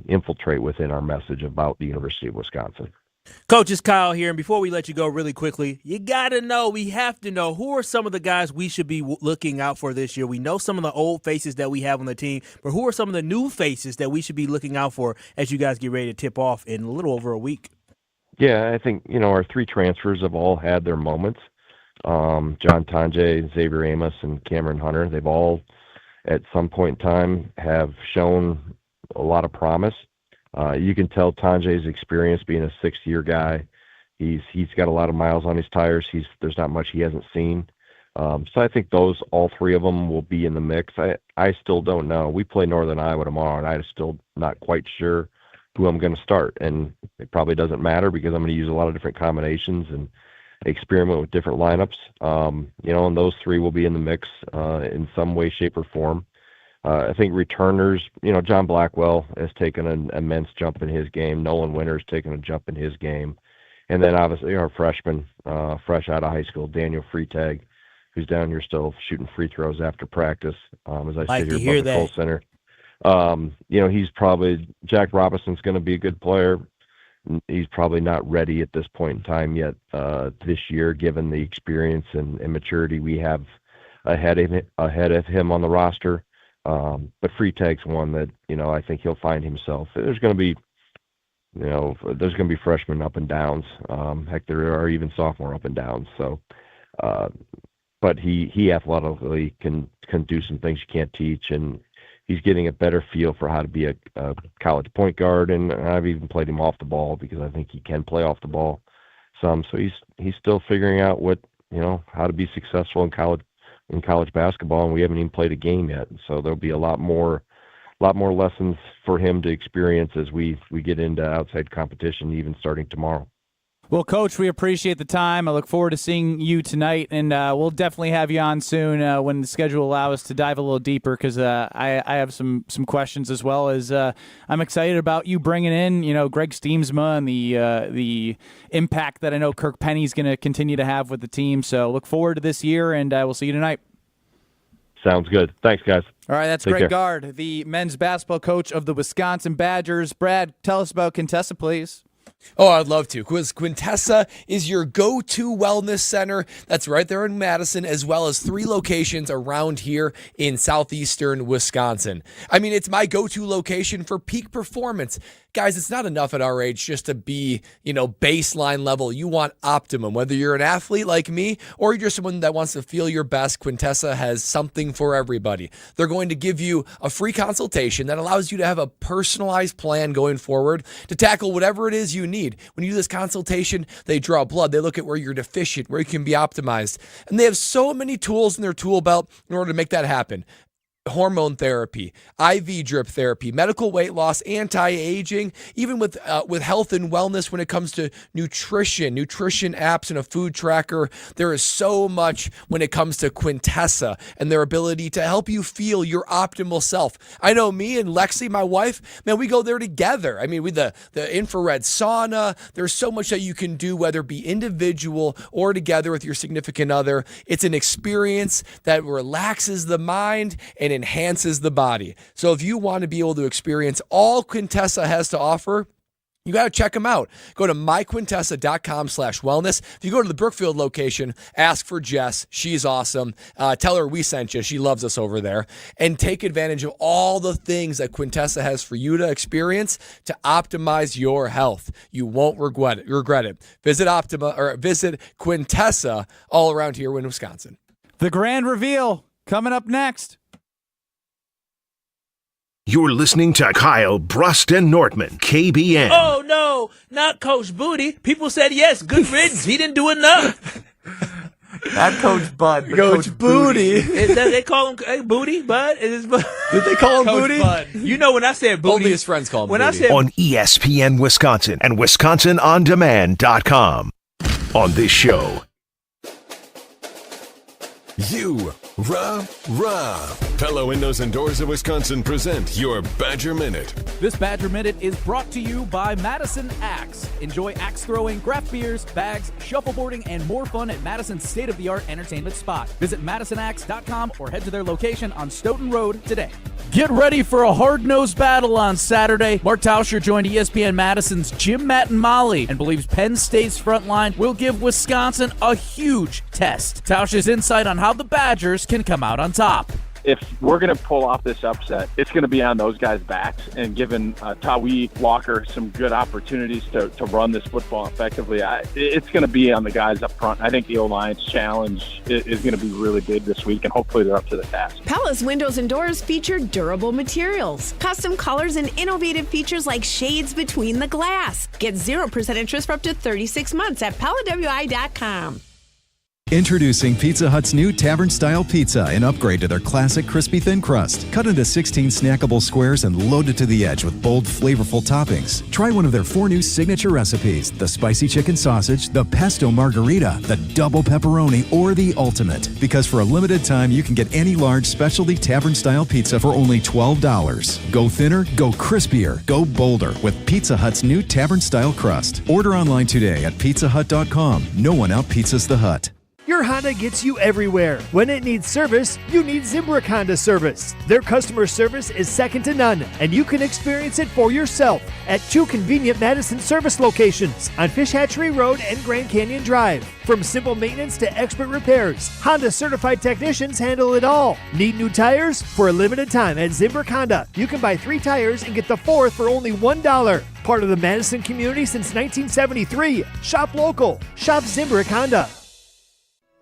infiltrate within our message about the University of Wisconsin. Coach, it's Kyle here, and before we let you go really quickly, we have to know, who are some of the guys we should be looking out for this year? We know some of the old faces that we have on the team, but who are some of the new faces that we should be looking out for as you guys get ready to tip off in a little over a week? Yeah, I think, our 3 transfers have all had their moments. John Tanjay, Xavier Amos, and Cameron Hunter, they've all at some point in time have shown a lot of promise. You can tell Tanjay's experience being a 6th-year guy. He's got a lot of miles on his tires. There's not much he hasn't seen. So I think all 3 of them will be in the mix. I still don't know. We play Northern Iowa tomorrow, and I'm still not quite sure who I'm going to start. And it probably doesn't matter because I'm going to use a lot of different combinations and experiment with different lineups. And those 3 will be in the mix in some way, shape, or form. I think returners, John Blackwell has taken an immense jump in his game. Nolan Winter's taken a jump in his game. And then obviously our freshman, fresh out of high school, Daniel Freitag, who's down here still shooting free throws after practice as I sit here above the Kohl Center. He's probably, Jack Robinson's going to be a good player. He's probably not ready at this point in time yet this year, given the experience and maturity we have ahead of him on the roster. But Freitag's one that, I think he'll find himself. There's going to be freshmen up and downs. Heck, there are even sophomore up and downs. So, but he athletically can do some things you can't teach, and he's getting a better feel for how to be a college point guard. And I've even played him off the ball because I think he can play off the ball some. So he's still figuring out how to be successful in college basketball, and we haven't even played a game yet. So there'll be a lot more lessons for him to experience as we get into outside competition, even starting tomorrow. Well, Coach, we appreciate the time. I look forward to seeing you tonight, and we'll definitely have you on soon when the schedule allows us to dive a little deeper, because I have some questions, as well as I'm excited about you bringing in, Greg Steemsma and the impact that I know Kirk Penny's going to continue to have with the team. So look forward to this year, and we'll see you tonight. Sounds good. Thanks, guys. All right, that's Greg Gard, the men's basketball coach of the Wisconsin Badgers. Brad, tell us about Contessa, please. Oh, I'd love to. Because Quintessa is your go-to wellness center. That's right there in Madison, as well as 3 locations around here in southeastern Wisconsin. I mean, it's my go-to location for peak performance. Guys, it's not enough at our age just to be, baseline level. You want optimum. Whether you're an athlete like me or you're just someone that wants to feel your best, Quintessa has something for everybody. They're going to give you a free consultation that allows you to have a personalized plan going forward to tackle whatever it is you need. When you do this consultation, they draw blood. They look at where you're deficient, where you can be optimized. And they have so many tools in their tool belt in order to make that happen. Hormone therapy, IV drip therapy, medical weight loss, anti-aging, even with health and wellness when it comes to nutrition apps and a food tracker. There is so much when it comes to Quintessa and their ability to help you feel your optimal self. I know me and Lexi, my wife, man, we go there together. I mean, with the infrared sauna, there's so much that you can do, whether it be individual or together with your significant other. It's an experience that relaxes the mind and enhances the body. So if you want to be able to experience all Quintessa has to offer, you got to check them out. Go to myquintessa.com/wellness. If you go to the Brookfield location, ask for Jess. She's awesome. Tell her we sent you. She loves us over there. And take advantage of all the things that Quintessa has for you to experience to optimize your health. You won't regret it. Visit Quintessa all around here in Wisconsin. The grand reveal coming up next. You're listening to Kyle, Brust, and Nortman, KBN. Oh, no, not Coach Booty. People said yes, good riddance. He didn't do enough. Not Coach Bud, but Coach Booty. They call him Booty, Bud? Did they call him Coach Booty? Bud. You know when I said Booty. Only his friends call him Booty. I said On ESPN Wisconsin and WisconsinOnDemand.com. On this show. Pella Windows and Doors of Wisconsin present your Badger Minute. This Badger Minute is brought to you by Madison Axe. Enjoy axe throwing, craft beers, bags, shuffleboarding, and more fun at Madison's state-of-the-art entertainment spot. Visit MadisonAxe.com or head to their location on Stoughton Road today. Get ready for a hard-nosed battle on Saturday. Mark Tauscher joined ESPN Madison's Jim, Matt, and Molly and believes Penn State's front line will give Wisconsin a huge test. Tauscher's insight on how the Badgers can come out on top. If we're going to pull off this upset, it's going to be on those guys' backs and giving Tawi Walker some good opportunities to run this football effectively. It's going to be on the guys up front. I think the O-line's challenge is going to be really big this week, and hopefully they're up to the task. Pella's windows and doors feature durable materials, custom colors, and innovative features like shades between the glass. Get 0% interest for up to 36 months at PellaWI.com. Introducing Pizza Hut's new Tavern-style pizza, an upgrade to their classic crispy thin crust. Cut into 16 snackable squares and loaded to the edge with bold, flavorful toppings. Try one of their 4 new signature recipes: the spicy chicken sausage, the pesto margarita, the double pepperoni, or the ultimate. Because for a limited time, you can get any large specialty Tavern-style pizza for only $12. Go thinner, go crispier, go bolder with Pizza Hut's new Tavern-style crust. Order online today at pizzahut.com. No one out-pizzas the Hut. Your Honda gets you everywhere. When it needs service, you need Zimbrick Honda service. Their customer service is second to none, and you can experience it for yourself at 2 convenient Madison service locations on Fish Hatchery Road and Grand Canyon Drive. From simple maintenance to expert repairs, Honda certified technicians handle it all. Need new tires? For a limited time at Zimbrick Honda, you can buy 3 tires and get the 4th for only $1. Part of the Madison community since 1973. Shop local. Shop Zimbrick Honda.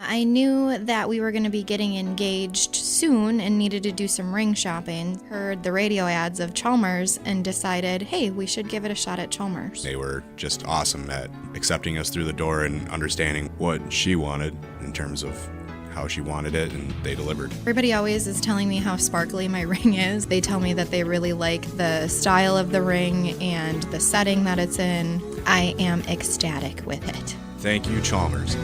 I knew that we were going to be getting engaged soon and needed to do some ring shopping. Heard the radio ads of Chalmers and decided, hey, we should give it a shot at Chalmers. They were just awesome at accepting us through the door and understanding what she wanted in terms of how she wanted it, and they delivered. Everybody always is telling me how sparkly my ring is. They tell me that they really like the style of the ring and the setting that it's in. I am ecstatic with it. Thank you, Chalmers.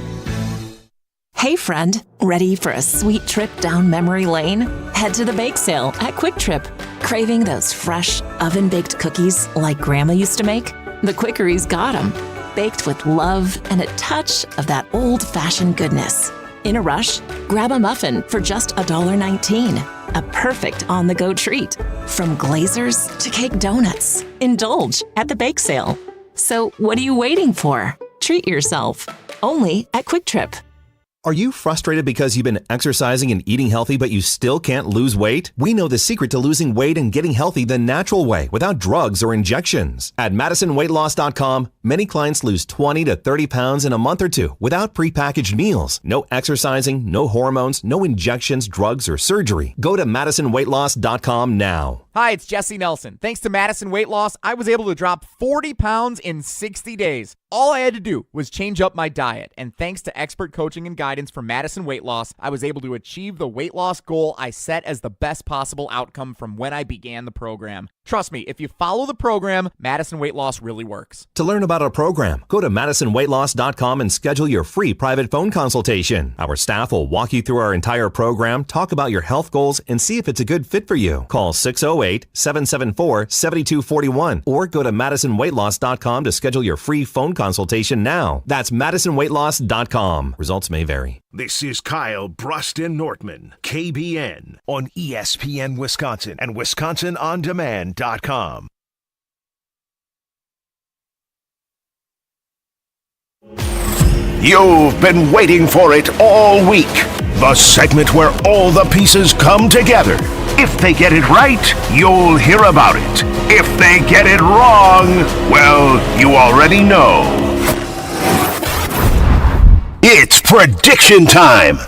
Hey friend, ready for a sweet trip down memory lane? Head to the bake sale at Quick Trip. Craving those fresh, oven-baked cookies like Grandma used to make? The Quickery's got 'em. Baked with love and a touch of that old-fashioned goodness. In a rush? Grab a muffin for just $1.19. A perfect on-the-go treat. From glazers to cake donuts. Indulge at the bake sale. So what are you waiting for? Treat yourself. Only at Quick Trip. Are you frustrated because you've been exercising and eating healthy, but you still can't lose weight? We know the secret to losing weight and getting healthy the natural way, without drugs or injections. At MadisonWeightLoss.com, many clients lose 20 to 30 pounds in a month or two without prepackaged meals. No exercising, no hormones, no injections, drugs, or surgery. Go to MadisonWeightLoss.com now. Hi, it's Jesse Nelson. Thanks to Madison Weight Loss, I was able to drop 40 pounds in 60 days. All I had to do was change up my diet, and thanks to expert coaching and guidance from Madison Weight Loss, I was able to achieve the weight loss goal I set as the best possible outcome from when I began the program. Trust me, if you follow the program, Madison Weight Loss really works. To learn about our program, go to MadisonWeightLoss.com and schedule your free private phone consultation. Our staff will walk you through our entire program, talk about your health goals, and see if it's a good fit for you. Call 608-774-7241 or go to MadisonWeightLoss.com to schedule your free phone consultation now. That's MadisonWeightLoss.com. Results may vary. This is Kyle, Brust, and Nortman, KBN, on ESPN Wisconsin and WisconsinOnDemand.com. You've been waiting for it all week. The segment where all the pieces come together. If they get it right, you'll hear about it. If they get it wrong, well, you already know. It's prediction time.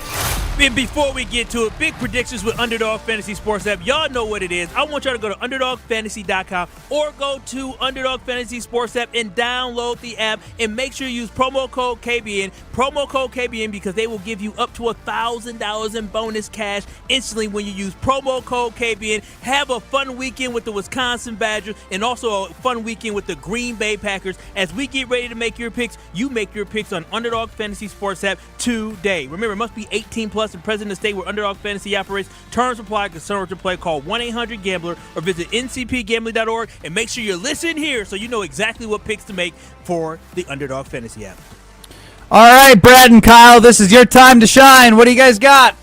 And before we get to it, big predictions with Underdog Fantasy Sports app. Y'all know what it is. I want y'all to go to UnderdogFantasy.com or go to Underdog Fantasy Sports app and download the app and make sure you use promo code KBN. Promo code KBN because they will give you up to $1,000 in bonus cash instantly when you use promo code KBN. Have a fun weekend with the Wisconsin Badgers and also a fun weekend with the Green Bay Packers. As we get ready to make your picks, you make your picks on Underdog Fantasy Sports app today. Remember, it must be 18 plus and present in the state where Underdog Fantasy operates. Terms apply. Concern to play. Call 1-800-GAMBLER or visit ncpgambling.org and make sure you listen here so you know exactly what picks to make for the Underdog Fantasy app. All right, Brad and Kyle, this is your time to shine. What do you guys got?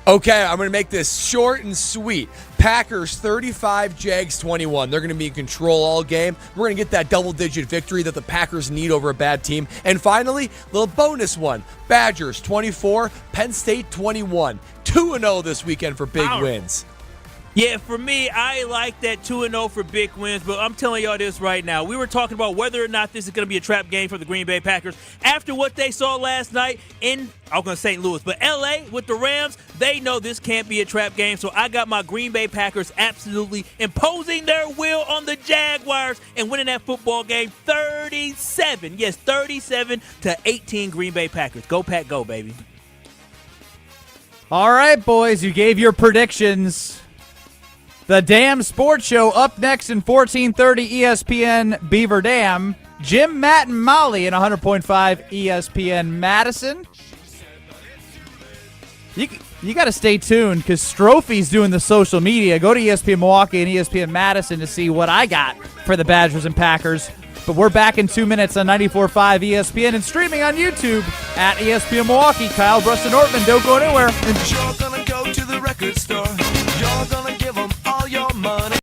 Okay, I'm going to make this short and sweet. Packers 35, Jags 21. They're going to be in control all game. We're going to get that double-digit victory that the Packers need over a bad team. And finally, little bonus one. Badgers 24, Penn State 21. 2-0 this weekend for big wins. Yeah, for me, I like that 2-0 for big wins, but I'm telling y'all this right now. We were talking about whether or not this is going to be a trap game for the Green Bay Packers. After what they saw last night in, I was going to say St. Louis, but L.A. with the Rams, they know this can't be a trap game, so I got my Green Bay Packers absolutely imposing their will on the Jaguars and winning that football game 37. Yes, 37-18 Green Bay Packers. Go Pack, go, baby. All right, boys, you gave your predictions. The Damn Sports Show up next in 1430 ESPN Beaver Dam. Jim, Matt, and Molly in 100.5 ESPN Madison. You got to stay tuned because Strophy's doing the social media. Go to ESPN Milwaukee and ESPN Madison to see what I got for the Badgers and Packers. But we're back in 2 minutes on 94.5 ESPN and streaming on YouTube at ESPN Milwaukee. Kyle, Brust, and Nortman, don't go anywhere. You're gonna go to the record store. You're gonna give them all your money.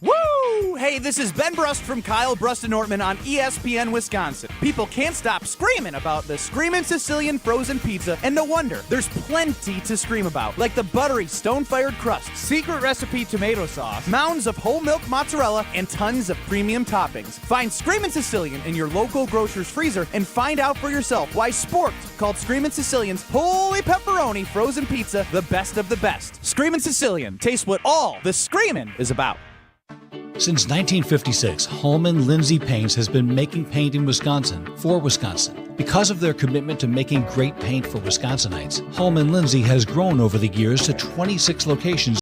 Woo! Hey, this is Ben Brust from Kyle, Brust, and Nortman on ESPN Wisconsin. People can't stop screaming about the Screamin' Sicilian frozen pizza, and no wonder. There's plenty to scream about, like the buttery stone-fired crust, secret recipe tomato sauce, mounds of whole milk mozzarella, and tons of premium toppings. Find Screamin' Sicilian in your local grocer's freezer and find out for yourself why Sport called Screamin' Sicilian's Holy Pepperoni frozen pizza the best of the best. Screamin' Sicilian, taste what all the screamin' is about. Since 1956, Holman Lindsay Paints has been making paint in Wisconsin for Wisconsin. Because of their commitment to making great paint for Wisconsinites, Holman Lindsay has grown over the years to 26 locations